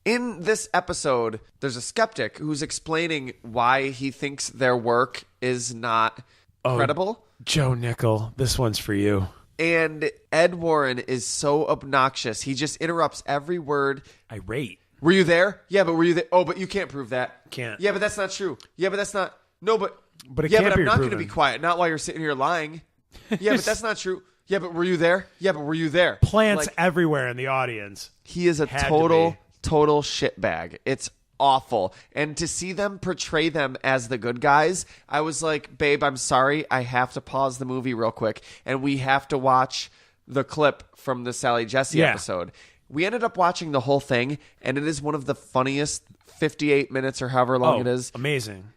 In this episode, there's a skeptic who's explaining why he thinks their work is not credible. Joe Nickel, this one's for you. And Ed Warren is so obnoxious. He just interrupts every word. Irate. Were you there? Yeah, but were you there? Oh, but you can't prove that. Can't. Yeah, but that's not true. Yeah, but that's not. No, but it yeah, can't but be I'm not going to proven. be quiet. Not while you're sitting here lying. Yeah, but that's not true. Yeah, but were you there? Yeah, but were you there? Plants everywhere in the audience. He is a total shitbag. It's awful. And to see them portray them as the good guys, I was like, babe, I'm sorry. I have to pause the movie real quick. And we have to watch the clip from the Sally Jesse episode. We ended up watching the whole thing, and it is one of the funniest 58 minutes or however long it is. Amazing.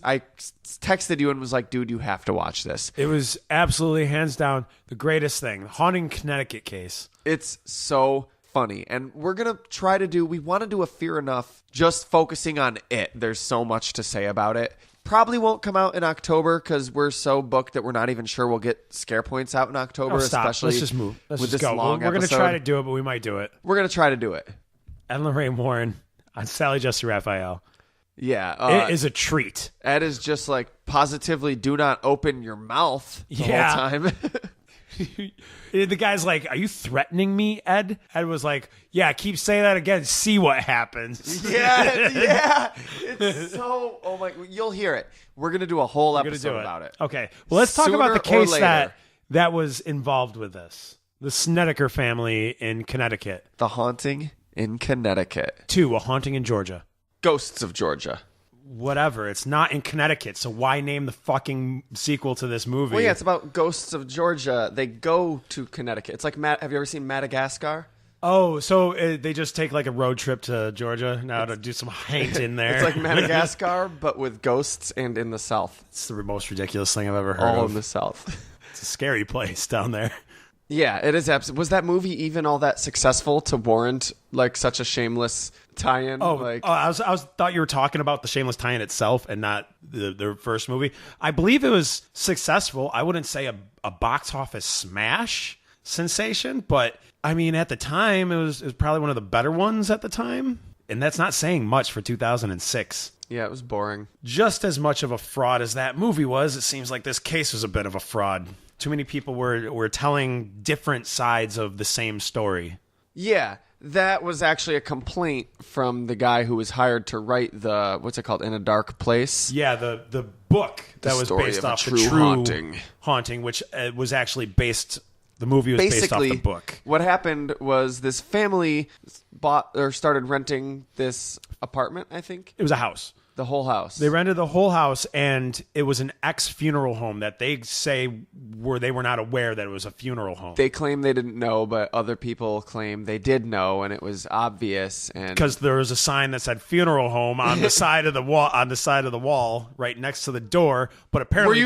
I texted you and was like, dude, you have to watch this. It was absolutely, hands down, the greatest thing. The Haunting Connecticut case. It's so funny. And we're going to we want to do a Fear Enough just focusing on it. There's so much to say about it. Probably won't come out in October because we're so booked that we're not even sure we'll get scare points out in October. Stop. Especially Let's just move. Let's with just this go. long We're going to episode. try to do it, but we might do it. We're going to try to do it. Ed Lorraine Warren on Sally Jesse Raphael. Yeah. It is a treat. Ed is just like, positively do not open your mouth the whole time. The guy's like, are you threatening me, Ed? Ed was like, yeah, keep saying that again. See what happens. Yeah. It's so, oh my, you'll hear it. We're going to do a whole episode about it. Okay. Well, let's talk about the Sooner or case later. that was involved with this. The Snedeker family in Connecticut. The Haunting in Connecticut. 2, A Haunting in Georgia. Ghosts of Georgia. Whatever. It's not in Connecticut, so why name the fucking sequel to this movie? Well, yeah, it's about Ghosts of Georgia. They go to Connecticut. It's like, have you ever seen Madagascar? Oh, so they just take like a road trip to Georgia now to do some haunting there. It's like Madagascar, but with ghosts and in the South. It's the most ridiculous thing I've ever heard All of. in the South. It's a scary place down there. Yeah, it is. Was that movie even all that successful to warrant like such a shameless tie-in? I thought you were talking about the shameless tie-in itself and not the first movie. I believe it was successful. I wouldn't say a box office smash sensation, but I mean, at the time, it was probably one of the better ones at the time. And that's not saying much for 2006. Yeah, it was boring. Just as much of a fraud as that movie was, it seems like this case was a bit of a fraud. Too many people were telling different sides of the same story. Yeah, that was actually a complaint from the guy who was hired to write the, what's it called, In a Dark Place? Yeah, the book that was story based of a off the true true haunting. which was actually based... The movie was based off the book. What happened was this family bought or started renting this apartment, I think. It was a house. The whole house. They rented the whole house, and it was an ex-funeral home that they say they were not aware that it was a funeral home. They claim they didn't know, but other people claim they did know, and it was obvious. And because there was a sign that said "funeral home" on the side of the wall, right next to the door. But apparently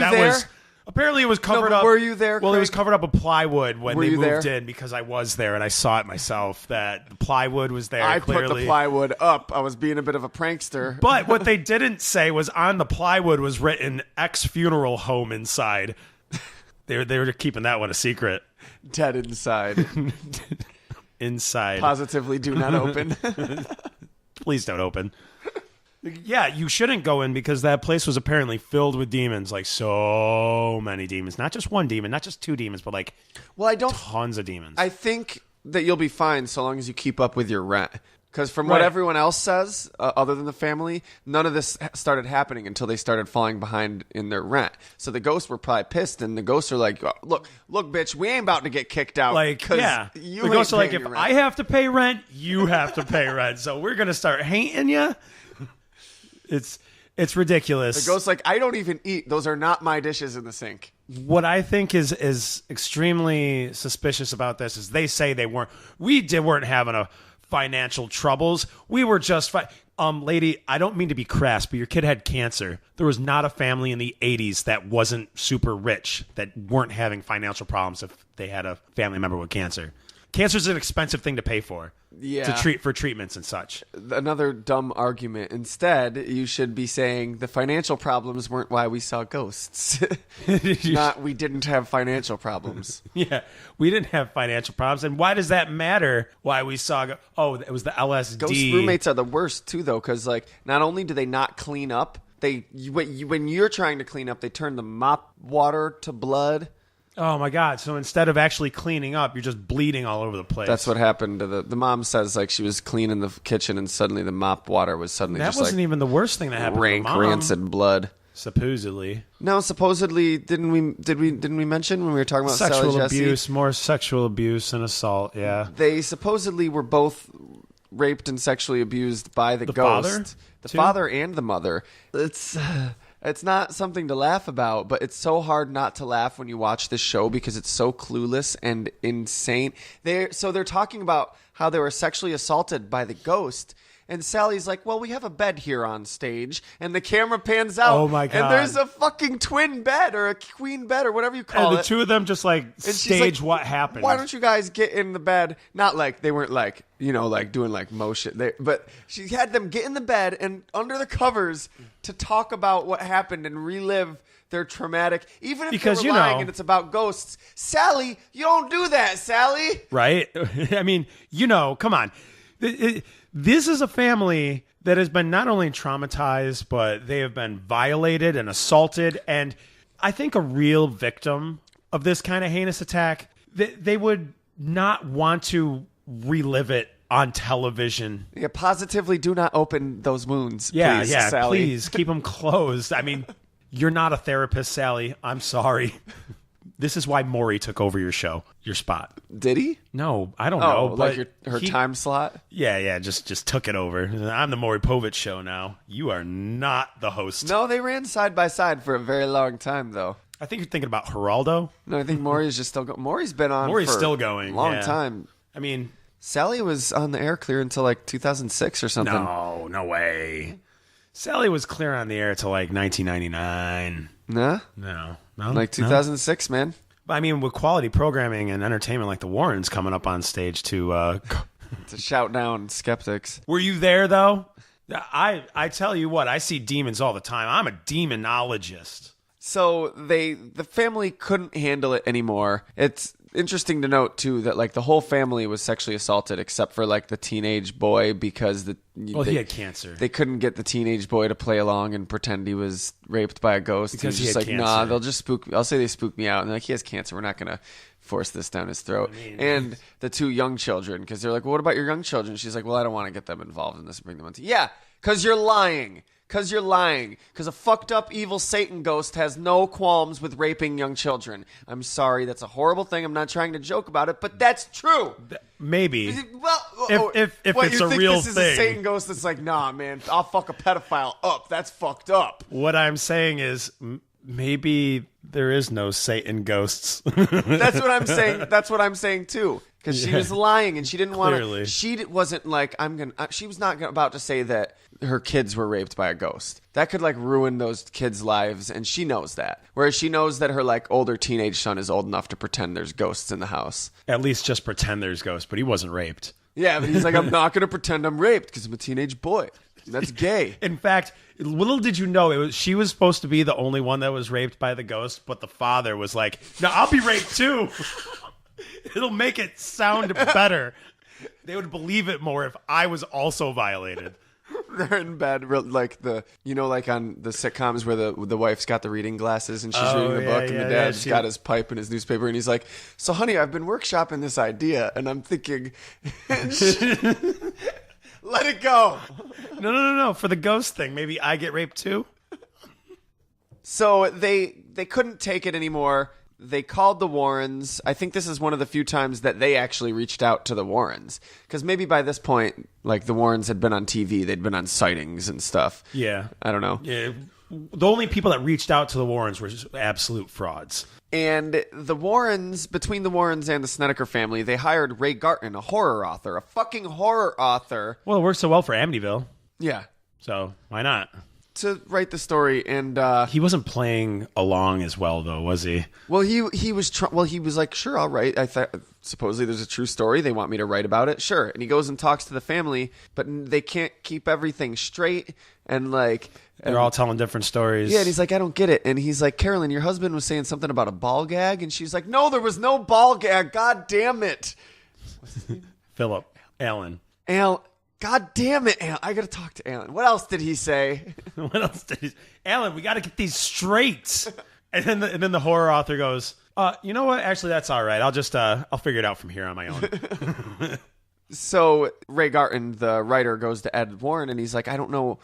Apparently it was covered up. Were you there, Well, it was Craig? covered up with plywood when they moved there? in because I was there and I saw it myself that the plywood was there. I clearly. put the plywood up. I was being a bit of a prankster. But what they didn't say was on the plywood was written ex-funeral home inside. They were keeping that one a secret. Dead inside. Inside. Positively do not open. Please don't open. Yeah, you shouldn't go in because that place was apparently filled with demons, like so many demons. Not just one demon, not just two demons, but like tons of demons. I think that you'll be fine so long as you keep up with your rent. Because from what everyone else says, other than the family, none of this started happening until they started falling behind in their rent. So the ghosts were probably pissed, and the ghosts are like, look, bitch, we ain't about to get kicked out. Like, yeah. You the ghosts are like, if rent. I have to pay rent, you have to pay rent. So we're going to start hating you. It's ridiculous. The ghost's like, I don't even eat. Those are not my dishes in the sink. What I think is extremely suspicious about this is they say we weren't having a financial troubles. We were just fine. Lady, I don't mean to be crass, but your kid had cancer. There was not a family in the 80s that wasn't super rich that weren't having financial problems if they had a family member with cancer. Cancer is an expensive thing to pay for. Yeah. To treat for treatments and such. Another dumb argument. Instead, you should be saying the financial problems weren't why we saw ghosts. Not we didn't have financial problems. Yeah, we didn't have financial problems. And why does that matter why we saw... it was the LSD. Ghost roommates are the worst, too, though, because like not only do they not clean up, when you're trying to clean up, they turn the mop water to blood. Oh, my God. So instead of actually cleaning up, you're just bleeding all over the place. That's what happened to the mom says, like, she was cleaning the kitchen and suddenly the mop water was suddenly that just wasn't even the worst thing that happened rank, to the mom. rancid blood. Supposedly. No, supposedly, didn't we mention when we were talking about sexual Sally Jesse? abuse, more sexual abuse and assault, yeah. They supposedly were both raped and sexually abused by the ghost. Father? The too? father and the mother. It's not something to laugh about, but it's so hard not to laugh when you watch this show because it's so clueless and insane. They're talking about how they were sexually assaulted by the ghost. And Sally's like, well, we have a bed here on stage. And the camera pans out. Oh, my God. And there's a fucking twin bed or a queen bed or whatever you call And it. the two of them just like And she's stage like, what happened. Why don't you guys get in the bed? Not like they weren't like, like doing like motion. But she had them get in the bed and under the covers to talk about what happened and relive their traumatic, even if because, they were lying and it's about ghosts. Sally, you don't do that, Sally. Right? I mean, come on. This is a family that has been not only traumatized, but they have been violated and assaulted. And I think a real victim of this kind of heinous attack, they would not want to relive it on television. Yeah, positively do not open those wounds. Yeah, please, yeah, Sally. please keep them closed. I mean, you're not a therapist, Sally. I'm sorry. This is why Maury took over your spot. Did he? No, I don't know. Like But her time slot? Yeah, just took it over. I'm the Maury Povich show now. You are not the host. No, they ran side by side for a very long time, though. I think you're thinking about Geraldo. No, I think Maury is just still going. Maury's been on Maury's for still going. a long yeah. time. I mean... Sally was on the air clear until like 2006 or something. No way. Sally was clear on the air till like 1999. Nah? No. Like 2006, man. I mean, with quality programming and entertainment like the Warrens coming up on stage to shout down skeptics. Were you there, though? I tell you what, I see demons all the time. I'm a demonologist. So the family couldn't handle it anymore. interesting to note too that like the whole family was sexually assaulted except for like the teenage boy because he had cancer. They couldn't get the teenage boy to play along and pretend he was raped by a ghost. Because he was he just had like, cancer. nah, they'll just spook. I'll say they spooked me out, and they're like, he has cancer. We're not gonna force this down his throat. And the 2 young children, because they're like, well, what about your young children? She's like, well, I don't want to get them involved in this and bring them on. Yeah, because you're lying. Because you're lying. Because a fucked up evil Satan ghost has no qualms with raping young children. I'm sorry. That's a horrible thing. I'm not trying to joke about it, but that's true. Maybe. Well, if what, it's you a think real this is thing. a Satan ghost that's like, nah, man, I'll fuck a pedophile up. That's fucked up. What I'm saying is maybe there is no Satan ghosts. That's what I'm saying. That's what I'm saying too. Because she was lying and she didn't want Clearly. to. She wasn't like she was not about to say that her kids were raped by a ghost. That could like ruin those kids' lives, and she knows that. Whereas she knows that her like older teenage son is old enough to pretend there's ghosts in the house. At least just pretend there's ghosts, but he wasn't raped. Yeah, but he's like, I'm not going to pretend I'm raped because I'm a teenage boy. That's gay. In fact, little did you know, she was supposed to be the only one that was raped by the ghost, but the father was like, no, I'll be raped too. It'll make it sound better. They would believe it more if I was also violated. They're in bed, like like on the sitcoms where the wife's got the reading glasses and she's reading the book, and the dad's got his pipe and his newspaper, and he's like, "So, honey, I've been workshopping this idea," and I'm thinking, let it go. No. For the ghost thing, maybe I get raped too. So they couldn't take it anymore. They called the Warrens. I think this is one of the few times that they actually reached out to the Warrens. Because maybe by this point, like, the Warrens had been on TV. They'd been on sightings and stuff. Yeah. I don't know. Yeah. The only people that reached out to the Warrens were just absolute frauds. And the Warrens, between the Warrens and the Snedeker family, they hired Ray Garton, a horror author. A fucking horror author. Well, it worked so well for Amityville. Yeah. So, why not? To write the story, and he wasn't playing along as well, though, was he? Well, he was like, sure, I'll write. I thought supposedly there's a true story. They want me to write about it. Sure. And he goes and talks to the family, but they can't keep everything straight. And like, they're all telling different stories. Yeah. And he's like, I don't get it. And he's like, Carolyn, your husband was saying something about a ball gag, and she's like, no, there was no ball gag. God damn it. What's his name? Philip Allen. God damn it, Alan. I gotta talk to Alan. What else did he say? What else did he say? Alan, we gotta get these straight. And then the horror author goes, you know what? Actually, that's all right. I'll just I'll figure it out from here on my own. So Ray Garton, the writer, goes to Ed Warren, and he's like, I don't know,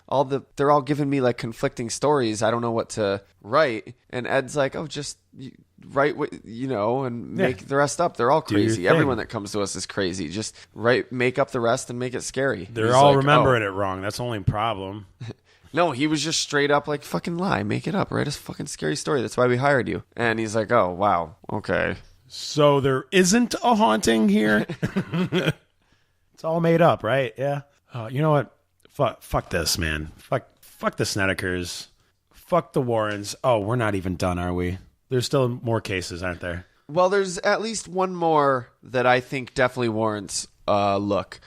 they're all giving me like conflicting stories. I don't know what to write. And Ed's like, oh, just write what and make the rest up. They're all crazy. Everyone that comes to us is crazy. Just make up the rest and make it scary. They're all remembering it wrong. That's the only problem. No, he was just straight up like, fucking lie, make it up, write a fucking scary story. That's why we hired you. And he's like, oh wow, okay. So there isn't a haunting here. It's all made up, right? Yeah. You know what? Fuck this, man. Fuck the Snedekers. Fuck the Warrens. Oh, we're not even done, are we? There's still more cases, aren't there? Well, there's at least one more that I think definitely warrants a look.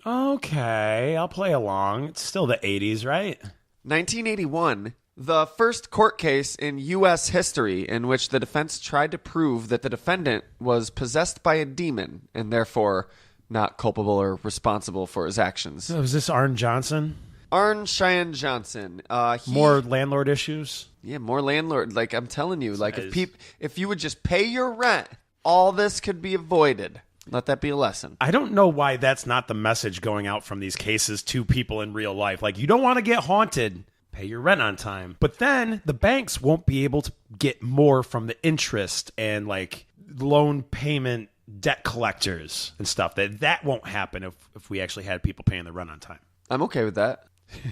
Okay, I'll play along. It's still the 80s, right? 1981. The first court case in U.S. history in which the defense tried to prove that the defendant was possessed by a demon and therefore not culpable or responsible for his actions. So was this Arn Johnson? Arn Cheyenne Johnson. More landlord issues? Yeah, more landlord. Like, I'm telling you, like, if you would just pay your rent, all this could be avoided. Let that be a lesson. I don't know why that's not the message going out from these cases to people in real life. Like, you don't want to get haunted, pay your rent on time. But then the banks won't be able to get more from the interest and, like, loan payment debt collectors and stuff. That won't happen if we actually had people paying the rent on time. I'm okay with that.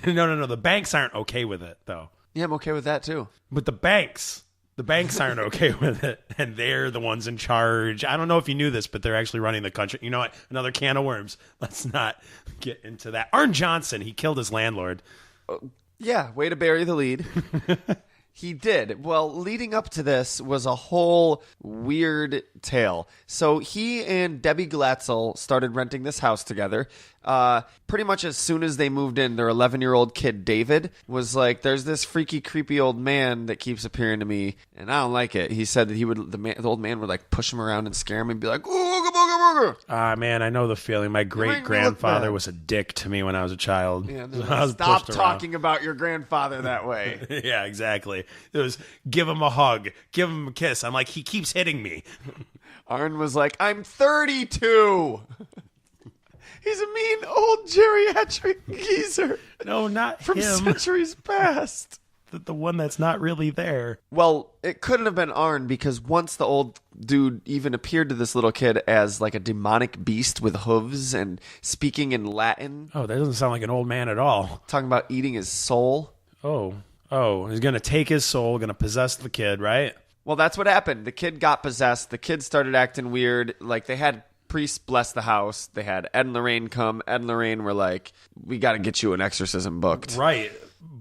No. The banks aren't okay with it, though. Yeah, I'm okay with that, too. But the banks aren't okay with it, and they're the ones in charge. I don't know if you knew this, but they're actually running the country. You know what? Another can of worms. Let's not get into that. Arn Johnson, he killed his landlord. Yeah, way to bury the lead. He did. Well, leading up to this was a whole weird tale. So he and Debbie Glatzel started renting this house together. Pretty much as soon as they moved in, their 11-year-old kid, David, was like, there's this freaky, creepy old man that keeps appearing to me, and I don't like it. He said that the old man would like push him around and scare him and be like, ooga booga booga. Man, I know the feeling. My great-grandfather was a dick to me when I was a child. Yeah, I was stop pushed talking about your grandfather that way. Yeah, exactly. It was, give him a hug, give him a kiss. I'm like, he keeps hitting me. Arn was like, I'm 32. He's a mean old geriatric geezer. No, not from him. centuries past. The one that's not really there. Well, it couldn't have been Arn because once the old dude even appeared to this little kid as like a demonic beast with hooves and speaking in Latin. Oh, that doesn't sound like an old man at all. Talking about eating his soul. Oh, he's going to take his soul, going to possess the kid, right? Well, that's what happened. The kid got possessed. The kid started acting weird. Like, they had priests bless the house. They had Ed and Lorraine come. Ed and Lorraine were like, we got to get you an exorcism booked. Right.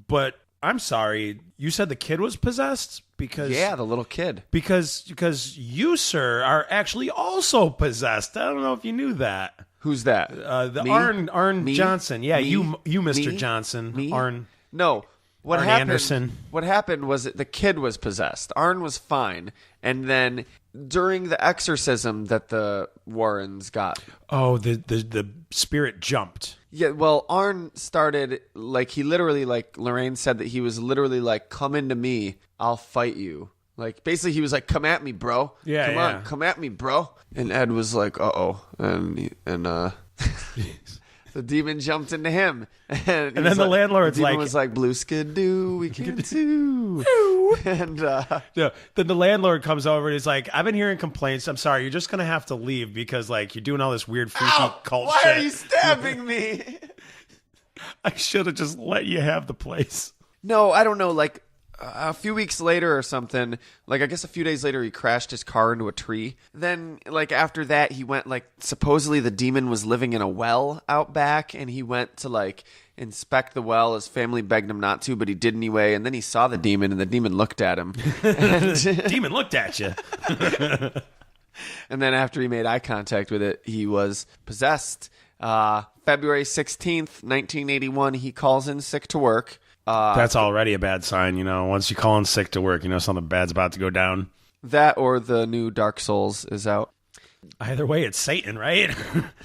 But I'm sorry. You said the kid was possessed? Because yeah, the little kid. Because you, sir, are actually also possessed. I don't know if you knew that. Who's that? The Arn Me? Johnson. Yeah, Me? you, Mr. Me? Johnson. Me? Arn. No. What Arn happened? Anderson. What happened was that the kid was possessed. Arn was fine, and then during the exorcism that the Warrens got. Oh, the spirit jumped. Yeah, well, Arn started like he literally like Lorraine said that he was literally like, "Come into me, I'll fight you." Like basically, he was like, "Come at me, bro. Yeah, come on, come at me, bro." And Ed was like, "Uh-oh," and the demon jumped into him, and then the landlord's like, was like, "Blue skidoo, we can do." And then the landlord comes over and he's like, "I've been hearing complaints. I'm sorry, you're just gonna have to leave because like you're doing all this weird freaky cult why shit. are you stabbing me? I should have just let you have the place." No, I don't know. Like a few weeks later or something, like I guess a few days later, he crashed his car into a tree. Then, like after that, he went like supposedly the demon was living in a well out back, and he went to like inspect the well. His family begged him not to, but he did anyway. And then he saw the demon, and the demon looked at him. Demon looked at you. And then after he made eye contact with it, he was possessed. February 16th, 1981, he calls in sick to work. That's already a bad sign, you know. Once you call in sick to work, you know something bad's about to go down. That or the new Dark Souls is out. Either way, it's Satan, right?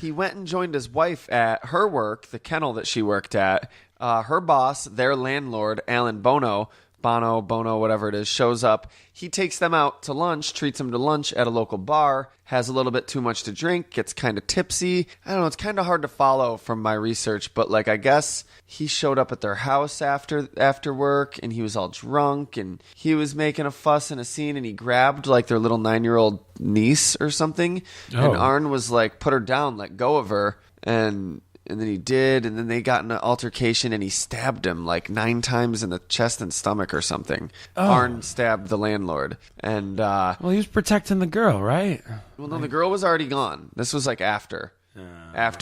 He went and joined his wife at her work, the kennel that she worked at. Her boss, their landlord, Alan Bono, whatever it is, shows up. He takes them out to lunch, treats them to lunch at a local bar, has a little bit too much to drink, gets kind of tipsy. I don't know, it's kind of hard to follow from my research, but like I guess he showed up at their house after work, and he was all drunk, and he was making a fuss and a scene, and he grabbed like their little 9-year-old niece or something, and Arn was like, put her down, let go of her, and then he did, and then they got in an altercation, and he stabbed him like 9 times in the chest and stomach or something. Arn stabbed the landlord, and well, he was protecting the girl, right? well, no, the girl was already gone. This was like after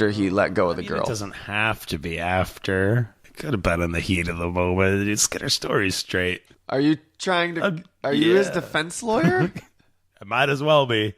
he let go of the girl. It doesn't have to be after. It could have been in the heat of the moment. Just get her story straight. Are you trying to? Are you his defense lawyer? It might as well be.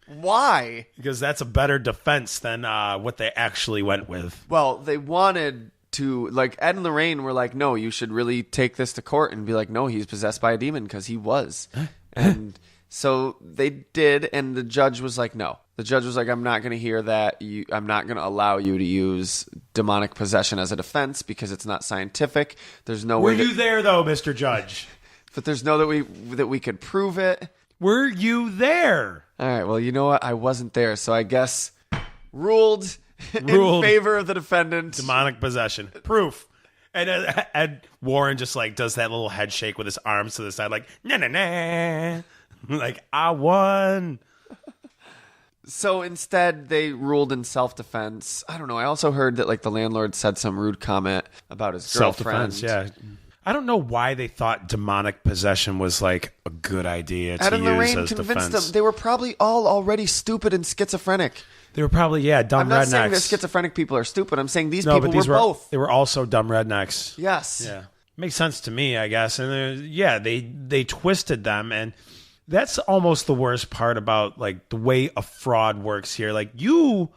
Why? Because that's a better defense than what they actually went with. Well, they wanted to, like, Ed and Lorraine were like, no, you should really take this to court and be like, no, he's possessed by a demon, because he was. And so they did, and the judge was like, no. The judge was like, I'm not going to hear that. I'm not going to allow you to use demonic possession as a defense because it's not scientific. There's no way. Were you there, though, Mr. Judge? But there's no that we could prove it. Were you there? All right, well, you know what? I wasn't there, so I guess ruled in favor of the defendant. Demonic possession. Proof. And Ed Warren just like does that little head shake with his arms to the side, like, nah. Like, I won. So instead, they ruled in self-defense. I don't know. I also heard that like the landlord said some rude comment about his girlfriend. Self-defense, yeah. I don't know why they thought demonic possession was like a good idea to Adam use Lorraine as convinced defense. them. They were probably all already stupid and schizophrenic. They were probably, dumb I'm not rednecks. saying that schizophrenic people are stupid. I'm saying these people were both. They were also dumb rednecks. Yes. Yeah. Makes sense to me, I guess. And they twisted them, and that's almost the worst part about like the way a fraud works here. Like, you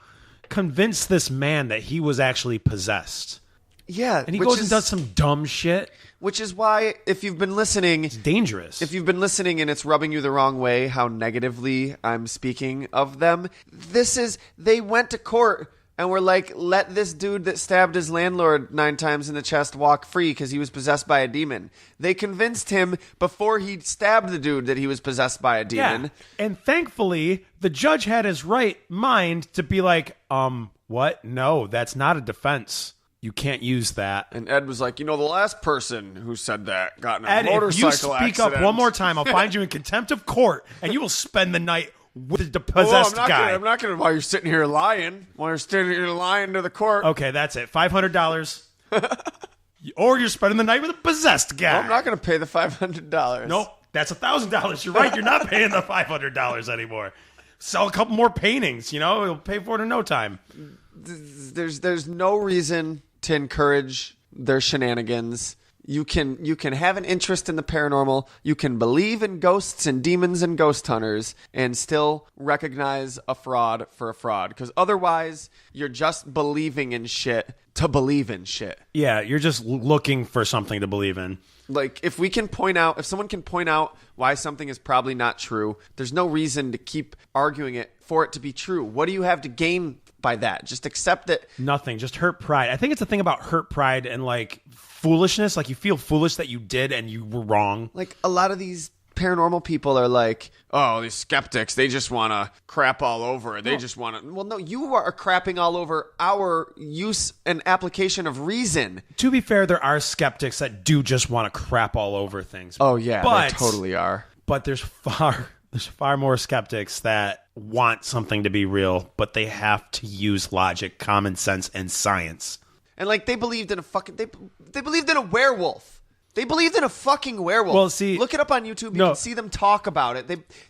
convince this man that he was actually possessed. Yeah. And he goes and does some dumb shit. Which is why, if you've been listening... It's dangerous. If you've been listening and it's rubbing you the wrong way, how negatively I'm speaking of them, they went to court and were like, let this dude that stabbed his landlord 9 times in the chest walk free because he was possessed by a demon. They convinced him before he stabbed the dude that he was possessed by a demon. Yeah. And thankfully, the judge had his right mind to be like, what? No, that's not a defense. You can't use that. And Ed was like, the last person who said that got in a Ed, motorcycle if you speak accident. up one more time, I'll find you in contempt of court, and you will spend the night with the possessed guy. I'm not going to, while you're sitting here lying, to the court. Okay, that's it. $500. Or you're spending the night with a possessed guy. Well, I'm not going to pay the $500. Nope, that's $1,000. You're right. You're not paying the $500 anymore. Sell a couple more paintings. You'll pay for it in no time. There's no reason to encourage their shenanigans. You can have an interest in the paranormal. You can believe in ghosts and demons and ghost hunters and still recognize a fraud for a fraud. Because otherwise, you're just believing in shit to believe in shit. Yeah, you're just looking for something to believe in. Like, if someone can point out why something is probably not true, there's no reason to keep arguing it for it to be true. What do you have to gain by that? Just accept that. Nothing. Just hurt pride. I think it's a thing about hurt pride and like foolishness. Like you feel foolish that you did and you were wrong. Like a lot of these paranormal people are like, oh, these skeptics, they just want to crap all over it. They just want to. Well, no, you are crapping all over our use and application of reason. To be fair, there are skeptics that do just want to crap all over things. Oh, yeah, they totally are. But there's far more skeptics that want something to be real, but they have to use logic, common sense, and science. And like they believed in they believed in a werewolf. They believed in a fucking werewolf. Well, see, look it up on YouTube. You can see them talk about it.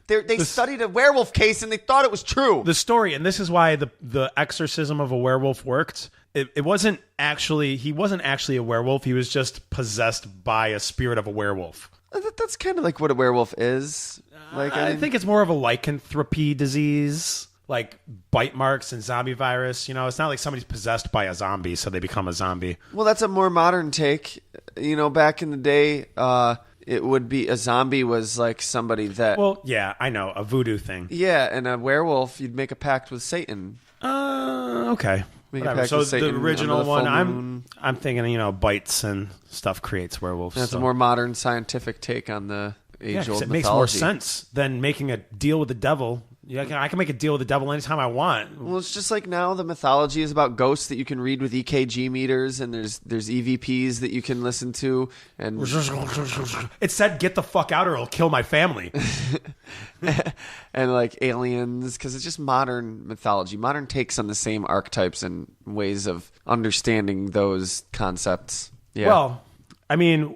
They studied a werewolf case and they thought it was true. The story, and this is why the exorcism of a werewolf worked. It wasn't actually he wasn't actually a werewolf. He was just possessed by a spirit of a werewolf. That's kind of like what a werewolf is. Like I think it's more of a lycanthropy disease, like bite marks and zombie virus. It's not like somebody's possessed by a zombie, so they become a zombie. Well, that's a more modern take. Back in the day, it would be a zombie was like somebody that. Well, yeah, I know, a voodoo thing. Yeah, and a werewolf, you'd make a pact with Satan. Okay. So the original one, I'm thinking, bites and stuff creates werewolves. That's a more modern scientific take on the age-old mythology. It makes more sense than making a deal with the devil. Yeah, I can make a deal with the devil anytime I want. Well, it's just like now the mythology is about ghosts that you can read with EKG meters, and there's EVPs that you can listen to, and it said, "Get the fuck out, or it'll kill my family." And like aliens, because it's just modern mythology, modern takes on the same archetypes and ways of understanding those concepts. Yeah. Well, I mean,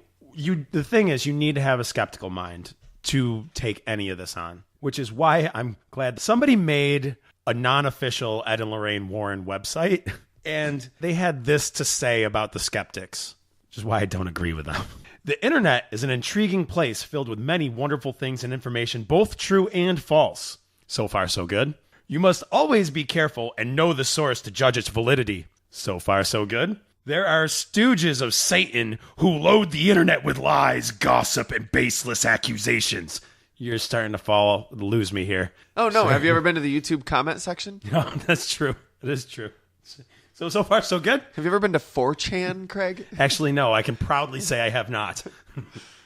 the thing is, you need to have a skeptical mind to take any of this on. Which is why I'm glad somebody made a non-official Ed and Lorraine Warren website, and they had this to say about the skeptics, which is why I don't agree with them. The internet is an intriguing place filled with many wonderful things and information, both true and false. So far, so good. You must always be careful and know the source to judge its validity. So far, so good. There are stooges of Satan who load the internet with lies, gossip, and baseless accusations. You're starting to lose me here. Oh, no. Have you ever been to the YouTube comment section? No, that's true. It is true. So far, so good. Have you ever been to 4chan, Craig? Actually, no. I can proudly say I have not.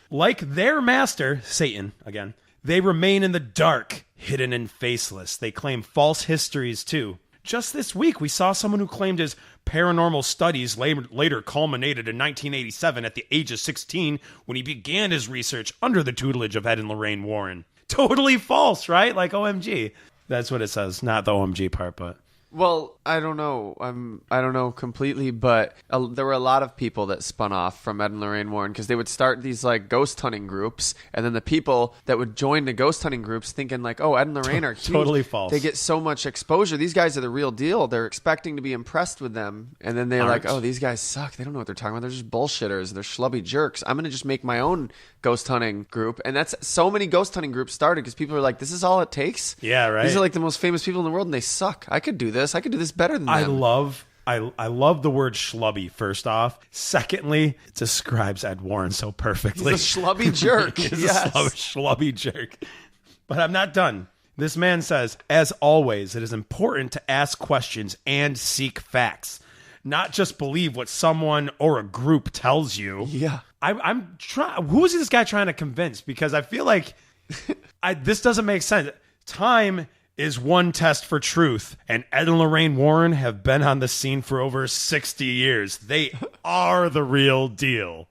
Like their master, Satan, again, they remain in the dark, hidden and faceless. They claim false histories, too. Just this week, we saw someone who claimed his paranormal studies later culminated in 1987 at the age of 16 when he began his research under the tutelage of Ed and Lorraine Warren. Totally false, right? Like OMG. That's what it says. Not the OMG part, but... Well, I don't know. I don't know completely, but there were a lot of people that spun off from Ed and Lorraine Warren because they would start these like ghost hunting groups, and then the people that would join the ghost hunting groups thinking like, oh, Ed and Lorraine are huge. Totally false. They get so much exposure. These guys are the real deal. They're expecting to be impressed with them, and then they're like, oh, these guys suck. They don't know what they're talking about. They're just bullshitters. They're schlubby jerks. I'm going to just make my own ghost hunting group. And that's so many ghost hunting groups started because people are like, this is all it takes? Yeah, right. These are like the most famous people in the world, and they suck. I could do this. this. I could do this better than them. I love the word schlubby, first off. Secondly, it describes Ed Warren so perfectly. He's a schlubby jerk. He's Yes. a schlubby jerk. But I'm not done. This man says, as always, it is important to ask questions and seek facts, not just believe what someone or a group tells you. Yeah. I'm trying. Who is this guy trying to convince? Because I feel like this doesn't make sense. Time is one test for truth, and Ed and Lorraine Warren have been on the scene for over 60 years. They are the real deal.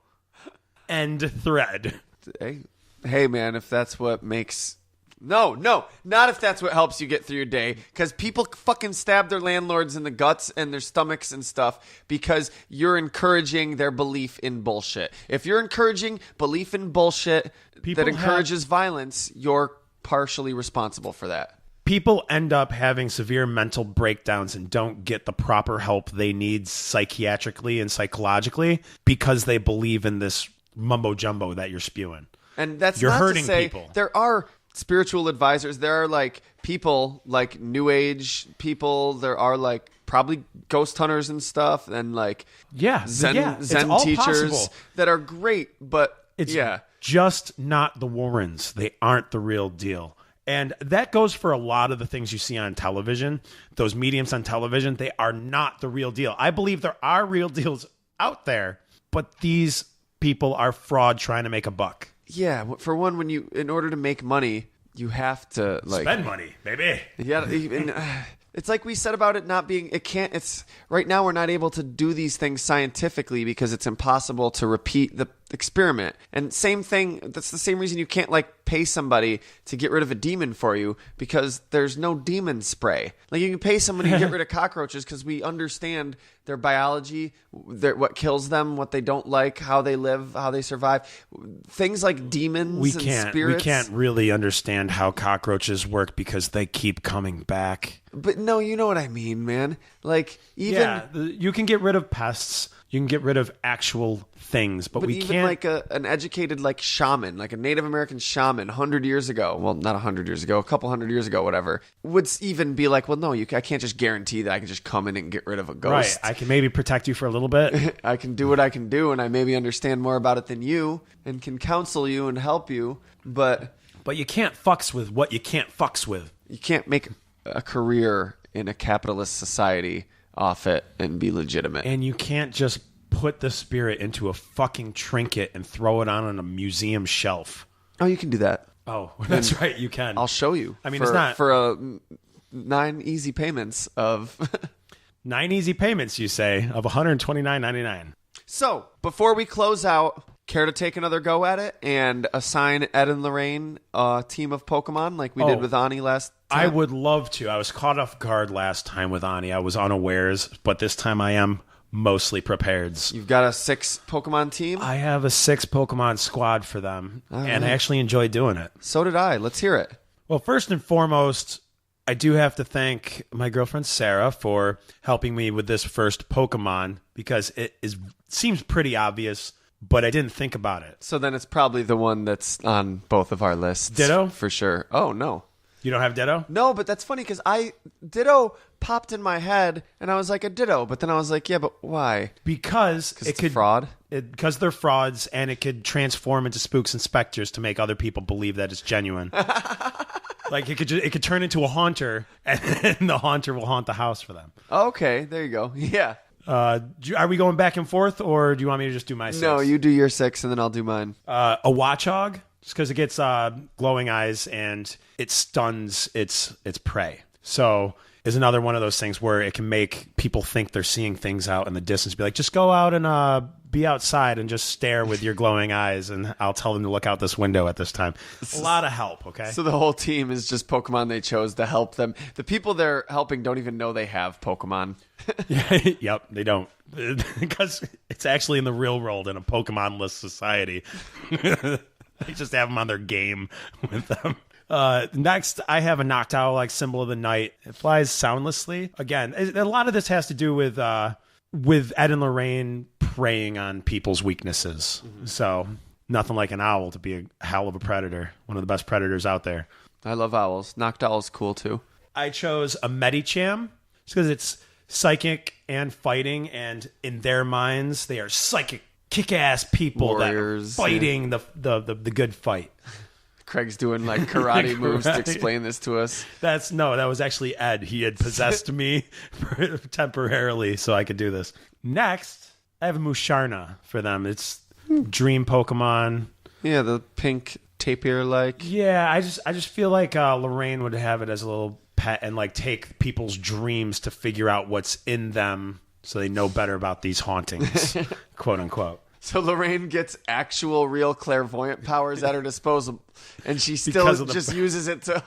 End thread. Hey, man, if that's what makes... No, not if that's what helps you get through your day. Because people fucking stab their landlords in the guts and their stomachs and stuff because you're encouraging their belief in bullshit. If you're encouraging belief in bullshit that encourages violence, you're partially responsible for that. People end up having severe mental breakdowns and don't get the proper help they need psychiatrically and psychologically because they believe in this mumbo jumbo that you're spewing. And that's you're not hurting to say people. There are spiritual advisors. There are like people, like New Age people. There are like probably ghost hunters and stuff, and like Zen teachers possible. that are great. But it's just not the Warrens. They aren't the real deal. And that goes for a lot of the things you see on television. Those mediums on television, they are not the real deal. I believe there are real deals out there, but these people are fraud trying to make a buck. Yeah, for one, in order to make money, you have to like spend money, baby. Yeah, it's like we said about it not being. It can't. It's right now we're not able to do these things scientifically because it's impossible to repeat the experiment. And same thing. That's the same reason you can't like pay somebody to get rid of a demon for you because there's no demon spray. Like you can pay somebody to get rid of cockroaches because we understand their biology, what kills them, what they don't like, how they live, how they survive. Things like demons and spirits. We can't really understand how cockroaches work because they keep coming back. But no, you know what I mean, man. Like even you can get rid of pests. You can get rid of actual things, but we even can't. Like an educated like shaman, like a Native American shaman 100 years ago, well, not 100 years ago, a couple hundred years ago, whatever, would even be like, well, no, I can't just guarantee that I can just come in and get rid of a ghost. Right, I can maybe protect you for a little bit. I can do what I can do, and I maybe understand more about it than you, and can counsel you and help you, but you can't fucks with what you can't fucks with. You can't make a career in a capitalist society off it and be legitimate. And you can't just put the spirit into a fucking trinket and throw it on a museum shelf. Oh, you can do that. Oh, that's right, you can. I'll show you. I mean, it's not for 9 easy payments of 9 easy payments, you say, of $129.99. So, before we close out, care to take another go at it and assign Ed and Lorraine a team of Pokemon like we did with Ani last time? I would love to. I was caught off guard last time with Ani. I was unawares, but this time I am mostly prepared. You've got a 6 Pokemon team? I have a 6 Pokemon squad for them, and I actually enjoy doing it. So did I. Let's hear it. Well, first and foremost, I do have to thank my girlfriend Sarah for helping me with this first Pokemon because it seems pretty obvious, but I didn't think about it. So then it's probably the one that's on both of our lists. Ditto? For sure. Oh, no. You don't have Ditto? No, but that's funny because Ditto popped in my head, and I was like, a Ditto. But then I was like, yeah, but why? Because it's a fraud? Because they're frauds, and it could transform into spooks and specters to make other people believe that it's genuine. Like, it could turn into a haunter, and the haunter will haunt the house for them. Okay, there you go. Yeah. Are we going back and forth, or do you want me to just do my 6? No, you do your 6, and then I'll do mine. A Watchog, just because it gets glowing eyes, and it stuns its prey. So is another one of those things where it can make people think they're seeing things out in the distance. Be like, just go out and be outside and just stare with your glowing eyes, and I'll tell them to look out this window at this time. A lot of help, okay? So the whole team is just Pokemon they chose to help them. The people they're helping don't even know they have Pokemon. Yep, they don't. Because it's actually in the real world in a Pokemon-less society. They just have them on their game with them. Next, I have a Noctowl, like symbol of the night. It flies soundlessly. Again, a lot of this has to do with Ed and Lorraine preying on people's weaknesses. Mm-hmm. So nothing like an owl to be a hell of a predator. One of the best predators out there. I love owls. Noctowl's cool too. I chose a Medicham. It's because it's psychic and fighting, and in their minds, they are psychic, kick-ass people Warriors, that are fighting the good fight. Craig's doing like karate moves to explain this to us. That was actually Ed. He had possessed me temporarily so I could do this. Next, I have a Musharna for them. It's dream Pokemon. Yeah, the pink tapir-like. Yeah, I just feel like Lorraine would have it as a little pet and like take people's dreams to figure out what's in them so they know better about these hauntings, quote unquote. So Lorraine gets actual, real clairvoyant powers at her disposal, and she still just uses it to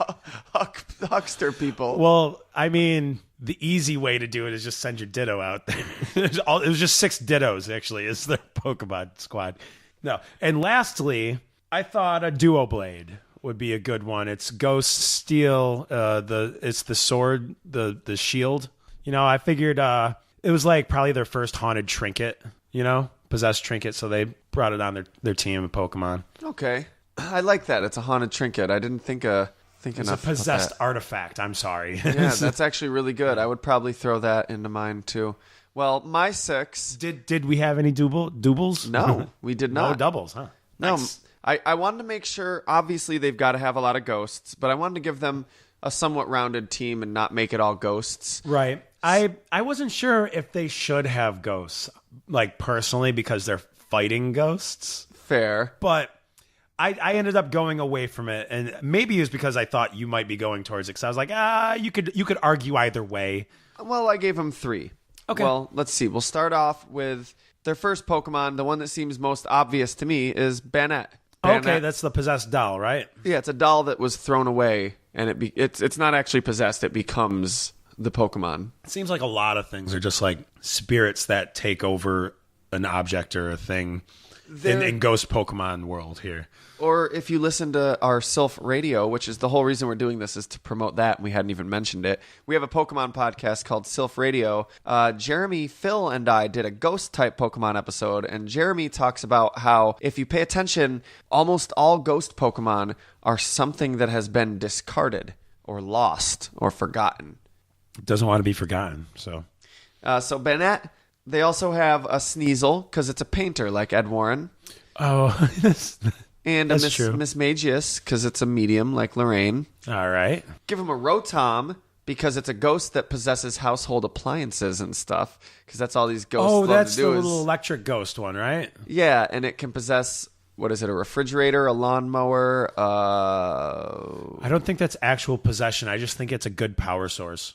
huckster people. Well, I mean, the easy way to do it is just send your Ditto out there. It was just 6 Dittos, actually, is their Pokemon squad. No. And lastly, I thought a Duo Blade would be a good one. It's Ghost Steel, it's the sword, the shield. You know, I figured it was like probably their first haunted trinket, you know? Possessed trinket, so they brought it on their team of Pokemon. Okay, I like that. It's a haunted trinket. I didn't think enough. It's a possessed artifact. I'm sorry. Yeah, that's actually really good. I would probably throw that into mine too. Well, my 6. Did we have any doubles? No, we did not. No doubles, huh? No, Nice. I wanted to make sure. Obviously, they've got to have a lot of ghosts, but I wanted to give them a somewhat rounded team and not make it all ghosts. Right. I wasn't sure if they should have ghosts, like personally, because they're fighting ghosts. Fair. But I ended up going away from it, and maybe it was because I thought you might be going towards it. Because I was like, you could argue either way. Well, I gave them 3. Okay. Well, let's see. We'll start off with their first Pokemon. The one that seems most obvious to me is Banette. Okay, that's the possessed doll, right? Yeah, it's a doll that was thrown away, and it's not actually possessed. It becomes the Pokemon. It seems like a lot of things are just like spirits that take over an object or a thing in Ghost Pokemon world here. Or if you listen to our Sylph Radio, which is the whole reason we're doing this is to promote that, and we hadn't even mentioned it. We have a Pokemon podcast called Sylph Radio. Jeremy, Phil, and I did a ghost-type Pokemon episode, and Jeremy talks about how, if you pay attention, almost all ghost Pokemon are something that has been discarded or lost or forgotten. It doesn't want to be forgotten, so... So Banette, they also have a Sneasel, because it's a painter like Ed Warren. Oh, And a Miss Magius, because it's a medium like Lorraine. All right. Give him a Rotom, because it's a ghost that possesses household appliances and stuff, because that's all these ghosts love that's to do the little electric ghost one, right? Yeah, and it can possess, what is it, a refrigerator, a lawnmower? I don't think that's actual possession. I just think it's a good power source.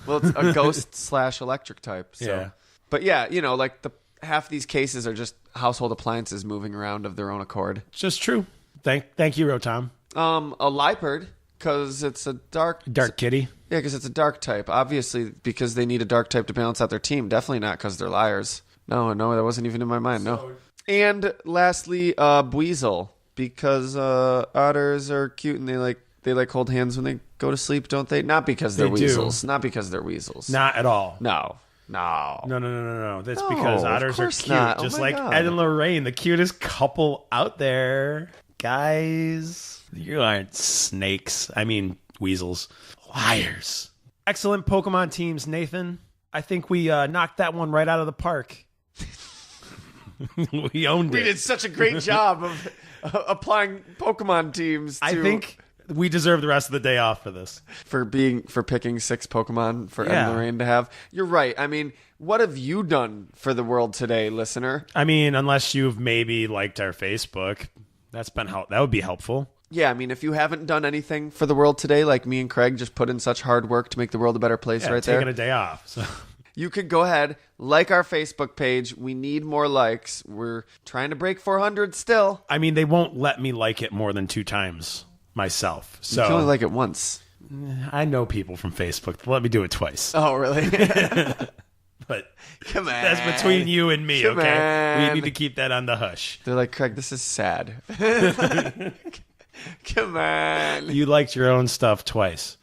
Well, it's a ghost/electric type. So. Yeah. But yeah, you know, like half these cases are just household appliances moving around of their own accord. It's just true. Thank you, Rotom. A Liepard, because it's a dark kitty. Yeah, because it's a dark type. Obviously, because they need a dark type to balance out their team. Definitely not because they're liars. No, that wasn't even in my mind. No. And lastly, Buizel, because otters are cute and they like hold hands when they go to sleep, don't they? Not because they're weasels. Do. Not because they're weasels. Not at all. No. That's because otters are cute. Not. Just oh like God. Ed and Lorraine, the cutest couple out there. Guys, you aren't snakes. I mean, weasels. Liars. Excellent Pokemon teams, Nathan. I think we knocked that one right out of the park. We owned it. We did such a great job of applying Pokemon teams to... I think we deserve the rest of the day off for this. For picking 6 Pokemon for Ed and Lorraine to have. You're right. I mean, what have you done for the world today, listener? I mean, unless you've maybe liked our Facebook, that would be helpful. Yeah, I mean, if you haven't done anything for the world today, like me and Craig just put in such hard work to make the world a better place right there. Taking a day off. So. You could go ahead, like our Facebook page. We need more likes. We're trying to break 400 still. I mean, they won't let me like it more than 2 times myself. So you can only like it once. I know people from Facebook. They'll let me do it twice. Oh, really? But come on. That's between you and me, Come okay? on. We need to keep that on the hush. They're like, Craig, this is sad. Come on. You liked your own stuff twice.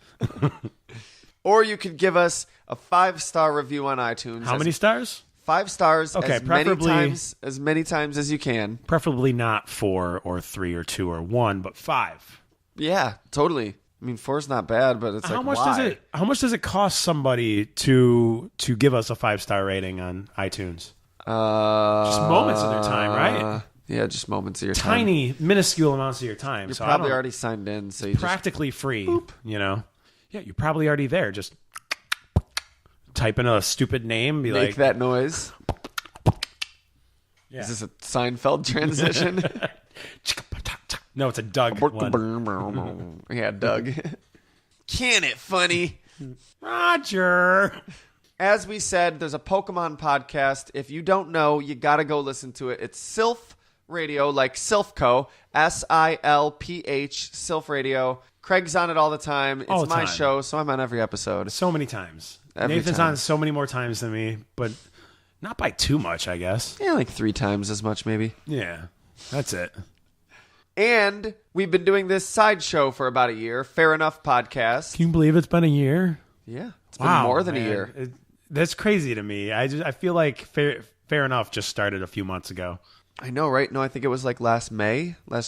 Or you could give us a 5-star review on iTunes. How many stars? 5 stars. Okay, as many times as you can. Preferably not 4 or 3 or 2 or 1, but 5. Yeah, totally. I mean, 4's not bad, but it's How much does it cost somebody to give us a 5-star rating on iTunes? Just moments of their time, right? Yeah, just moments of your time. Tiny, minuscule amounts of your time. You're so probably already signed in, so you practically free. You know, yeah, you're probably already there. Just type in a stupid name, be make that noise. Yeah. Is this a Seinfeld transition? No, it's a Doug one. Yeah, Doug. Can it funny? Roger. As we said, there's a Pokemon podcast. If you don't know, you got to go listen to it. It's Sylph Radio, like Sylphco, SILPH, Sylph Radio. Craig's on it all the time. It's my show, so I'm on every episode. So many times. Nathan's on so many more times than me, but not by too much, I guess. Yeah, like 3 times as much, maybe. Yeah, that's it. And we've been doing this side show for about a year, Fair Enough Podcast. Can you believe it's been a year? Yeah, it's been more than a year. That's crazy to me. I feel like Fair Enough just started a few months ago. I know, right? No, I think it was like last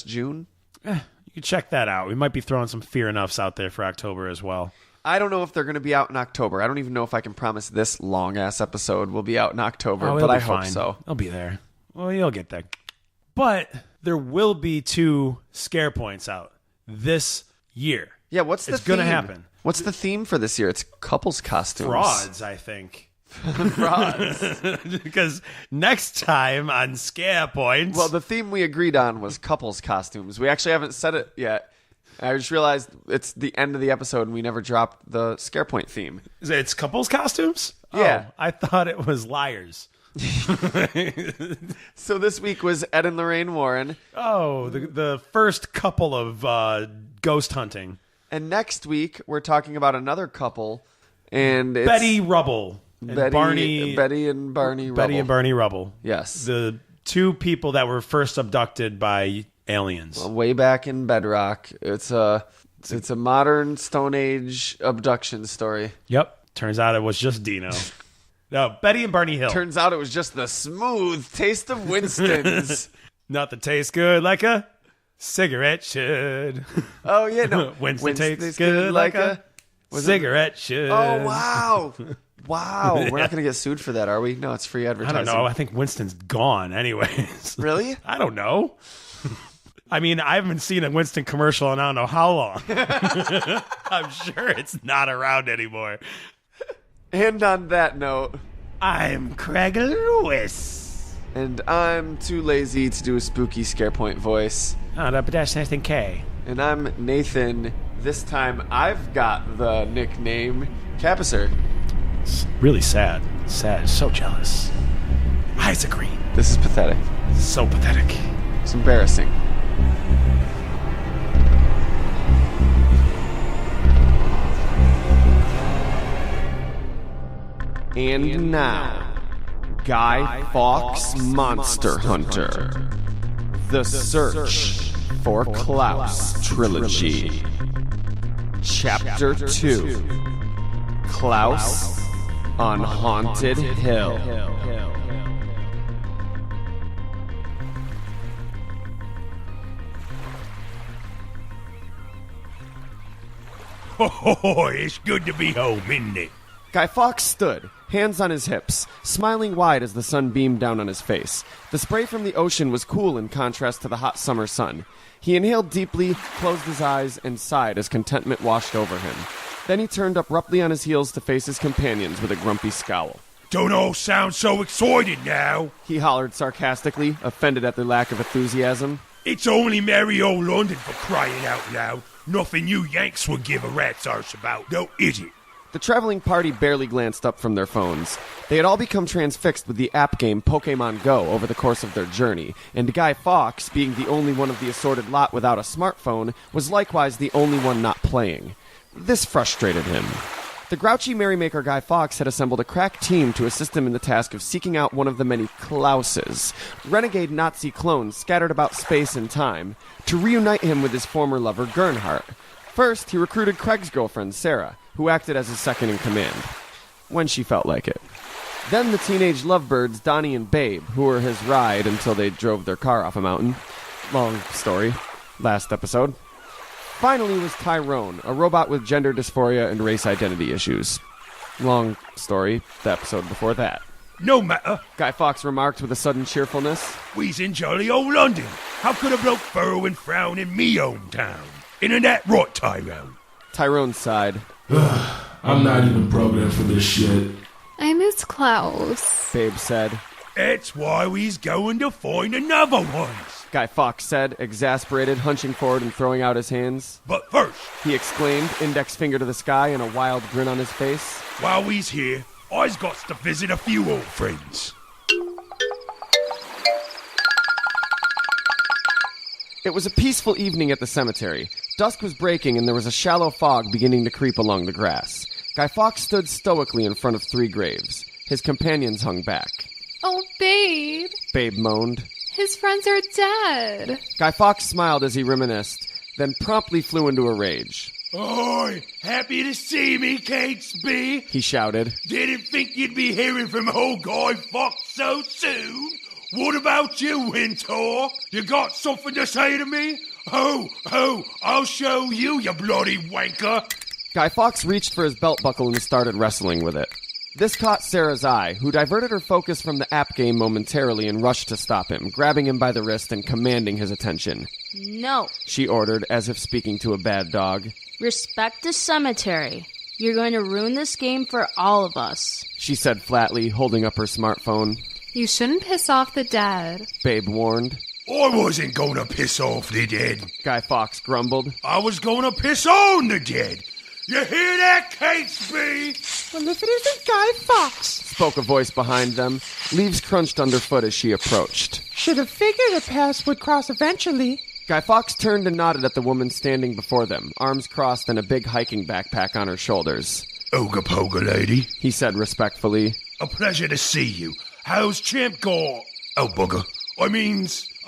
June. You can check that out. We might be throwing some Fair Enoughs out there for October as well. I don't know if they're going to be out in October. I don't even know if I can promise this long-ass episode will be out in October, but I hope so. I'll be there. Well, you'll get there. But there will be 2 scare points out this year. Yeah, what's the theme? It's going to happen. What's the theme for this year? It's couples costumes. Frauds, I think. Frauds. Because next time on Scare Points... Well, the theme we agreed on was couples costumes. We actually haven't said it yet. I just realized it's the end of the episode and we never dropped the Scare Point theme. It's couples costumes? Yeah. Oh, I thought it was liars. So this week was Ed and Lorraine Warren. Oh, the first couple of ghost hunting. And next week, we're talking about another couple, and it's Betty Rubble and Betty and Barney Rubble. Betty and Barney Rubble. Yes. The 2 people that were first abducted by aliens. Well, way back in Bedrock. It's a modern Stone Age abduction story. Yep. Turns out it was just Dino. No, Betty and Barney Hill. Turns out it was just the smooth taste of Winston's. Not that tastes good like a cigarette should. Oh, yeah, no. Winston tastes good like a cigarette should. Oh, wow. Wow. We're not going to get sued for that, are we? No, it's free advertising. I don't know. I think Winston's gone anyways. Really? I don't know. I mean, I haven't seen a Winston commercial in I don't know how long. I'm sure it's not around anymore. And on that note, I'm Craig Lewis. And I'm too lazy to do a spooky Scare Point voice. Oh, but that's Nathan K. And I'm Nathan. This time I've got the nickname Capisser. It's really sad. Sad. So jealous. Eyes are green. This is pathetic. So pathetic. It's embarrassing. And now, Guy Fawkes Monster Hunter. The Search for Klaus Trilogy. Chapter 2. Klaus on Haunted Hill. Oh, it's good to be home, isn't it? Guy Fawkes stood, hands on his hips, smiling wide as the sun beamed down on his face. The spray from the ocean was cool in contrast to the hot summer sun. He inhaled deeply, closed his eyes, and sighed as contentment washed over him. Then he turned abruptly on his heels to face his companions with a grumpy scowl. Don't all sound so excited now. He hollered sarcastically, offended at their lack of enthusiasm. It's only merry old London, for crying out loud. Nothing you Yanks would give a rat's arse about, though, is it? The traveling party barely glanced up from their phones. They had all become transfixed with the app game Pokemon Go over the course of their journey, and Guy Fawkes, being the only one of the assorted lot without a smartphone, was likewise the only one not playing. This frustrated him. The grouchy merrymaker Guy Fawkes had assembled a crack team to assist him in the task of seeking out one of the many Klauses, renegade Nazi clones scattered about space and time, to reunite him with his former lover Gernhardt. First, he recruited Craig's girlfriend, Sarah, who acted as his second in command, when she felt like it. Then the teenage lovebirds, Donnie and Babe, who were his ride until they drove their car off a mountain. Long story. Last episode. finally was Tyrone, a robot with gender dysphoria and race identity issues. Long story, the episode before that. No matter. Guy Fawkes remarked with a sudden cheerfulness. We's in jolly old London. How could a bloke furrow and frown in me hometown? Isn't that right, Tyrone? Tyrone sighed. I'm not even programmed for this shit. I miss Klaus. Babe said. That's why we's going to find another one. Guy Fawkes said, exasperated, hunching forward and throwing out his hands. But first, He exclaimed, index finger to the sky and a wild grin on his face. while we's here, I's got to visit a few old friends. It was a peaceful evening at the cemetery. Dusk was breaking and there was a shallow fog beginning to creep along the grass. Guy Fawkes stood stoically in front of 3 graves. His companions hung back. Oh, babe. Babe moaned. His friends are dead. Guy Fawkes smiled as he reminisced, then promptly flew into a rage. Oi, happy to see me, Catesby. He shouted. Didn't think you'd be hearing from old Guy Fawkes so soon. What about you, Winter? You got something to say to me? Oh, I'll show you, you bloody wanker. Guy Fawkes reached for his belt buckle and started wrestling with it. This caught Sarah's eye, who diverted her focus from the app game momentarily and rushed to stop him, grabbing him by the wrist and commanding his attention. No. She ordered, as if speaking to a bad dog. Respect the cemetery. You're going to ruin this game for all of us. She said flatly, holding up her smartphone. You shouldn't piss off the dead. Babe warned. I wasn't gonna piss off the dead. Guy Fawkes grumbled. I was gonna piss on the dead. You hear that, Catesby? Well, if it isn't Guy Fawkes, Spoke a voice behind them. Leaves crunched underfoot as she approached. should have figured a pass would cross eventually. Guy Fawkes turned and nodded at the woman standing before them, arms crossed and a big hiking backpack on her shoulders. Oga poga, lady. He said respectfully. A pleasure to see you. How's Champ got? Oh, bugger. I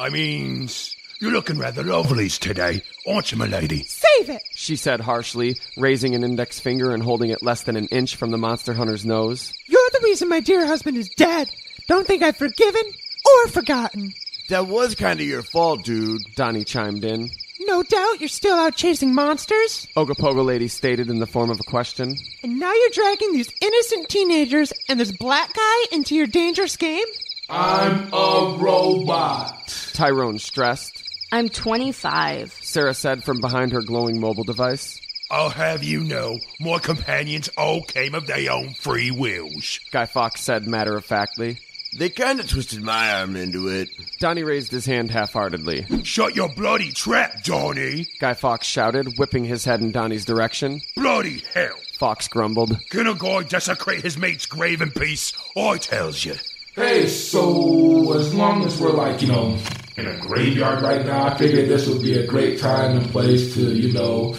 means, you're looking rather lovely today, aren't you, my lady? Save it! She said harshly, raising an index finger and holding it less than an inch from the monster hunter's nose. You're the reason my dear husband is dead. Don't think I've forgiven or forgotten. That was kind of your fault, dude. Donnie chimed in. No doubt you're still out chasing monsters. Ogopogo lady stated in the form of a question. And now you're dragging these innocent teenagers and this black guy into your dangerous game? I'm a robot. Tyrone stressed. I'm 25. Sarah said from behind her glowing mobile device. I'll have you know, my companions all came of their own free wills. Guy Fawkes said matter-of-factly. They kind of twisted my arm into it. Donnie raised his hand half-heartedly. Shut your bloody trap, Donnie. Guy Fawkes shouted, whipping his head in Donnie's direction. Bloody hell. Fawkes grumbled. Can a guy desecrate his mate's grave in peace? I tells you. Hey, so as long as we're like, in a graveyard right now, I figured this would be a great time and place to,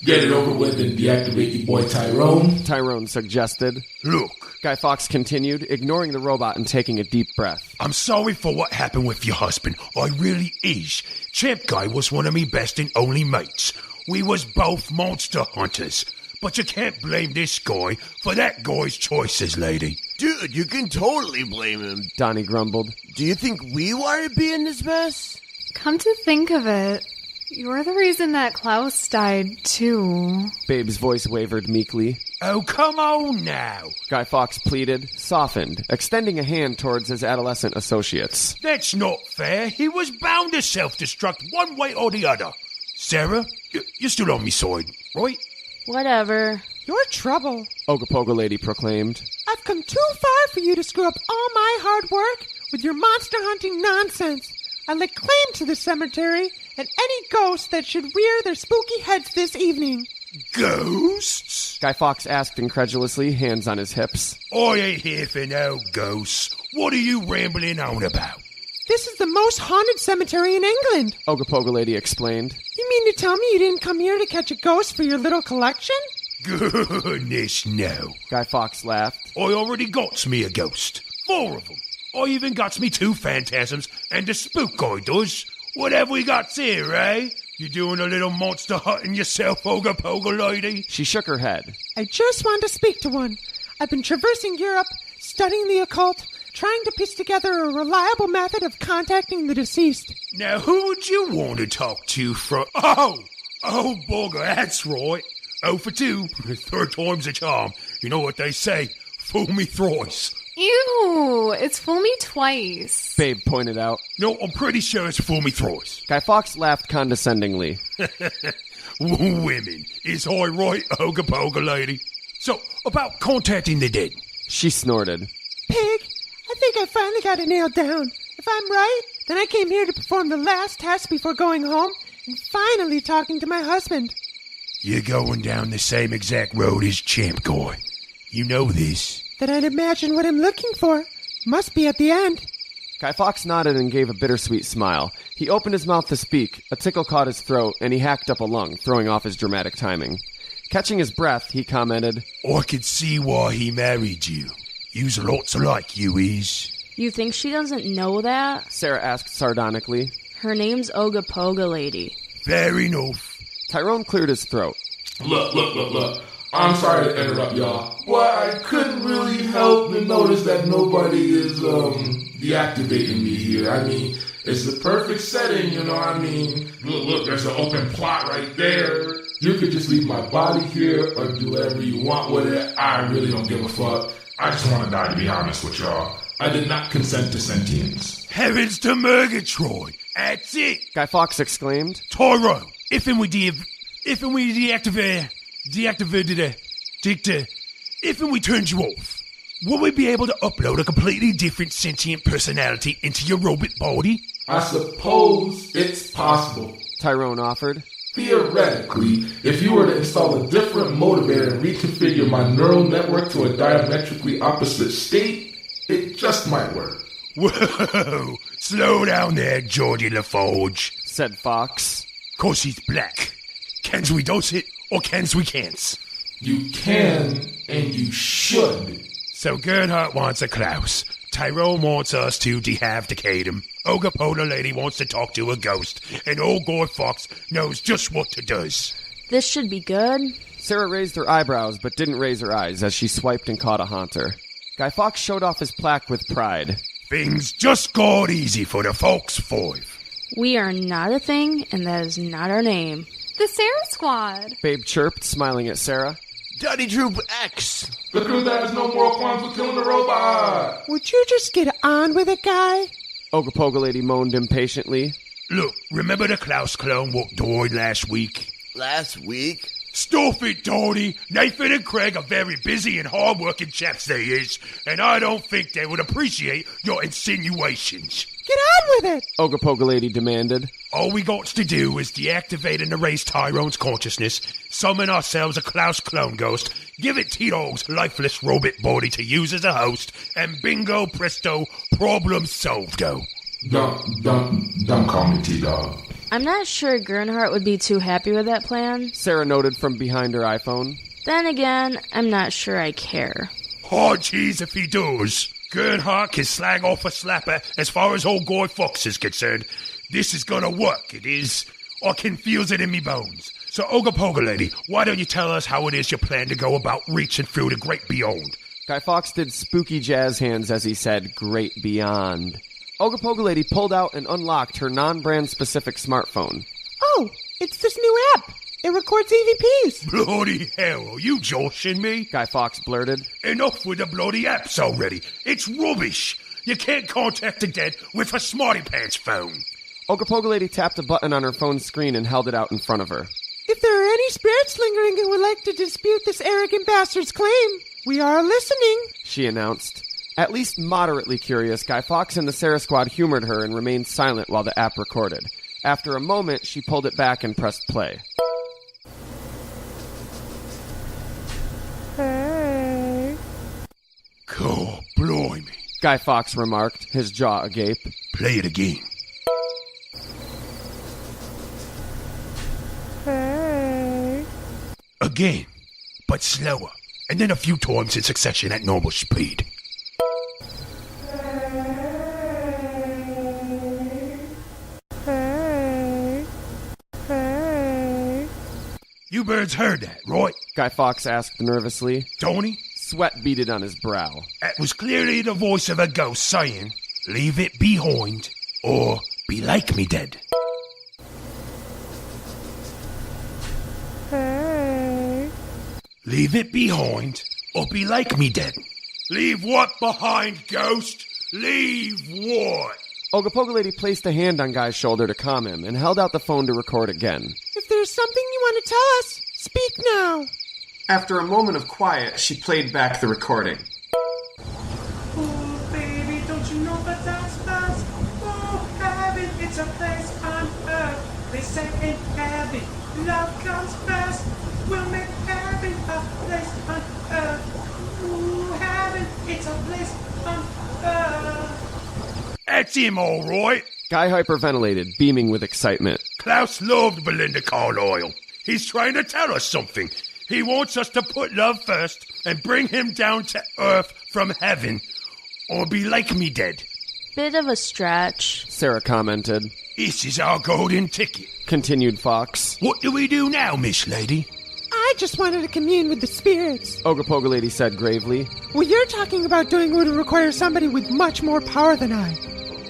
get it over with and deactivate your boy Tyrone. Tyrone suggested. Look. Guy Fawkes continued, ignoring the robot and taking a deep breath. I'm sorry for what happened with your husband. I really is. Champ Guy was one of me best and only mates. We was both monster hunters. But you can't blame this guy for that guy's choices, lady. Dude, you can totally blame him. Donnie grumbled. Do you think we want to be in this mess? Come to think of it, you're the reason that Klaus died, too. Babe's voice wavered meekly. Oh, come on now. Guy Fawkes pleaded, softened, extending a hand towards his adolescent associates. That's not fair. He was bound to self-destruct one way or the other. Sarah, you're still on me side, right? Whatever. You're trouble. Ogopogo lady proclaimed. I've come too far for you to screw up all my hard work with your monster hunting nonsense. I lay claim to the cemetery and any ghost that should rear their spooky heads this evening. Ghosts? Guy Fawkes asked incredulously, hands on his hips. I ain't here for no ghosts. What are you rambling on about? This is the most haunted cemetery in England. Ogopogo lady explained. You mean to tell me you didn't come here to catch a ghost for your little collection? Goodness, no. Guy Fawkes laughed. I already got me a ghost. 4 of them. I even got me 2 phantasms and a spook guy does. What have we got here, eh? You doing a little monster hunting yourself, Ogopogo lady? She shook her head. I just want to speak to one. I've been traversing Europe, studying the occult, trying to piece together a reliable method of contacting the deceased. Now, who would you want to talk to from... Oh, bugger, that's right. 0 for 2. Third time's a charm. You know what they say, fool me thrice. Ew, it's fool me twice. Babe pointed out. No, I'm pretty sure it's fool me thrice. Guy Fawkes laughed condescendingly. Women, is I right, Oga lady? So, about contacting the dead. She snorted. Pig, I think I finally got it nailed down. If I'm right, then I came here to perform the last test before going home and finally talking to my husband. You're going down the same exact road as Champ Guy. You know this. Then I'd imagine what I'm looking for. Must be at the end. Guy Fawkes nodded and gave a bittersweet smile. He opened his mouth to speak, a tickle caught his throat, and he hacked up a lung, throwing off his dramatic timing. Catching his breath, he commented, I could see why he married you. You's lots alike, you is. You think she doesn't know that? Sarah asked sardonically. Her name's Oga lady. Fair enough. Tyrone cleared his throat. Look. I'm sorry to interrupt y'all, but I couldn't really help but notice that nobody is deactivating me here. I mean, it's the perfect setting, you know. I mean, look, there's an open plot right there. You could just leave my body here or do whatever you want with it. I really don't give a fuck. I just want to die, to be honest with y'all. I did not consent to sentience. Heavens to Murgatroyd. That's it. Guy Fawkes exclaimed. Tyrone, if and we turned you off, will we be able to upload a completely different sentient personality into your robot body? I suppose it's possible, Tyrone offered. Theoretically, if you were to install a different motivator and reconfigure my neural network to a diametrically opposite state, it just might work. Whoa, slow down there, Geordie LaForge, said Fox. 'Cause he's black. Cans we dose it, or cans we can't? You can, and you should. So Gernhardt wants a Klaus. Tyrone wants us to dehavdicate him. Oga lady wants to talk to a ghost. And old Guy Fawkes knows just what to does. This should be good. Sarah raised her eyebrows, but didn't raise her eyes as she swiped and caught a haunter. Guy Fawkes showed off his plaque with pride. Things just got easy for the Fawkes 5. We are not a thing, and that is not our name. The Sarah Squad. Babe chirped, smiling at Sarah. Daddy Droop X. The crew that has no moral qualms with killing the robot. Would you just get on with it, guy? Oga lady moaned impatiently. Look, remember the Klaus clone what died last week? Last week? Stop it, Dory. Nathan and Craig are very busy and hard-working chaps, they is, and I don't think they would appreciate your insinuations. Get on with it! Oga lady demanded. All we got to do is deactivate and erase Tyrone's consciousness, summon ourselves a Klaus clone ghost, give it T-Dog's lifeless robot body to use as a host, and bingo presto, problem solved-o. Don't call me T-Dog. I'm not sure Gernhardt would be too happy with that plan. Sarah noted from behind her iPhone. Then again, I'm not sure I care. Hard cheese if he does. Gernhardt can slag off a slapper as far as old Guy Fawkes is concerned. This is gonna work, it is. I can feel it in me bones. So, Oga lady, why don't you tell us how it is you plan to go about reaching through the great beyond? Guy Fawkes did spooky jazz hands as he said, great beyond. Oga lady pulled out and unlocked her non-brand specific smartphone. Oh, it's this new app. It records EVPs. Bloody hell, are you joshing me? Guy Fawkes blurted. Enough with the bloody apps already. It's rubbish. You can't contact the dead with a smarty pants phone. Oga lady tapped a button on her phone's screen and held it out in front of her. If there are any spirits lingering who would like to dispute this arrogant bastard's claim, we are listening, she announced. At least moderately curious, Guy Fawkes and the Sarah Squad humored her and remained silent while the app recorded. After a moment, she pulled it back and pressed play. Hey. God, blimey. Guy Fawkes remarked, his jaw agape. Play it again. Hey. Again, but slower. And then a few times in succession at normal speed. You birds heard that, right? Guy Fawkes asked nervously. Tony? Sweat beaded on his brow. That was clearly the voice of a ghost saying, leave it behind, or be like me dead. Leave it behind, or be like me dead. Leave what behind, ghost? Leave what? Ogapogolady placed a hand on Guy's shoulder to calm him and held out the phone to record again. If there's something you want to tell us, speak now. After a moment of quiet, she played back the recording. Oh, baby, don't you know that that's best? Oh, heaven, it's a place on earth. They say in heaven, love comes first. We'll make heaven a place on earth. Ooh, heaven, it's a place on earth. That's him, all right. Guy hyperventilated, beaming with excitement. Klaus loved Belinda Carlisle. He's trying to tell us something. He wants us to put love first and bring him down to earth from heaven, or be like me dead. Bit of a stretch, Sarah commented. This is our golden ticket, continued Fox. What do we do now, Miss Lady? I just wanted to commune with the spirits. Ogapogolady said gravely. Well, you're talking about doing what would require somebody with much more power than I.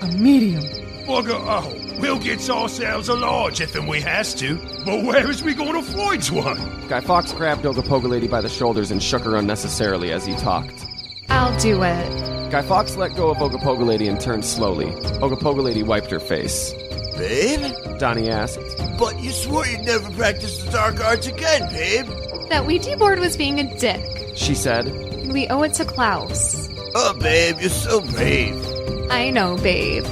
A medium. Bugger, we'll get ourselves a lodge if and we has to. But where is we going to find one? Guy Fawkes grabbed Ogapogolady by the shoulders and shook her unnecessarily as he talked. I'll do it. Guy Fawkes let go of Ogapogolady and turned slowly. Ogapogolady wiped her face. Babe? Donnie asked. But you swore you'd never practice the dark arts again, babe. That Ouija board was being a dick. She said. We owe it to Klaus. Oh, babe, you're so brave. I know, babe.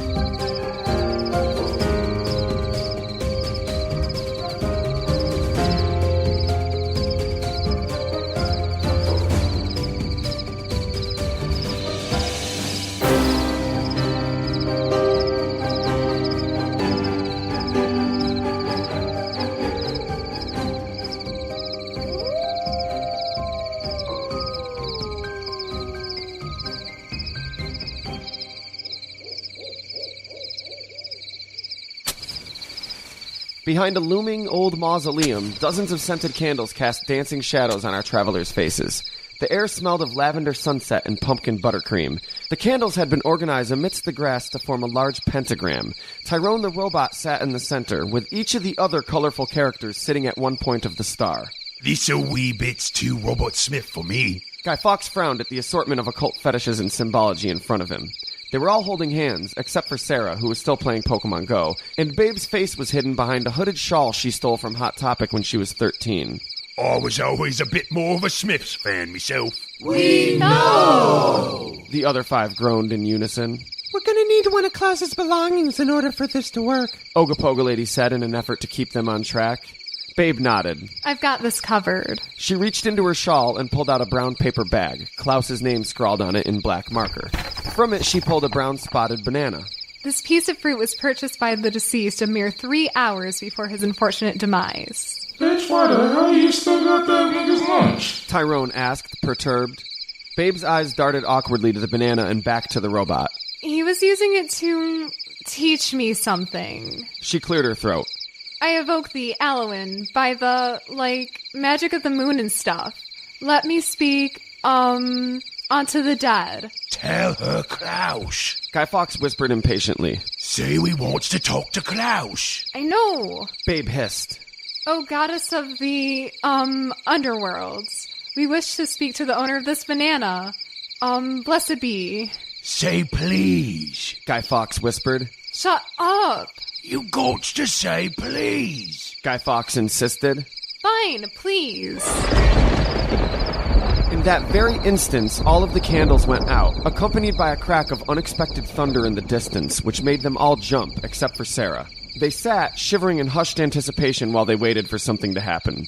Behind a looming old mausoleum, dozens of scented candles cast dancing shadows on our travelers' faces. The air smelled of lavender sunset and pumpkin buttercream. The candles had been organized amidst the grass to form a large pentagram. Tyrone the robot sat in the center, with each of the other colorful characters sitting at one point of the star. This a wee bit's too Robert Smith for me. Guy Fawkes frowned at the assortment of occult fetishes and symbology in front of him. They were all holding hands, except for Sarah, who was still playing Pokemon Go, and Babe's face was hidden behind a hooded shawl she stole from Hot Topic when she was 13. I was always a bit more of a Smiths fan myself. We know! The other five groaned in unison. We're gonna need one of Klaus's belongings in order for this to work, Ogapogolady said in an effort to keep them on track. Babe nodded. I've got this covered. She reached into her shawl and pulled out a brown paper bag, Klaus's name scrawled on it in black marker. From it, she pulled a brown spotted banana. This piece of fruit was purchased by the deceased a mere 3 hours before his unfortunate demise. Bitch, why the hell you still got that nigga's lunch? Tyrone asked, perturbed. Babe's eyes darted awkwardly to the banana and back to the robot. He was using it to teach me something. She cleared her throat. I evoke the Aloin by the, magic of the moon and stuff. Let me speak, onto the dead. Tell her Klaus. Guy Fawkes whispered impatiently. Say we wants to talk to Klaus. I know. Babe hissed. Oh, goddess of the, underworlds. We wish to speak to the owner of this banana. Blessed be. Say please. Guy Fawkes whispered. Shut up. You got to say please. Guy Fawkes insisted. Fine, please. In that very instant, all of the candles went out, accompanied by a crack of unexpected thunder in the distance, which made them all jump, except for Sarah. They sat, shivering in hushed anticipation while they waited for something to happen.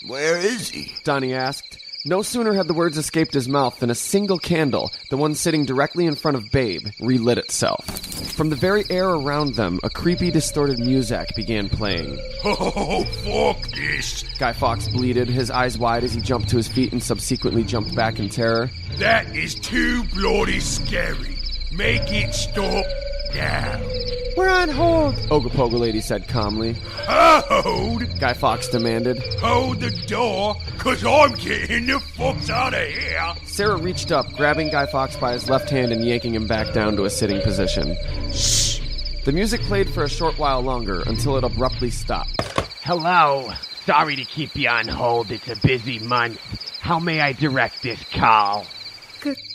Where is he? Donnie asked. No sooner had the words escaped his mouth than a single candle, the one sitting directly in front of Babe, relit itself. From the very air around them, a creepy, distorted muzak began playing. Oh, fuck this. Guy Fawkes bleated, his eyes wide as he jumped to his feet and subsequently jumped back in terror. That is too bloody scary. Make it stop now. We're on hold, Ogapogolady said calmly. Hold? Guy Fawkes demanded. Hold the door, 'cause I'm getting the fuck out of here. Sarah reached up, grabbing Guy Fawkes by his left hand and yanking him back down to a sitting position. Shh! The music played for a short while longer, until it abruptly stopped. Hello. Sorry to keep you on hold. It's a busy month. How may I direct this call?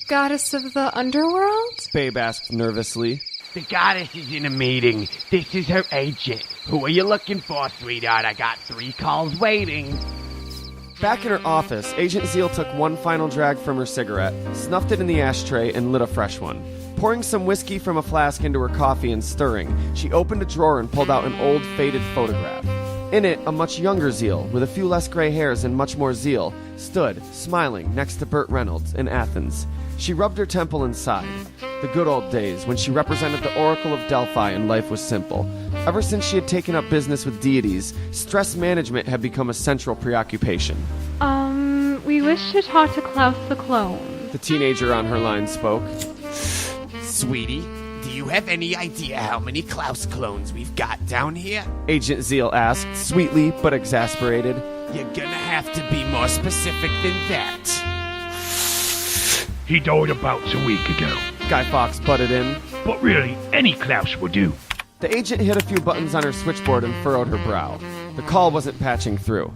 Goddess of the underworld? Babe asked nervously. The goddess is in a meeting. This is her agent. Who are you looking for, sweetheart? I got 3 calls waiting. Back in her office, Agent Zeal took one final drag from her cigarette, snuffed it in the ashtray, and lit a fresh one. Pouring some whiskey from a flask into her coffee and stirring, she opened a drawer and pulled out an old, faded photograph. In it, a much younger Zeal, with a few less gray hairs and much more zeal, stood, smiling, next to Burt Reynolds in Athens. She rubbed her temple and sighed. The good old days, when she represented the Oracle of Delphi and life was simple. Ever since she had taken up business with deities, stress management had become a central preoccupation. We wish to talk to Klaus the clone. The teenager on her line spoke. Sweetie, do you have any idea how many Klaus clones we've got down here? Agent Zeal asked, sweetly but exasperated. You're gonna have to be more specific than that. He died about a week ago. Guy Fawkes butted in. But really, any Klaus will do. The agent hit a few buttons on her switchboard and furrowed her brow. The call wasn't patching through.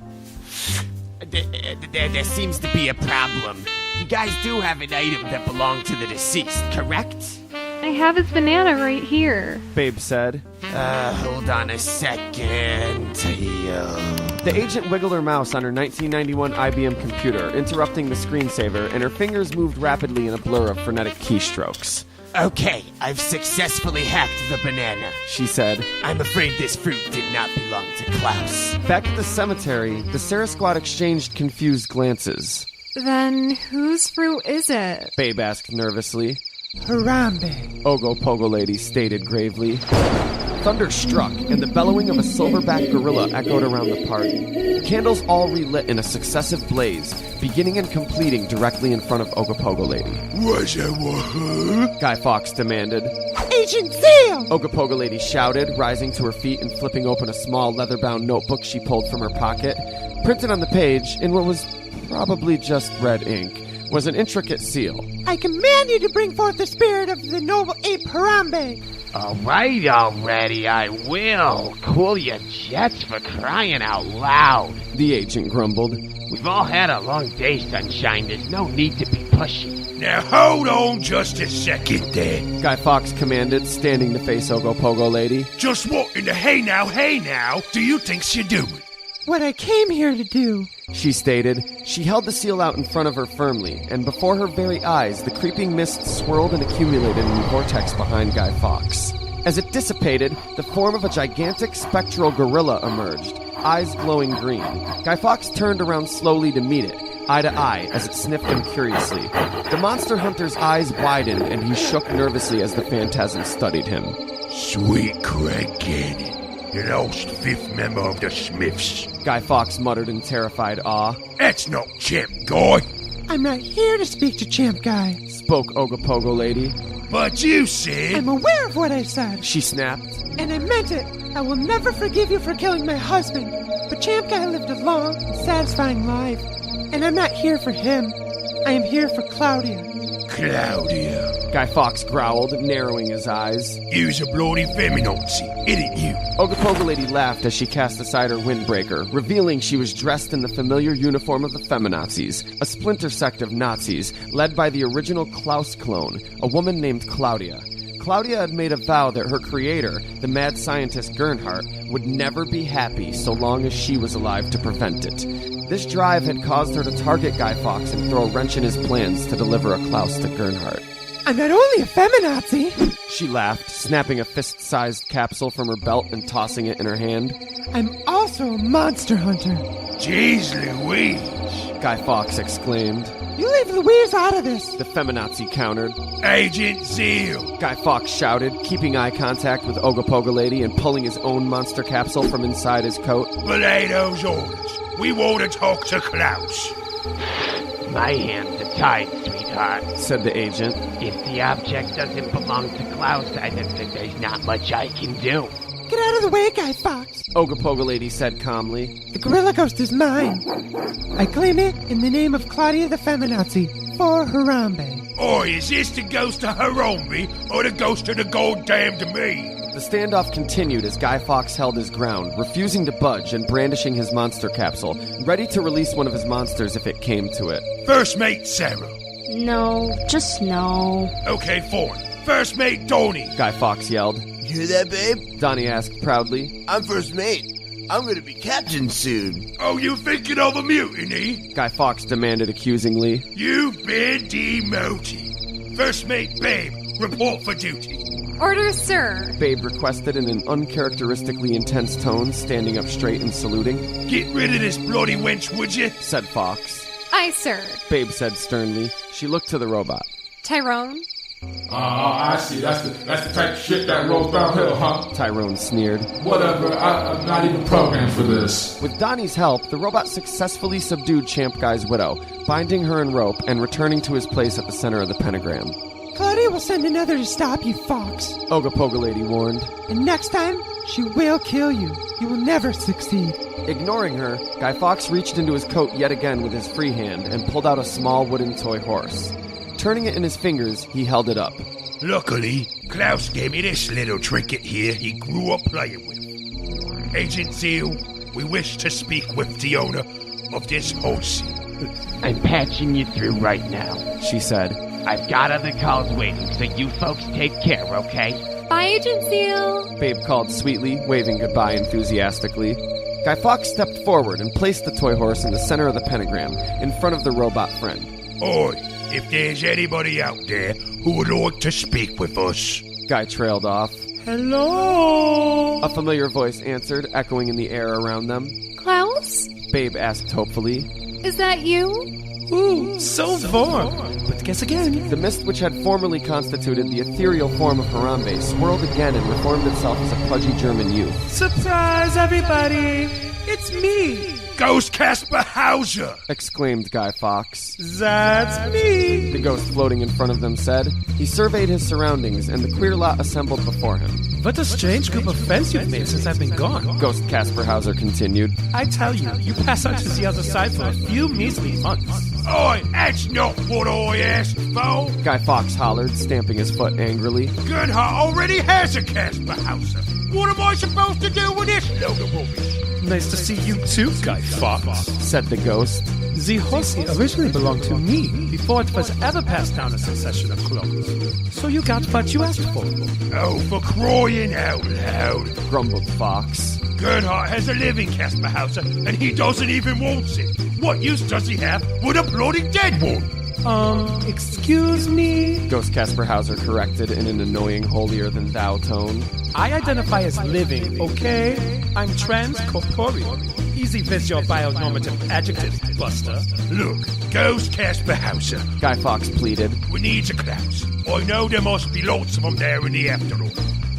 There seems to be a problem. You guys do have an item that belonged to the deceased, correct? I have his banana right here. Babe said. Hold on a second. The agent wiggled her mouse on her 1991 IBM computer, interrupting the screensaver, and her fingers moved rapidly in a blur of frenetic keystrokes. Okay, I've successfully hacked the banana, she said. I'm afraid this fruit did not belong to Klaus. Back at the cemetery, the Sarah Squad exchanged confused glances. Then whose fruit is it? Babe asked nervously. Harambe. Ogopogo Lady stated gravely. Thunder struck, and the bellowing of a silverback gorilla echoed around the party. Candles all relit in a successive blaze, beginning and completing directly in front of Ogopogo Lady. Was that what? Guy Fawkes demanded. Agent Zeal! Ogopogo Lady shouted, rising to her feet and flipping open a small leather-bound notebook she pulled from her pocket. Printed on the page, in what was probably just red ink, was an intricate seal. I command you to bring forth the spirit of the noble ape Harambe. All right, already, I will. Cool your jets for crying out loud. The agent grumbled. We've all had a long day, Sunshine. There's no need to be pushy. Now hold on just a second there. Guy Fawkes commanded, standing to face Ogopogo Lady. Just what in the hey now, do you think you're doing? What I came here to do, she stated. She held the seal out in front of her firmly, and before her very eyes, the creeping mist swirled and accumulated in the vortex behind Guy Fawkes. As it dissipated, the form of a gigantic spectral gorilla emerged, eyes glowing green. Guy Fawkes turned around slowly to meet it, eye to eye, as it sniffed him curiously. The monster hunter's eyes widened, and he shook nervously as the phantasm studied him. Sweet Craig Cannon. The lost 5th member of the Smiths. Guy Fawkes muttered in terrified awe. That's not Champ Guy. I'm not here to speak to Champ Guy, spoke Ogopogo Lady. But you said... I'm aware of what I said. She snapped. And I meant it. I will never forgive you for killing my husband. But Champ Guy lived a long and satisfying life. And I'm not here for him. I am here for Claudia. Claudia. Guy Fawkes growled, narrowing his eyes. You's a bloody feminazi, ain't you? Ogopogo Lady laughed as she cast aside her windbreaker, revealing she was dressed in the familiar uniform of the feminazis, a splinter sect of Nazis, led by the original Klaus clone, a woman named Claudia. Claudia had made a vow that her creator, the mad scientist Gernhardt, would never be happy so long as she was alive to prevent it. This drive had caused her to target Guy Fawkes and throw a wrench in his plans to deliver a Klaus to Gernhardt. I'm not only a feminazi, she laughed, snapping a fist-sized capsule from her belt and tossing it in her hand. I'm also a monster hunter. Jeez Louise, Guy Fawkes exclaimed. You leave Louise out of this, the feminazi countered. Agent Zeal, Guy Fawkes shouted, keeping eye contact with Ogopogo Lady and pulling his own monster capsule from inside his coat. Belay those orders. We want to talk to Klaus. My hands are tied, sweetheart, said the agent. If the object doesn't belong to Klaus, there's not much I can do. Get out of the way, Guy Fawkes, Ogopogo Lady said calmly. The gorilla ghost is mine. I claim it in the name of Claudia the Feminazi for Harambe. Or is this the ghost of Harambe or the ghost of the goddamned me? The standoff continued as Guy Fawkes held his ground, refusing to budge and brandishing his monster capsule, ready to release one of his monsters if it came to it. First mate Sarah. No, just no. Okay, forward. First mate Donnie. Guy Fawkes yelled. You hear that, babe? Donnie asked proudly. I'm first mate. I'm gonna be captain soon. Oh, you thinking of a mutiny? Guy Fawkes demanded accusingly. You've been demoted. First mate Babe, report for duty. Order, sir. Babe requested in an uncharacteristically intense tone, standing up straight and saluting. Get rid of this bloody wench, would you? Said Fawkes. Aye, sir. Babe said sternly. She looked to the robot. Tyrone? I see. That's the type of shit that rolls downhill, huh? Tyrone sneered. Whatever. I'm not even programmed for this. With Donnie's help, the robot successfully subdued Champ Guy's widow, binding her in rope and returning to his place at the center of the pentagram. Claudia will send another to stop you, Fox. Ogopogo Lady warned. And next time, she will kill you. You will never succeed. Ignoring her, Guy Fawkes reached into his coat yet again with his free hand and pulled out a small wooden toy horse. Turning it in his fingers, he held it up. Luckily, Klaus gave me this little trinket here he grew up playing with. Agent Zeal, we wish to speak with the owner of this horse. I'm patching you through right now, she said. I've got other calls waiting, so you folks take care, okay? Bye, Agent Zeal. Babe called sweetly, waving goodbye enthusiastically. Guy Fawkes stepped forward and placed the toy horse in the center of the pentagram, in front of the robot friend. Oi, if there's anybody out there who would like to speak with us. Guy trailed off. Hello? A familiar voice answered, echoing in the air around them. Klaus? Babe asked hopefully. Is that you? Ooh, so warm. But guess again. The mist which had formerly constituted the ethereal form of Harambe swirled again and reformed itself as a pudgy German youth. Surprise, everybody! It's me! Ghost Casper Hauser! Exclaimed Guy Fawkes. That's me! The ghost floating in front of them said. He surveyed his surroundings, and the queer lot assembled before him. What a strange group of friends you've made since I've been gone. Ghost Casper Hauser continued. I tell you, you pass on to the other side for a few measly months. Oi, that's not what I asked for! Guy Fawkes hollered, stamping his foot angrily. Gernhardt already has a Casper Hauser. What am I supposed to do with this load of rubbish? Nice to see you too, Guy Fawkes, said the ghost. The horsey originally belonged to me before it was ever passed down a succession of clones. So you got what you asked for. Oh, for crying out loud, grumbled Fawkes. Gernhardt has a living Casper Hauser, and he doesn't even want it. What use does he have with a bloody dead one? Excuse me? Ghost Casper Hauser corrected in an annoying holier-than-thou tone. I identify as living, okay? I'm trans-corporeal. Easy viz your bionormative adjectives, Buster. Look, Ghost Casper Hauser. Guy Fawkes pleaded. We need a Klaus. I know there must be lots of them there in the afternoon.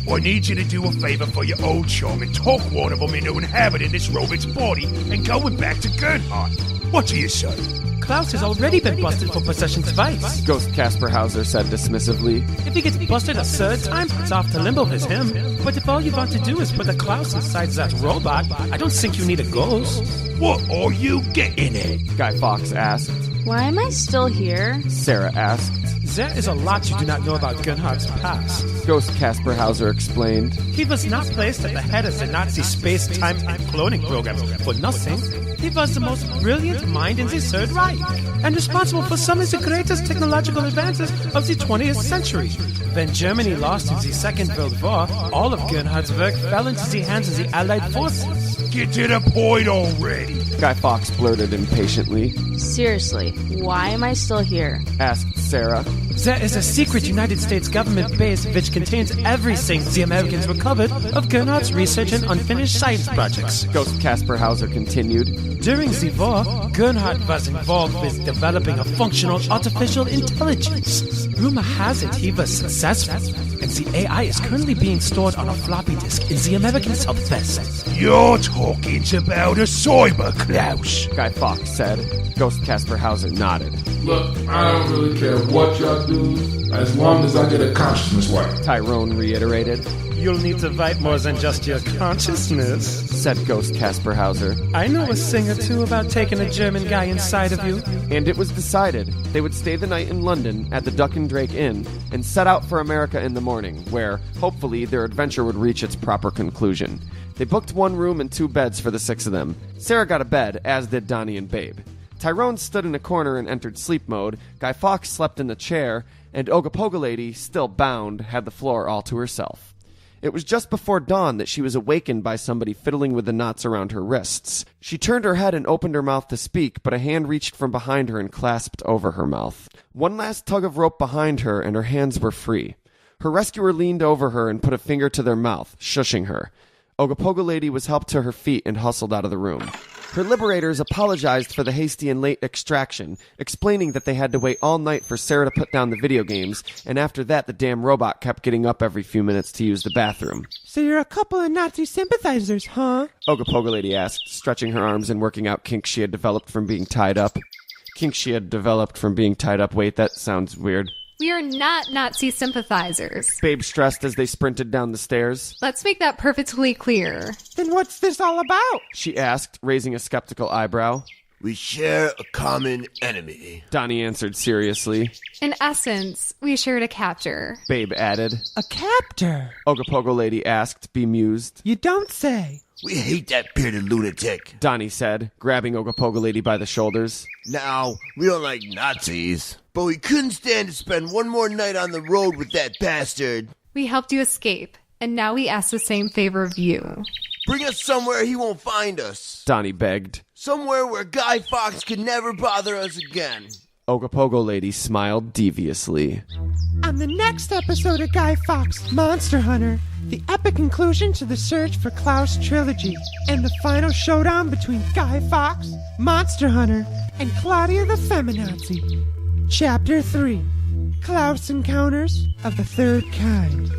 I need you to do a favor for your old chum and talk one of them into inhabiting this robot's body and going back to Gernhardt. What do you say? Klaus has already been busted for possession twice. Ghost Casper Hauser said dismissively. If he gets busted a third time, it's off to limbo as him. But if all you want to do is put a Klaus inside that robot, I don't think you need a ghost. What are you getting at? Guy Fawkes asked. Why am I still here? Sarah asked. There is a lot you do not know about Gernhardt's past. Ghost Casper Hauser explained. He was not placed at the head of the Nazi space-time and cloning programs for nothing. He was the most brilliant mind in the Third Reich, and responsible for some of the greatest technological advances of the 20th century. When Germany lost in the Second World War, all of Gernhardt's work fell into the hands of the Allied forces. Get to the point already. Guy Fawkes blurted impatiently. Seriously, why am I still here? Asked Sarah. There is a secret United States government base which contains everything the Americans recovered of Gernhardt's research and unfinished science projects. Ghost Casper Hauser continued. During the war, Gernhardt was involved with developing a functional artificial intelligence. Rumor has it he was successful, and the AI is currently being stored on a floppy disk in the American Southwest. You're talking about a cyber Klaus, Guy Fawkes said. Ghost Casper Hauser nodded. Look, I don't really care what y'all do, as long as I get a consciousness wipe. Tyrone reiterated. You'll need to fight more than just your consciousness, said Ghost Casper Hauser. I know a thing or two about taking a German guy inside of you. And it was decided they would stay the night in London at the Duck and Drake Inn and set out for America in the morning, where, hopefully, their adventure would reach its proper conclusion. They booked 1 room and 2 beds for the 6 of them. Sarah got a bed, as did Donnie and Babe. Tyrone stood in a corner and entered sleep mode, Guy Fawkes slept in the chair, and Ogopogo Lady, still bound, had the floor all to herself. It was just before dawn that she was awakened by somebody fiddling with the knots around her wrists. She turned her head and opened her mouth to speak, but a hand reached from behind her and clasped over her mouth. One last tug of rope behind her, and her hands were free. Her rescuer leaned over her and put a finger to their mouth, shushing her. Ogopogo Lady was helped to her feet and hustled out of the room. Her liberators apologized for the hasty and late extraction, explaining that they had to wait all night for Sarah to put down the video games, and after that the damn robot kept getting up every few minutes to use the bathroom. So you're a couple of Nazi sympathizers, huh? Ogopogo Lady asked, stretching her arms and working out kinks she had developed from being tied up. Wait, that sounds weird. We are not Nazi sympathizers. Babe stressed as they sprinted down the stairs. Let's make that perfectly clear. Then what's this all about? She asked, raising a skeptical eyebrow. We share a common enemy, Donnie answered seriously. In essence, we shared a captor. Babe added. A captor? Ogopogo Lady asked, bemused. You don't say. We hate that bearded lunatic, Donnie said, grabbing Ogopogo Lady by the shoulders. Now, we don't like Nazis, but we couldn't stand to spend one more night on the road with that bastard. We helped you escape, and now we ask the same favor of you. Bring us somewhere he won't find us, Donnie begged. Somewhere where Guy Fawkes can never bother us again. Ogopogo Lady smiled deviously. On the next episode of Guy Fawkes, Monster Hunter, the epic conclusion to the Search for Klaus trilogy, and the final showdown between Guy Fawkes, Monster Hunter, and Claudia the Feminazi. Chapter 3, Klaus Encounters of the Third Kind.